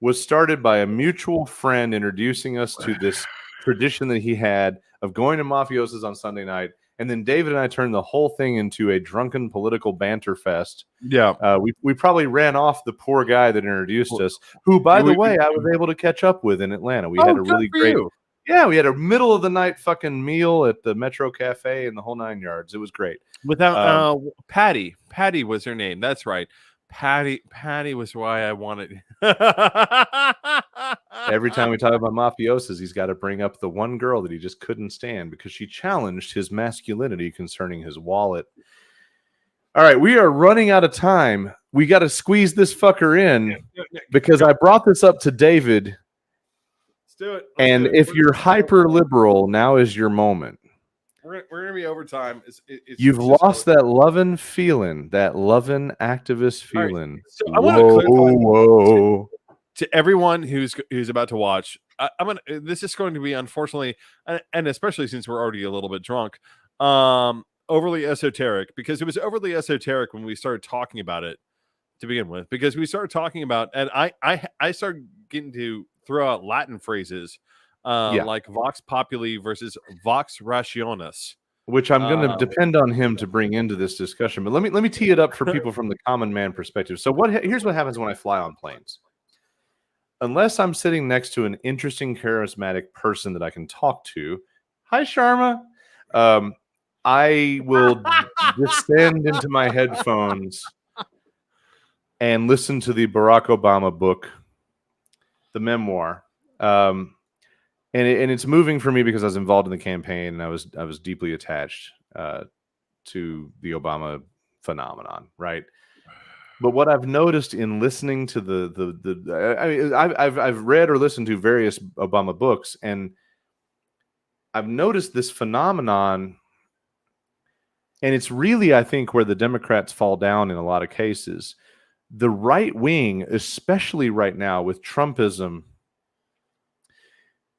was started by a mutual friend introducing us to this tradition that he had of going to mafiosos on Sunday night. And then David and I turned the whole thing into a drunken political banter fest. Yeah. We probably ran off the poor guy that introduced us, who, by the way, I was able to catch up with in Atlanta. We had a really great, we had a middle of the night fucking meal at the Metro Cafe and the whole 9 yards. It was great. Without Patty was her name. That's right. Patty was why I wanted. Every time we talk about mafiosos, he's got to bring up the one girl that he just couldn't stand because she challenged his masculinity concerning his wallet. All right, we are running out of time. We got to squeeze this fucker in because I brought this up to David. Let's do it. And if you're hyper liberal, now is your moment. We're gonna be overtime. You've lost that loving feeling, that loving activist feeling. Right. So I want to clarify to everyone who's about to watch. This is going to be, unfortunately, and especially since we're already a little bit drunk, overly esoteric, because it was overly esoteric when we started talking about it to begin with. Because we started talking about, and I started getting to throw out Latin phrases. Like Vox Populi versus Vox Rationis, which I'm going to depend on him to bring into this discussion. But let me tee it up for people from the common man perspective. So here's what happens when I fly on planes. Unless I'm sitting next to an interesting, charismatic person that I can talk to, hi Sharma, I will descend into my headphones and listen to the Barack Obama book, the memoir. And it's moving for me because I was involved in the campaign and I was deeply attached to the Obama phenomenon, right? But what I've noticed in listening to I've read or listened to various Obama books, and I've noticed this phenomenon, and it's really, I think, where the Democrats fall down in a lot of cases. The right wing, especially right now with Trumpism,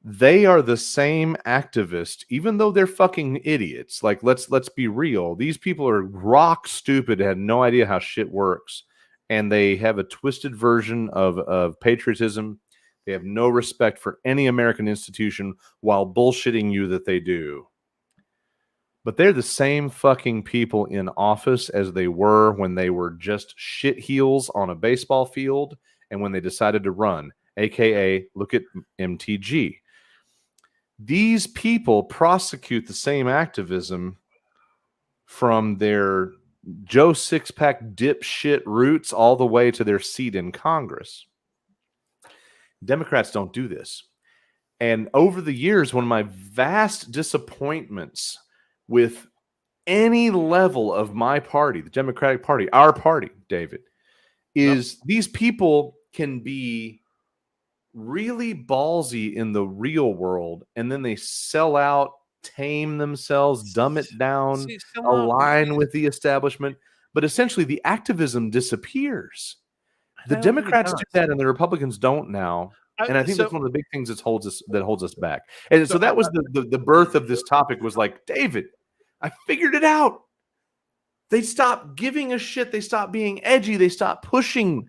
they are the same activist, even though they're fucking idiots. Like, let's be real. These people are rock stupid, had no idea how shit works. And they have a twisted version of patriotism. They have no respect for any American institution while bullshitting you that they do. But they're the same fucking people in office as they were when they were just shitheels on a baseball field and when they decided to run, aka look at MTG. These people prosecute the same activism from their Joe Sixpack dipshit roots all the way to their seat in Congress. Democrats don't do this. And over the years, one of my vast disappointments with any level of my party, the Democratic Party, our party, David, is these people can be really ballsy in the real world, and then they sell out, tame themselves, dumb it down, align with the establishment, but essentially the activism disappears. The Democrats do that and the Republicans don't now. And I think that's one of the big things that holds us back. And so that was the birth of this topic was like, David, I figured it out. They stopped giving a shit. They stopped being edgy. They stopped pushing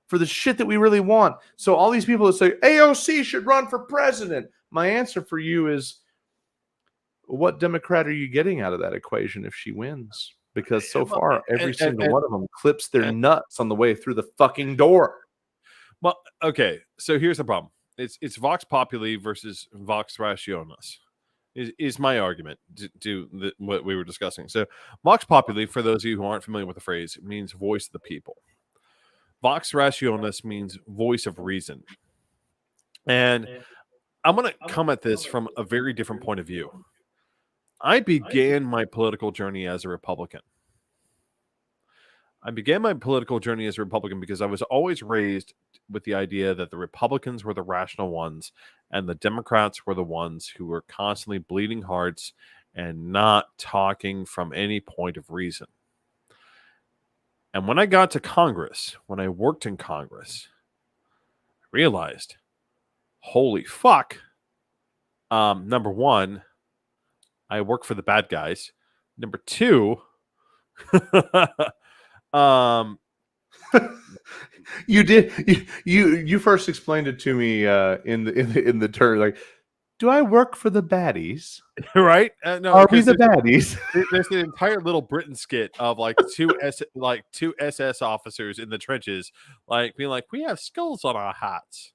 for the shit that we really want. So all these people that say AOC should run for president, my answer for you is, what Democrat are you getting out of that equation if she wins? Because so far, every single one of them clips their nuts on the way through the fucking door. Well, okay. So here's the problem. It's Vox Populi versus Vox Rationis. Is my argument to what we were discussing. So Vox Populi, for those of you who aren't familiar with the phrase, means voice of the people. Vox Rationis means voice of reason. And I'm going to come at this from a very different point of view. I began my political journey as a Republican. I began my political journey as a Republican because I was always raised with the idea that the Republicans were the rational ones and the Democrats were the ones who were constantly bleeding hearts and not talking from any point of reason. And when I got to Congress, when I worked in Congress, I realized, holy fuck. Number one, I work for the bad guys. Number two, you first explained it to me in the term like, do I work for the baddies? Right? No, are we the baddies? There's an entire Little Britain skit of like two SS officers in the trenches, like being like, "We have skulls on our hats.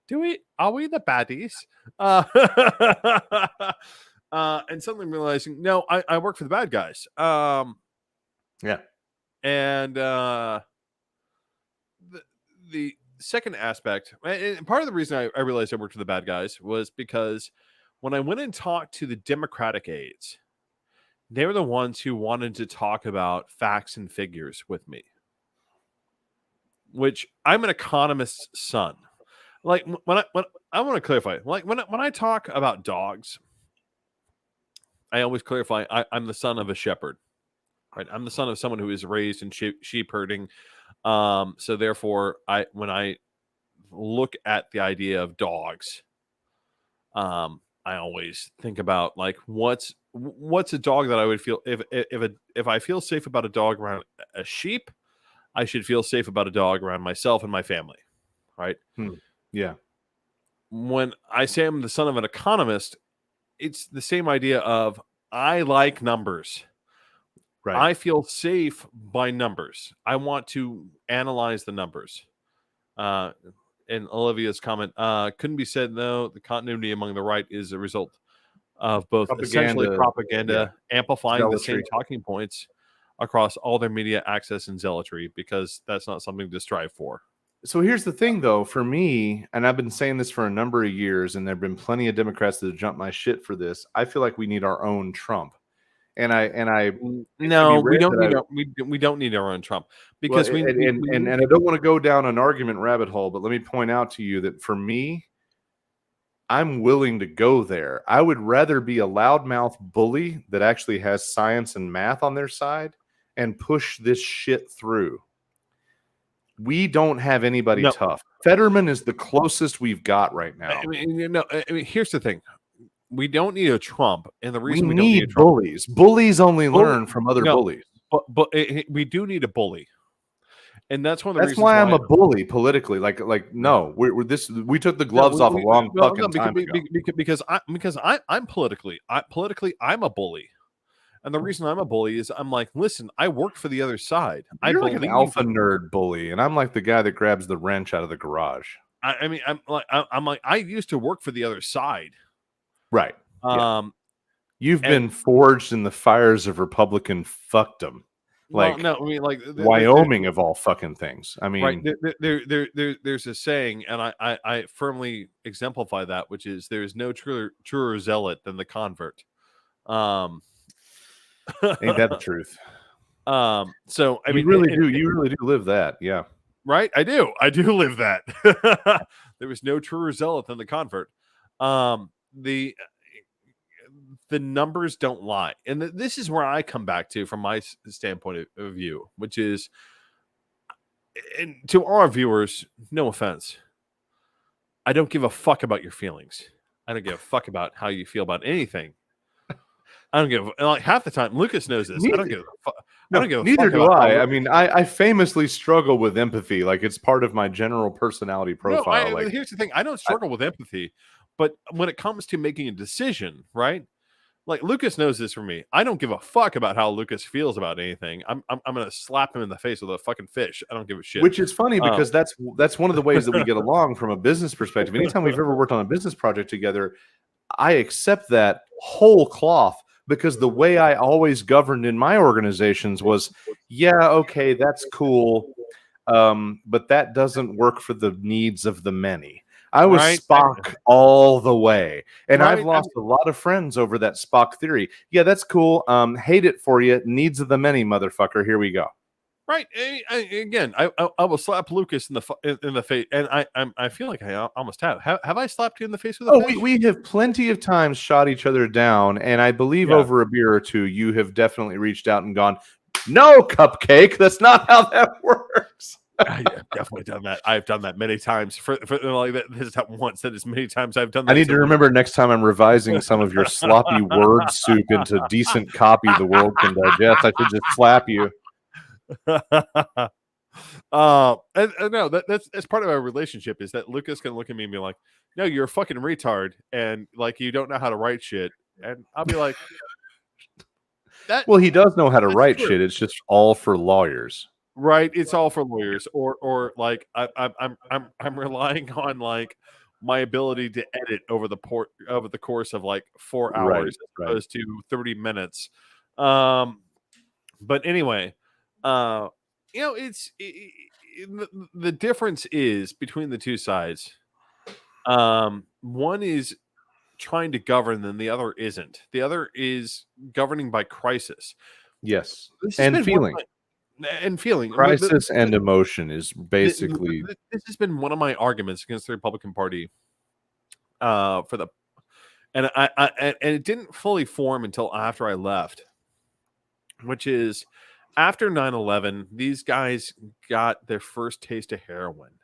Do we? Are we the baddies?" And suddenly realizing, no, I work for the bad guys. Yeah. And the second aspect, and part of the reason I realized I worked for the bad guys was because when I went and talked to the Democratic aides, they were the ones who wanted to talk about facts and figures with me, which I'm an economist's son. Like when I want to clarify, like when I talk about dogs, I always clarify I'm the son of a shepherd, right? I'm the son of someone who is raised in sheep herding. So therefore, when I look at the idea of dogs, I always think about like what's a dog that I would feel if I feel safe about a dog around a sheep, I should feel safe about a dog around myself and my family, right? Yeah. When I say I'm the son of an economist, it's the same idea of I like numbers. Right. I feel safe by numbers. I want to analyze the numbers. And Olivia's comment couldn't be said, though. The continuity among the right is a result of both essentially propaganda amplifying zealotry. The same talking points across all their media access and zealotry, because that's not something to strive for. So here's the thing, though, for me, and I've been saying this for a number of years, and there have been plenty of Democrats that have jumped my shit for this. I feel like we need our own Trump. No, we don't need our own Trump, because I don't want to go down an argument rabbit hole, but let me point out to you that for me, I'm willing to go there. I would rather be a loudmouth bully that actually has science and math on their side and push this shit through. We don't have anybody tough. Fetterman is the closest we've got right now. I mean, here's the thing. We don't need a Trump, and the reason we don't need a Trump, bullies. Bullies only learn from other bullies. But we do need a bully, and that's one of the reasons why I'm a bully politically. No, we took the gloves off a long time ago. Because I'm politically I'm a bully. And the reason I'm a bully is I'm like, listen, I work for the other side. You're like an alpha nerd bully, and I'm like the guy that grabs the wrench out of the garage. I'm like I used to work for the other side. Right. You've been forged in the fires of Republican fuckdom. Wyoming of all fucking things. I mean, right. There's a saying, and I firmly exemplify that, which is there's no truer zealot than the convert. Ain't that the truth? So I mean, you really do live that, yeah. Right, I do live that. There was no truer zealot than the convert. The numbers don't lie, and this is where I come back to from my standpoint of view, which is, and to our viewers, no offense, I don't give a fuck about your feelings. I don't give a fuck about how you feel about anything. I don't give like half the time. Lucas knows this. I don't give a fuck. I don't give a neither fuck do about I. I mean, I famously struggle with empathy. Like it's part of my general personality profile. No, like here's the thing. I don't struggle with empathy, but when it comes to making a decision, right? Like Lucas knows this from me. I don't give a fuck about how Lucas feels about anything. I'm gonna slap him in the face with a fucking fish. I don't give a shit. which is funny because that's one of the ways that we get along from a business perspective. Anytime we've ever worked on a business project together, I accept that whole cloth because the way I always governed in my organizations was, yeah, okay, that's cool, but that doesn't work for the needs of the many. I was right, Spock all the way, and I've right. lost a lot of friends over that Spock theory. Yeah, that's cool. Hate it for you. Needs of the many, motherfucker. Here we go. Right. Again, I will slap Lucas in the face, and I feel like I almost have. Have I slapped you in the face with a Oh, fish? we have plenty of times shot each other down, and I believe Yeah. over a beer or two, you have definitely reached out and gone, "No, cupcake, that's not how that works." I have definitely done that. I've done that many times. For like that, this is not once. That as many times I've done that. I need to remember next time I'm revising some of your sloppy word soup into decent copy the world can digest. I should just slap you. And no, that's part of our relationship is that Lucas can look at me and be like, "No, you're a fucking retard, and like you don't know how to write shit," and I'll be like, "That Well, he does know how to write true. shit. It's just all for lawyers, Right? It's all for lawyers, or like I'm relying on like my ability to edit over the course of like 4 hours right? as Right. opposed to 30 minutes." Um, but anyway, uh, the difference is between the two sides. One is trying to govern, and the other isn't. The other is governing by crisis. Yes, This has and been one of feeling. and feeling. Crisis and emotion is basically This has been one of my arguments against the Republican Party. For the and and it didn't fully form until after I left, which is after 9/11, these guys got their first taste of heroin.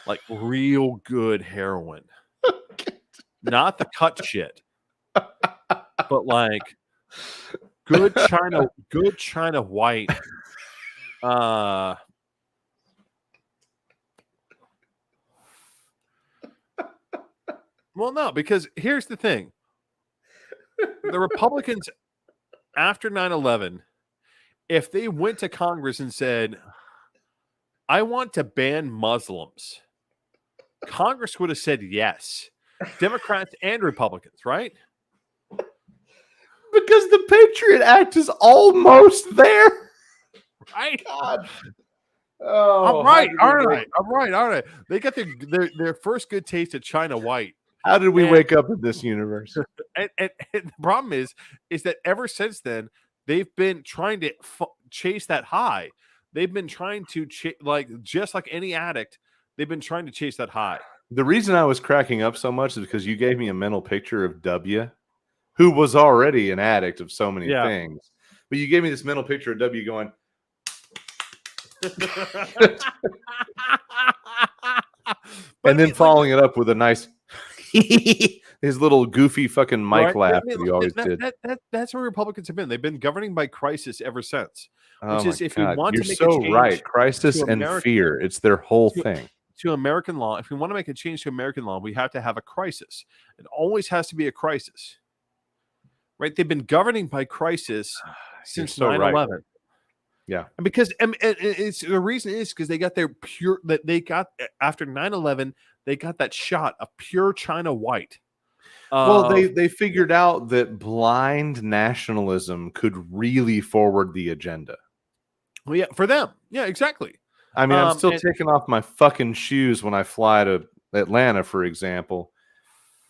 Like real good heroin. Not the cut shit. But like good China white. Well, no, because here's the thing. The Republicans after 9/11, if they went to Congress and said, "I want to ban Muslims," Congress would have said yes. Democrats and Republicans, right? because the Patriot Act is almost there. Right. God. Oh, I'm right, aren't I? I'm right, aren't I? They got their first good taste of China white. How did we wake up in this universe? And the problem is that ever since then, they've been trying to chase that high. They've been trying to just like any addict, they've been trying to chase that high. The reason I was cracking up so much is because you gave me a mental picture of W, who was already an addict of so many things. But you gave me this mental picture of W going, and then following it up with a nice his little goofy fucking mic laugh that he always did. That's where Republicans have been. They've been governing by crisis ever since. Oh Which is if God. we want You're to make so a change right. Crisis and fear. It's their whole thing. To American law, if we want to make a change to American law, we have to have a crisis. It always has to be a crisis. Right? They've been governing by crisis since 9/11. Right. Yeah. And because it's the reason is because they got after 9/11, they got that shot of pure China white. Well, they figured out that blind nationalism could really forward the agenda. Well, yeah, for them. Yeah, exactly. I mean, I'm still taking off my fucking shoes when I fly to Atlanta, for example,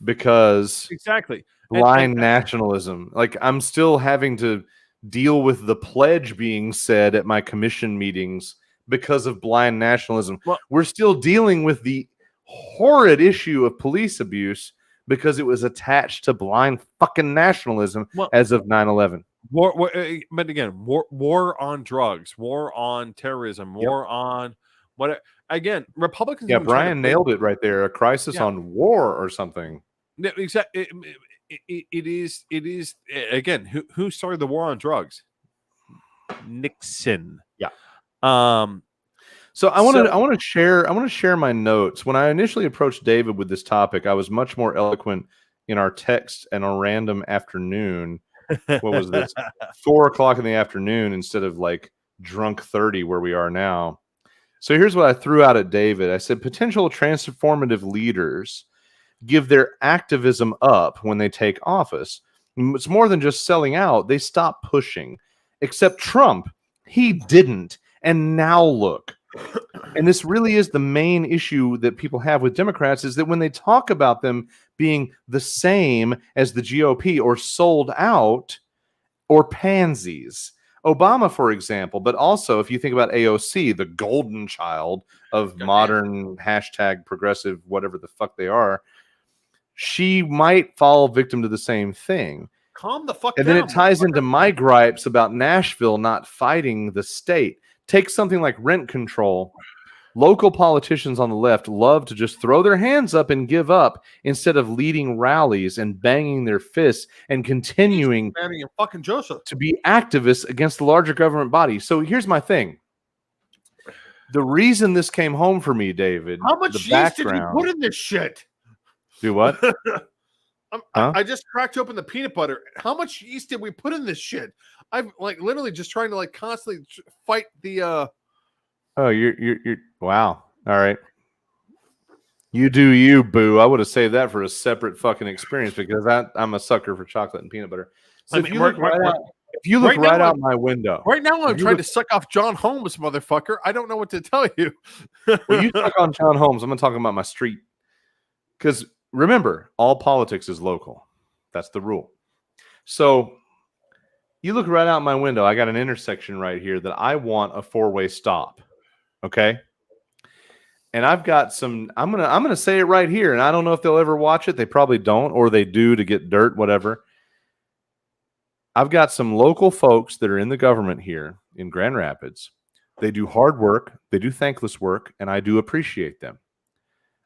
because exactly blind nationalism. Like I'm still having to deal with the pledge being said at my commission meetings because of blind nationalism. Well, we're still dealing with the horrid issue of police abuse because it was attached to blind fucking nationalism as of 9/11. But again, war on drugs, war on terrorism, war on whatever. again, Republicans Yeah, have been trying to Brian play. nailed it right there. A crisis Yeah, on war or something. exactly. It is. Again. Who started the war on drugs? Nixon. Yeah. Um. So I want to share my notes. When I initially approached David with this topic, I was much more eloquent in our text and a random afternoon. What was this? 4:00 in the afternoon instead of like drunk 30 where we are now. So here's what I threw out at David. I said potential transformative leaders give their activism up when they take office. It's more than just selling out. They stop pushing. Except Trump, he didn't. And now look. And this really is the main issue that people have with Democrats, is that when they talk about them being the same as the GOP or sold out or pansies. Obama, for example, but also if you think about AOC, the golden child of modern hashtag progressive, whatever the fuck they are, she might fall victim to the same thing. Calm the fuck down. And then it ties into my gripes about Nashville not fighting the state. Take something like rent control. Local politicians on the left love to just throw their hands up and give up instead of leading rallies and banging their fists and continuing to be activists against the larger government body. So here's my thing. The reason this came home for me, David, how much yeast did you put in this shit? Do what? I just cracked open the peanut butter. How much yeast did we put in this shit? I'm like literally just trying to like constantly fight the Oh, you're wow. All right. You do you, boo. I would have saved that for a separate fucking experience because I'm a sucker for chocolate and peanut butter. So if you look right out my window. Right now I'm trying to suck off John Holmes, motherfucker. I don't know what to tell you. Well, you suck on John Holmes. I'm going to talk about my street. Because remember, all politics is local. That's the rule. So you look right out my window. I got an intersection right here that I want a four-way stop. Okay. And I've got some, I'm gonna say it right here, and I don't know if they'll ever watch it. They probably don't, or they do to get dirt, whatever. I've got some local folks that are in the government here in Grand Rapids. They do hard work, they do thankless work, and I do appreciate them.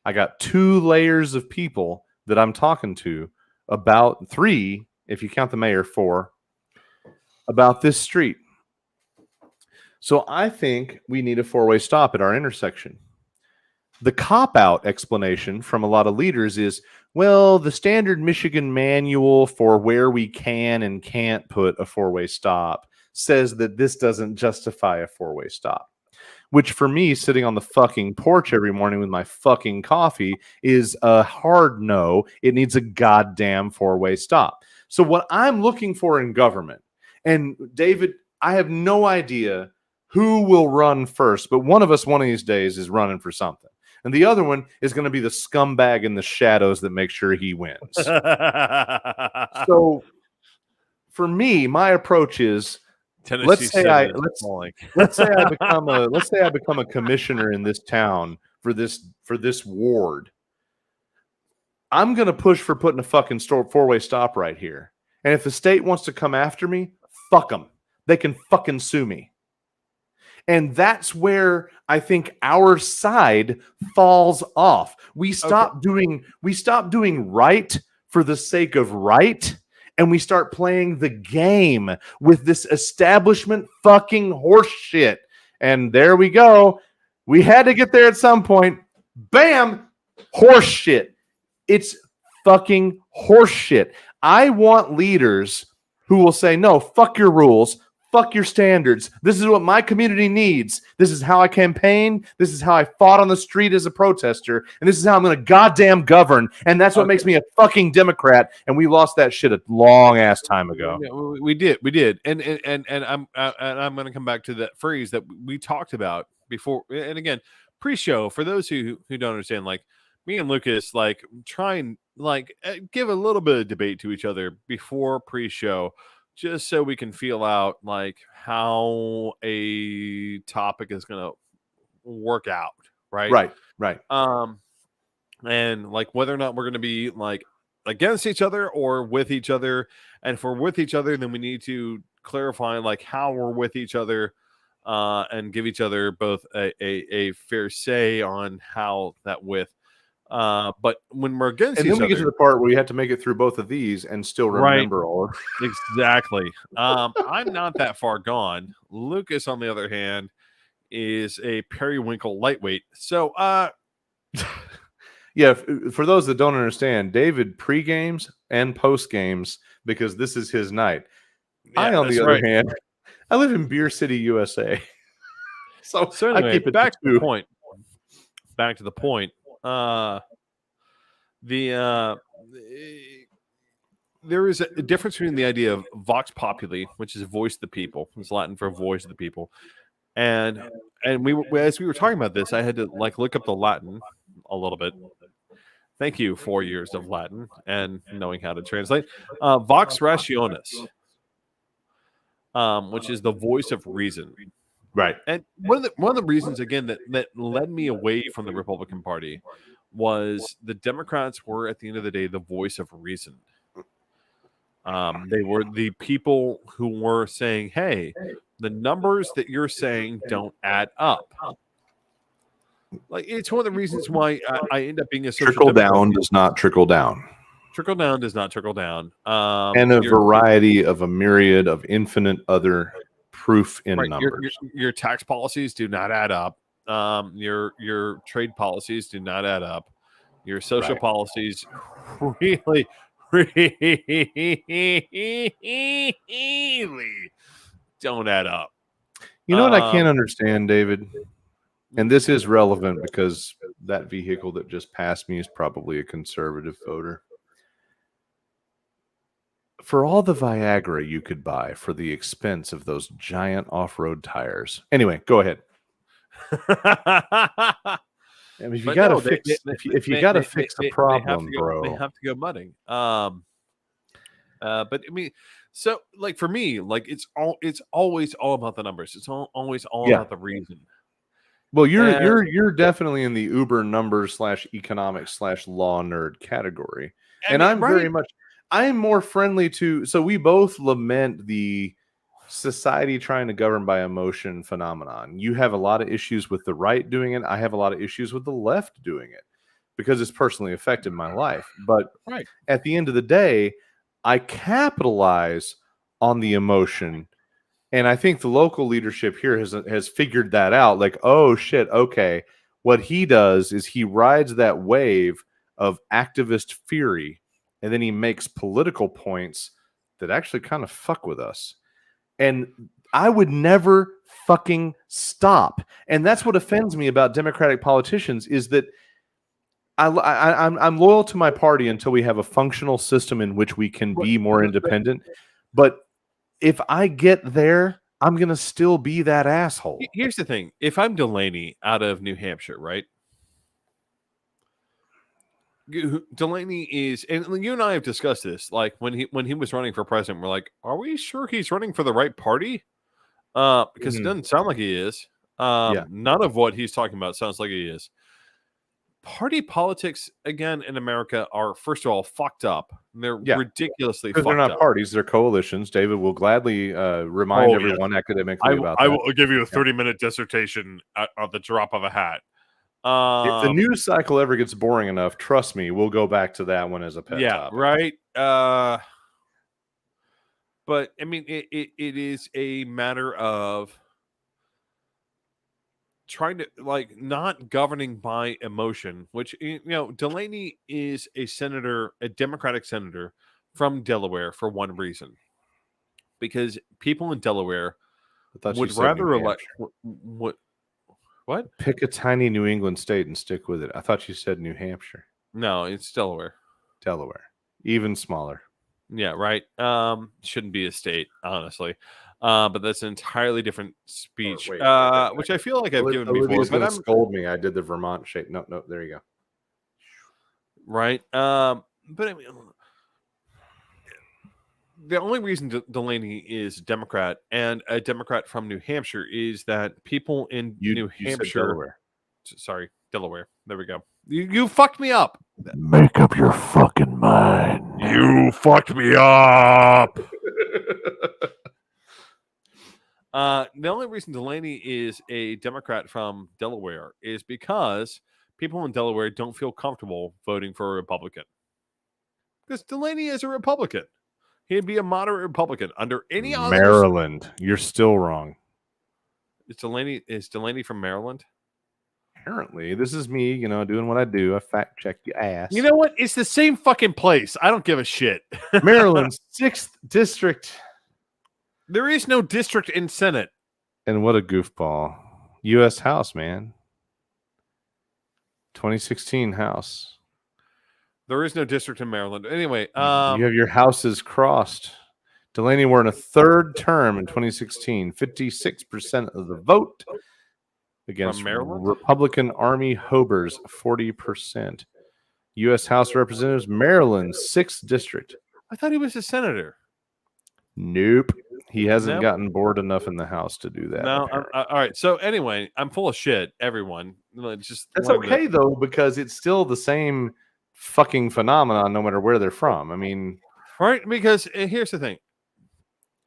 I got 2 layers of people that I'm talking to about 3, if you count the mayor, 4, about this street. So I think we need a 4-way stop at our intersection. The cop-out explanation from a lot of leaders is, well, the standard Michigan manual for where we can and can't put a 4-way stop says that this doesn't justify a 4-way stop. Which for me, sitting on the fucking porch every morning with my fucking coffee, is a hard no. It needs a goddamn 4-way stop. So what I'm looking for in government, and David, I have no idea who will run first, but one of us one of these days is running for something. And the other one is going to be the scumbag in the shadows that makes sure he wins. So for me, my approach is, let's say I become a commissioner in this town for this ward. I'm going to push for putting a fucking 4-way stop right here. And if the state wants to come after me, fuck them. They can fucking sue me. And that's where I think our side falls off. We stop doing right for the sake of right, and we start playing the game with this establishment fucking horse shit. And there we go. We had to get there at some point. Bam! Horse shit. It's fucking horse shit. I want leaders who will say, no, fuck your rules. Fuck your standards. This is what my community needs. This is how I campaigned. This is how I fought on the street as a protester. And this is how I'm going to goddamn govern. And that's what makes me a fucking Democrat. And we lost that shit a long ass time ago. Yeah, we did. And I'm going to come back to that phrase that we talked about before. And again, pre-show, for those who don't understand, like me and Lucas, like try and like give a little bit of debate to each other before pre-show, just so we can feel out like how a topic is going to work out. Right. And like whether or not we're going to be like against each other or with each other. And if we're with each other, then we need to clarify like how we're with each other and give each other both a fair say on how that with. But when we're against And each then we other, get to the part where you have to make it through both of these and still remember all of exactly. I'm not that far gone. Lucas, on the other hand, is a periwinkle lightweight. So, yeah, for those that don't understand, David pre-games and post-games because this is his night. I, on the other hand, I live in Beer City, USA. So anyway, I keep it back to the point. Back to the point. There is a difference between the idea of vox populi, which is voice of the people, it's Latin for voice of the people, and we as we were talking about this, I had to look up the Latin a little bit. Thank you, 4 years of Latin and knowing how to translate. Vox rationis, which is the voice of reason. Right. And one of the reasons, again, that led me away from the Republican Party was the Democrats were, at the end of the day, the voice of reason. They were the people who were saying, hey, the numbers that you're saying don't add up. It's one of the reasons why I end up being a social trickle Democrat. down does not trickle down. Trickle down does not trickle down. And a variety of a myriad of infinite other proof in numbers. Your tax policies do not add up. Your trade policies do not add up. Your social policies really don't add up. You know what I can't understand, David? And this is relevant because that vehicle that just passed me is probably a conservative voter. For all the Viagra you could buy for the expense of those giant off-road tires. Anyway, go ahead. I mean, if you got to fix, if you got to fix the problem, bro, they have to go mudding. But I mean, so for me, it's always all about the numbers. It's always all about the reason. Well, you're definitely in the uber numbers / economics / law nerd category, and I'm very much. I'm more friendly to. So we both lament the society trying to govern by emotion phenomenon. You have a lot of issues with the right doing it. I have a lot of issues with the left doing it because it's personally affected my life. But at the end of the day, I capitalize on the emotion. And I think the local leadership here has figured that out. Like, oh, shit, okay. What he does is he rides that wave of activist fury, and then he makes political points that actually kind of fuck with us. And I would never fucking stop. And that's what offends me about Democratic politicians is that I'm loyal to my party until we have a functional system in which we can be more independent. But if I get there, I'm going to still be that asshole. Here's the thing. If I'm Delaney out of New Hampshire, right? Delaney is, and you and I have discussed this, when he was running for president, we're like, are we sure he's running for the right party? Because it doesn't sound like he is. None of what he's talking about sounds like he is. Party politics, again, in America are, first of all, fucked up. They're ridiculously fucked up. Because they're not parties, they're coalitions. David will gladly remind everyone academically about that. I will give you a 30-minute dissertation at the drop of a hat. If the news cycle ever gets boring enough, trust me, we'll go back to that one as a pet topic. Right. But I mean, it is a matter of trying to not governing by emotion, which Delaney is a senator, a Democratic senator from Delaware for one reason, because people in Delaware would rather elect what? Pick a tiny New England state and stick with it. I thought you said New Hampshire. No, it's Delaware. Delaware. Even smaller. Yeah, right. Shouldn't be a state, honestly. But that's an entirely different speech, which I feel like I've given before. Olivia's going to scold me. I did the Vermont shape. No, there you go. Right. But I mean, the only reason Delaney is a Democrat and a Democrat from New Hampshire is that people in New Hampshire, Delaware. There we go. You fucked me up. Make up your fucking mind. You fucked me up. The only reason Delaney is a Democrat from Delaware is because people in Delaware don't feel comfortable voting for a Republican. Because Delaney is a Republican. He'd be a moderate Republican under any other. Maryland. You're still wrong. Is Delaney from Maryland? Apparently, this is me, doing what I do. I fact check your ass. You know what? It's the same fucking place. I don't give a shit. Maryland's 6th district. There is no district in Senate. And what a goofball. U.S. House, man. 2016 House. There is no district in Maryland. Anyway, you have your houses crossed. Delaney were in a third term in 2016. 56% of the vote against Republican Army Hobers, 40%. U.S. House of Representatives, Maryland, 6th district. I thought he was a senator. Nope. He hasn't gotten bored enough in the House to do that. No. All right. So anyway, I'm full of shit, everyone. That's okay, though, because it's still the same fucking phenomenon no matter where they're from. I mean... Right? Because here's the thing.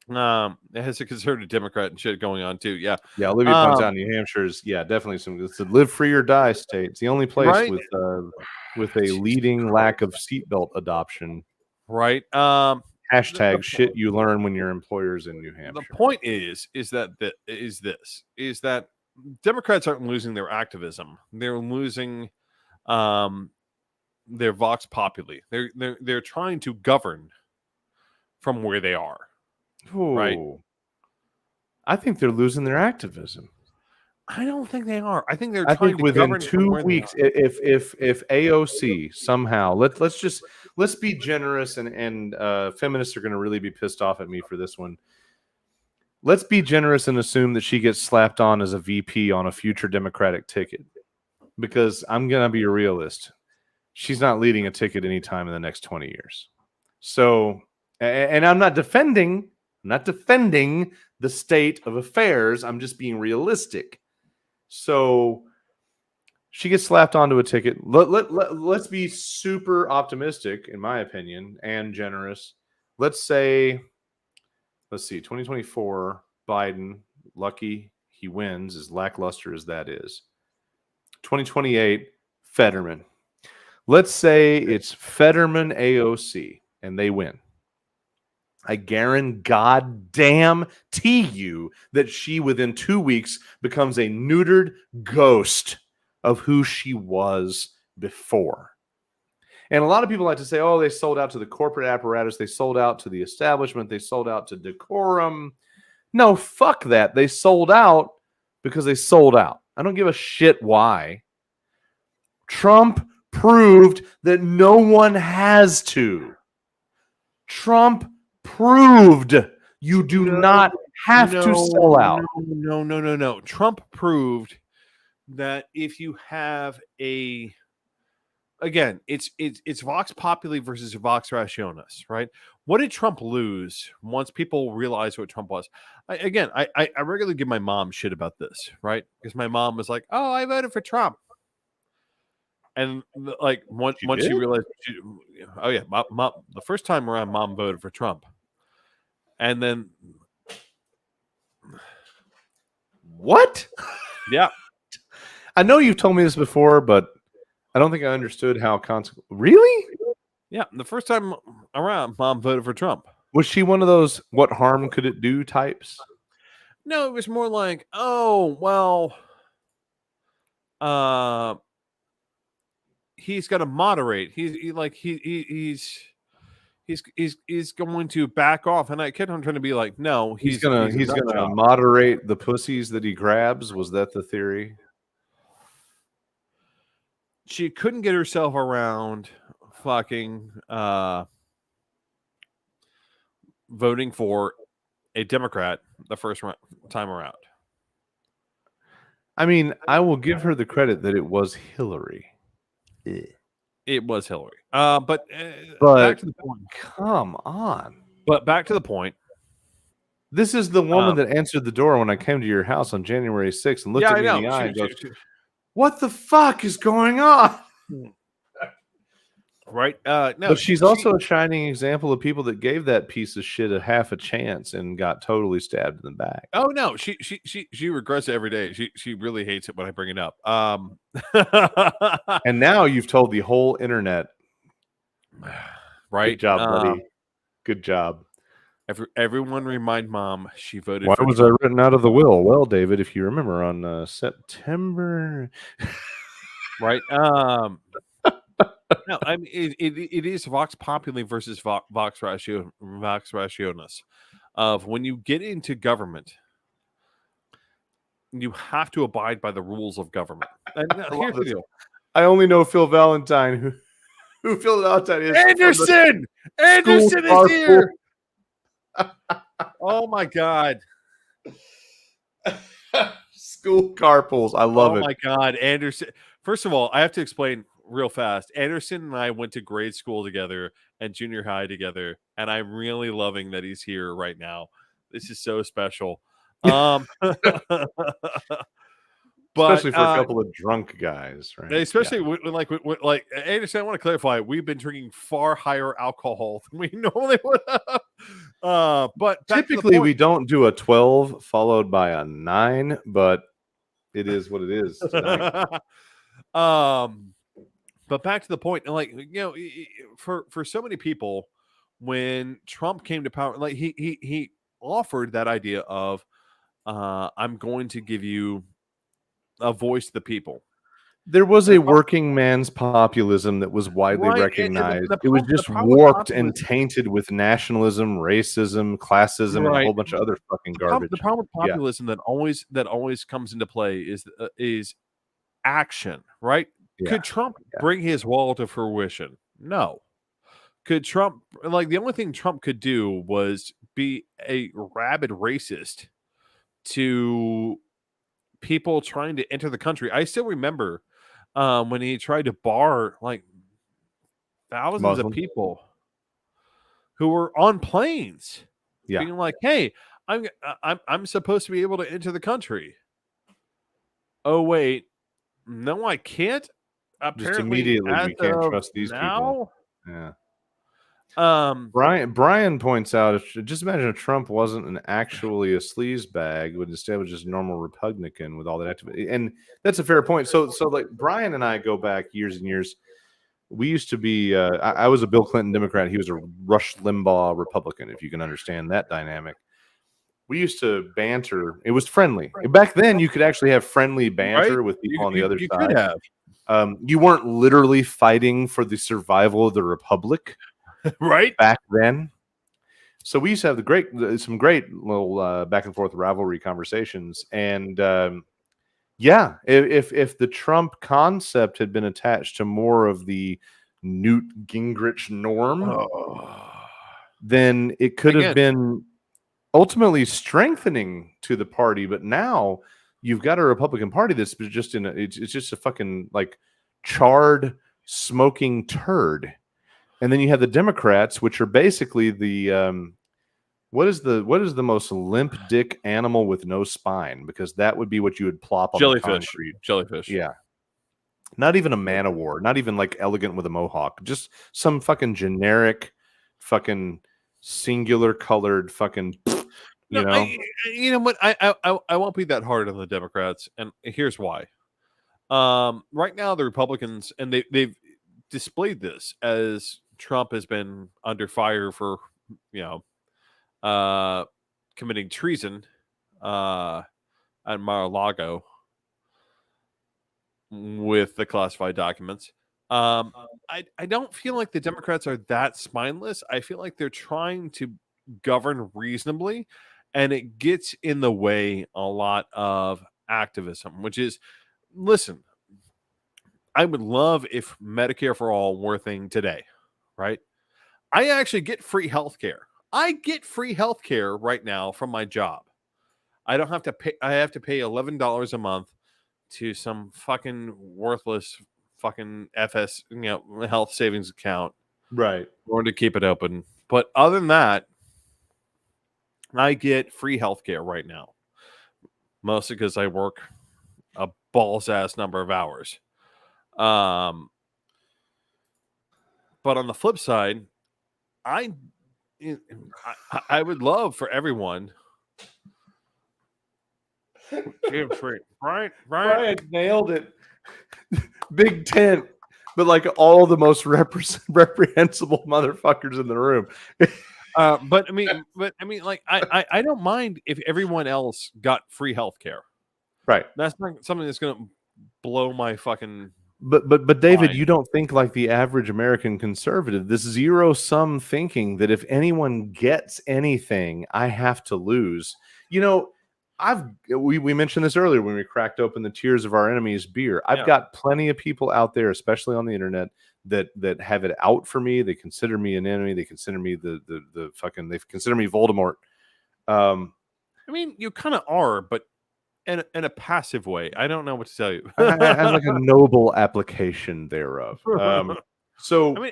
It has a conservative Democrat and shit going on too. Yeah. Olivia points out New Hampshire's definitely it's a live free or die state. It's the only place with a leading lack of seatbelt adoption. Right. Hashtag shit you learn when your employer's in New Hampshire. The point is that Democrats aren't losing their activism. They're losing their vox populi. They're trying to govern from where they are. Ooh. Right. I think they're losing their activism. I don't think they are. I think they're I trying think to within govern 2 weeks, if AOC somehow let's be generous and feminists are going to really be pissed off at me for this one. Let's be generous and assume that she gets slapped on as a VP on a future Democratic ticket, because I'm going to be a realist. She's not leading a ticket anytime in the next 20 years. So, and I'm not defending the state of affairs. I'm just being realistic. So she gets slapped onto a ticket. Let's be super optimistic, in my opinion, and generous. Let's see, 2024, Biden, lucky he wins, as lackluster as that is. 2028, Fetterman. Let's say it's Fetterman AOC, and they win. I guarantee you that she, within 2 weeks, becomes a neutered ghost of who she was before. And a lot of people like to say, oh, they sold out to the corporate apparatus. They sold out to the establishment. They sold out to decorum. No, fuck that. They sold out because they sold out. I don't give a shit why. Trump proved that no one has to. Trump proved you do not have to sell out. No. Trump proved that if you have again, it's Vox Populi versus Vox Rationis, right? What did Trump lose once people realized what Trump was? I regularly give my mom shit about this, right? Because my mom was like, "Oh, I voted for Trump," and like once she realized, the first time around, mom voted for Trump, and then what? Yeah, I know you've told me this before, but I don't think I understood how Really? Yeah, the first time around, mom voted for Trump. Was she one of those "what harm could it do" types? No, it was more like, oh well, he's got to moderate. He's going to back off, and I kept on trying to be like, no, he's gonna moderate the pussies that he grabs. Was that the theory? She couldn't get herself around fucking voting for a Democrat the first time around. I mean, I will give her the credit that it was Hillary. It was Hillary. But back to the point. Come on. But back to the point. This is the woman that answered the door when I came to your house on January 6th and looked at me in the eye and goes, "What the fuck is going on?" Right? No, But she's also a shining example of people that gave that piece of shit a half a chance and got totally stabbed in the back. Oh no, she regrets it every day. She really hates it when I bring it up. And now you've told the whole internet. Right? Good job, buddy. Good job. Everyone remind mom she voted Why for was Trump. I written out of the will? Well, David, if you remember on September, right? No, I mean it is Vox Populi versus Vox Rationis. Of when you get into government, you have to abide by the rules of government. And here's the deal: I only know Phil Valentine, who Phil Valentine is. Anderson is here. Oh my god! School carpools. I love it. Oh my god, Anderson. First of all, I have to explain real fast. Anderson and I went to grade school together and junior high together, and I'm really loving that he's here right now. This is so special. But, especially for a couple of drunk guys, right? Especially like Anderson, I want to clarify, we've been drinking far higher alcohol than we normally would have. But typically we don't do a 12 followed by a 9, but it is what it is tonight. But back to the point, like, you know, for so many people, when Trump came to power, like he offered that idea of I'm going to give you a voice to the people. There was a working man's populism that was widely recognized. It was just warped and tainted with nationalism, racism, classism, and a whole bunch of other fucking garbage. The problem with populism that always comes into play is action, right? Yeah. Could Trump bring his wall to fruition? No. Could Trump, like, the only thing Trump could do was be a rabid racist to people trying to enter the country. I still remember when he tried to bar like thousands of people who were on planes, being like, "Hey, I'm supposed to be able to enter the country." Oh wait, no, I can't. Apparently, just immediately we can't trust these people. Yeah. Brian points out, just imagine if Trump wasn't actually a sleaze bag, but instead was just normal Republican with all that activity. And that's a fair point. So like Brian and I go back years and years. We used to be, I was a Bill Clinton Democrat. He was a Rush Limbaugh Republican, if you can understand that dynamic. We used to banter. It was friendly. Back then, you could actually have friendly banter with people on the other side. Could have. You weren't literally fighting for the survival of the republic. Right back then. So we used to have some great little back and forth rivalry conversations. And if the Trump concept had been attached to more of the Newt Gingrich norm, then it could have been ultimately strengthening to the party. But now you've got a Republican Party that's just it's just a fucking like charred, smoking turd. And then you have the Democrats, which are basically the what is the most limp dick animal with no spine? Because that would be what you would plop on the concrete. Jellyfish. Yeah. Not even a man of war. Not even like elegant with a mohawk. Just some fucking generic, fucking singular colored fucking. You know what? I won't be that hard on the Democrats, and here's why. Right now, the Republicans, and they've displayed this as Trump has been under fire for, committing treason at Mar-a-Lago with the classified documents. I don't feel like the Democrats are that spineless. I feel like they're trying to govern reasonably, and it gets in the way a lot of activism, which is, listen, I would love if Medicare for all were a thing today, right? I actually get free health care. I get free health care right now from my job. I don't have to pay. I have to pay $11 a month to some fucking worthless fucking FS, health savings account, right? In order to keep it open. But other than that, I get free health care right now, mostly because I work a balls ass number of hours. But on the flip side, I would love for everyone. Brian nailed it. Big tent, but like all the most reprehensible motherfuckers in the room. But I mean, like I don't mind if everyone else got free healthcare. Right. That's not something that's gonna blow my fucking. But David, you don't think like the average American conservative. This zero-sum thinking that if anyone gets anything, I have to lose. You know, we mentioned this earlier when we cracked open the Tears of Our Enemies beer. I've got plenty of people out there, especially on the internet, that have it out for me. They consider me an enemy. They consider me the fucking. They consider me Voldemort. I mean, you kind of are, but in a passive way. I don't know what to tell you. I like a noble application thereof. So I mean,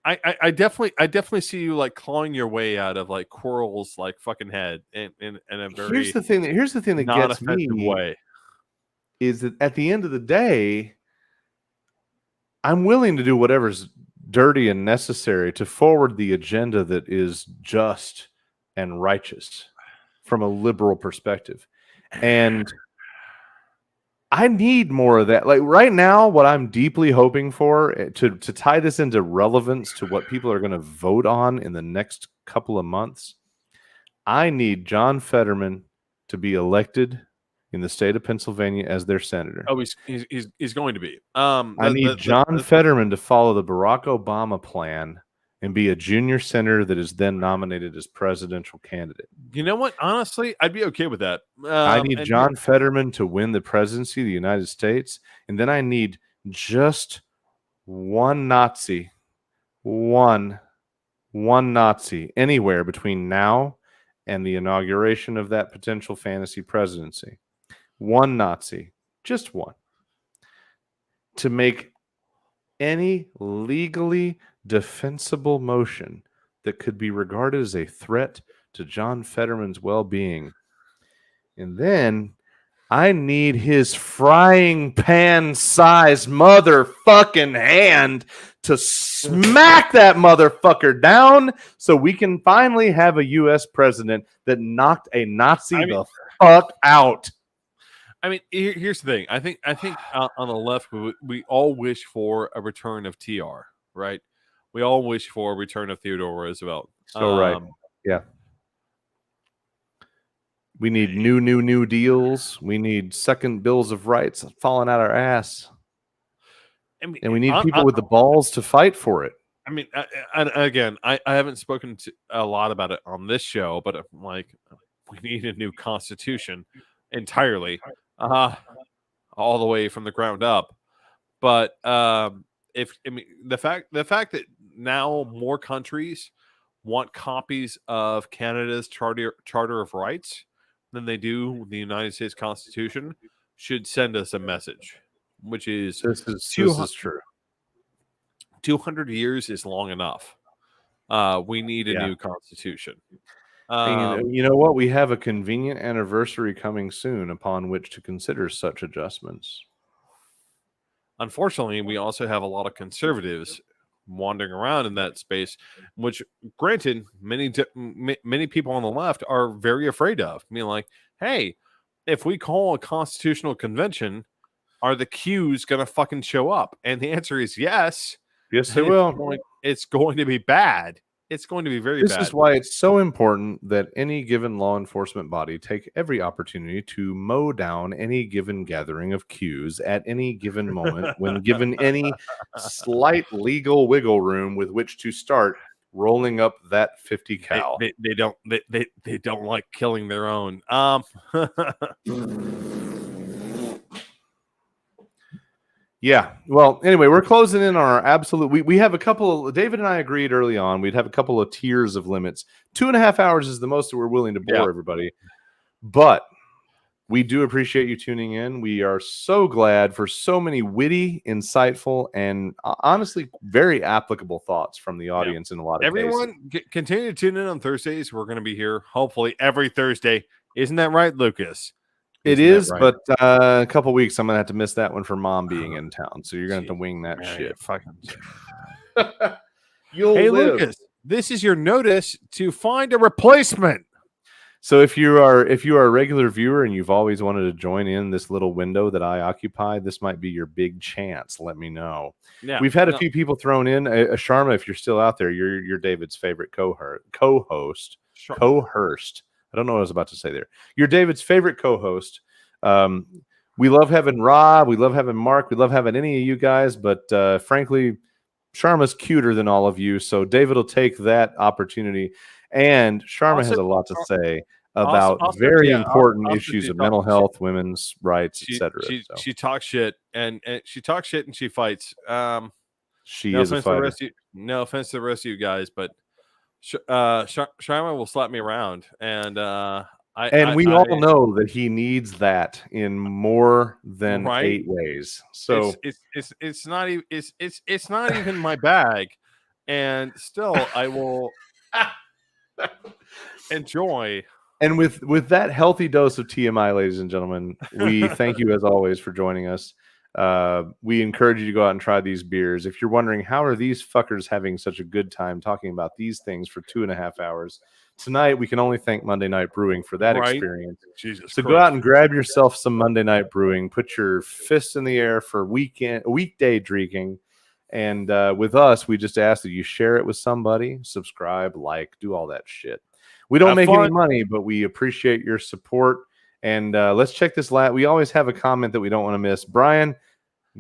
I definitely see you like clawing your way out of like Quirrell's like fucking head in a very here's the thing that gets me way is that at the end of the day, I'm willing to do whatever's dirty and necessary to forward the agenda that is just and righteous from a liberal perspective. And I need more of that. Like right now, what I'm deeply hoping for to tie this into relevance to what people are going to vote on in the next couple of months, I need John Fetterman to be elected in the state of Pennsylvania as their senator. Oh, he's going to be. I need John Fetterman to follow the Barack Obama plan and be a junior senator that is then nominated as presidential candidate. You know what? Honestly, I'd be okay with that. I need John Fetterman to win the presidency of the United States, and then I need just one Nazi, one Nazi anywhere between now and the inauguration of that potential fantasy presidency. One Nazi, just one, to make any legally defensible motion that could be regarded as a threat to John Fetterman's well-being. And then I need his frying pan size motherfucking hand to smack that motherfucker down so we can finally have a U.S. president that knocked a Nazi the fuck out. I mean, here's the thing. I think on the left, we all wish for a return of TR, right? We all wish for a return of Theodore Roosevelt. So right. Yeah. We need new deals. We need second bills of rights falling out our ass. And we need people with the balls to fight for it. I mean, again, I haven't spoken a lot about it on this show, but I'm like, we need a new constitution entirely, all the way from the ground up. But the fact that now more countries want copies of Canada's Charter of Rights than they do the United States Constitution should send us a message, which is this is true. 200 years is long enough. We need a new constitution. You know what? We have a convenient anniversary coming soon upon which to consider such adjustments. Unfortunately, we also have a lot of conservatives wandering around in that space, which, granted, many people on the left are very afraid of. I mean, like, hey, if we call a constitutional convention, are the Qs going to fucking show up? And the answer is yes. Yes, they will. It's going to be bad. It's going to be very bad. This is why it's so important that any given law enforcement body take every opportunity to mow down any given gathering of Qs at any given moment when given any slight legal wiggle room with which to start rolling up that 50 cal. They don't like killing their own. Yeah. Well, anyway, we're closing in on our absolute. We have a couple of. David and I agreed early on we'd have a couple of tiers of limits. 2.5 hours is the most that we're willing to bore everybody. But we do appreciate you tuning in. We are so glad for so many witty, insightful, and honestly very applicable thoughts from the audience in a lot of cases. Everyone, continue to tune in on Thursdays. We're going to be here hopefully every Thursday. Isn't that right, Lucas? It is, right? But a couple weeks I'm gonna have to miss that one for Mom being in town. So you're gonna have to wing that shit. Fucking. You'll Hey, live. Lucas, this is your notice to find a replacement. So if you are a regular viewer and you've always wanted to join in this little window that I occupy, this might be your big chance. Let me know. Yeah, We've had a few people thrown in. Sharma, if you're still out there, you're David's favorite co-host. Sure. Co-host. I don't know what I was about to say there. You're David's favorite co-host. We love having Rob. We love having Mark. We love having any of you guys. But frankly, Sharma's cuter than all of you. So David will take that opportunity. And Sharma has a lot to say about very important issues of mental health, women's rights, etc. She talks shit and she talks shit and she fights. She is a fighter. No offense to the rest of you guys, but Sharma will slap me around, and we all know that he needs that in more than 8 ways. So it's not even it's not even my bag, and still I will enjoy. And with that healthy dose of TMI, ladies and gentlemen, we thank you as always for joining us. We encourage you to go out and try these beers. If you're wondering how are these fuckers having such a good time talking about these things for 2.5 hours tonight, we can only thank Monday Night Brewing for that experience. Jesus so Christ. Go out and grab yourself some Monday Night Brewing. Put your fists in the air for weekday drinking. And with us, we just ask that you share it with somebody, subscribe, like, do all that shit. We don't make any money, but we appreciate your support. And let's check this we always have a comment that we don't want to miss. Brian,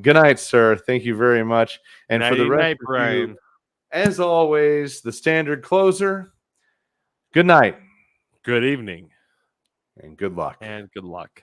good night, sir. Thank you very much. And for the rest of you, as always, the standard closer. Good night. Good evening. And good luck. And good luck.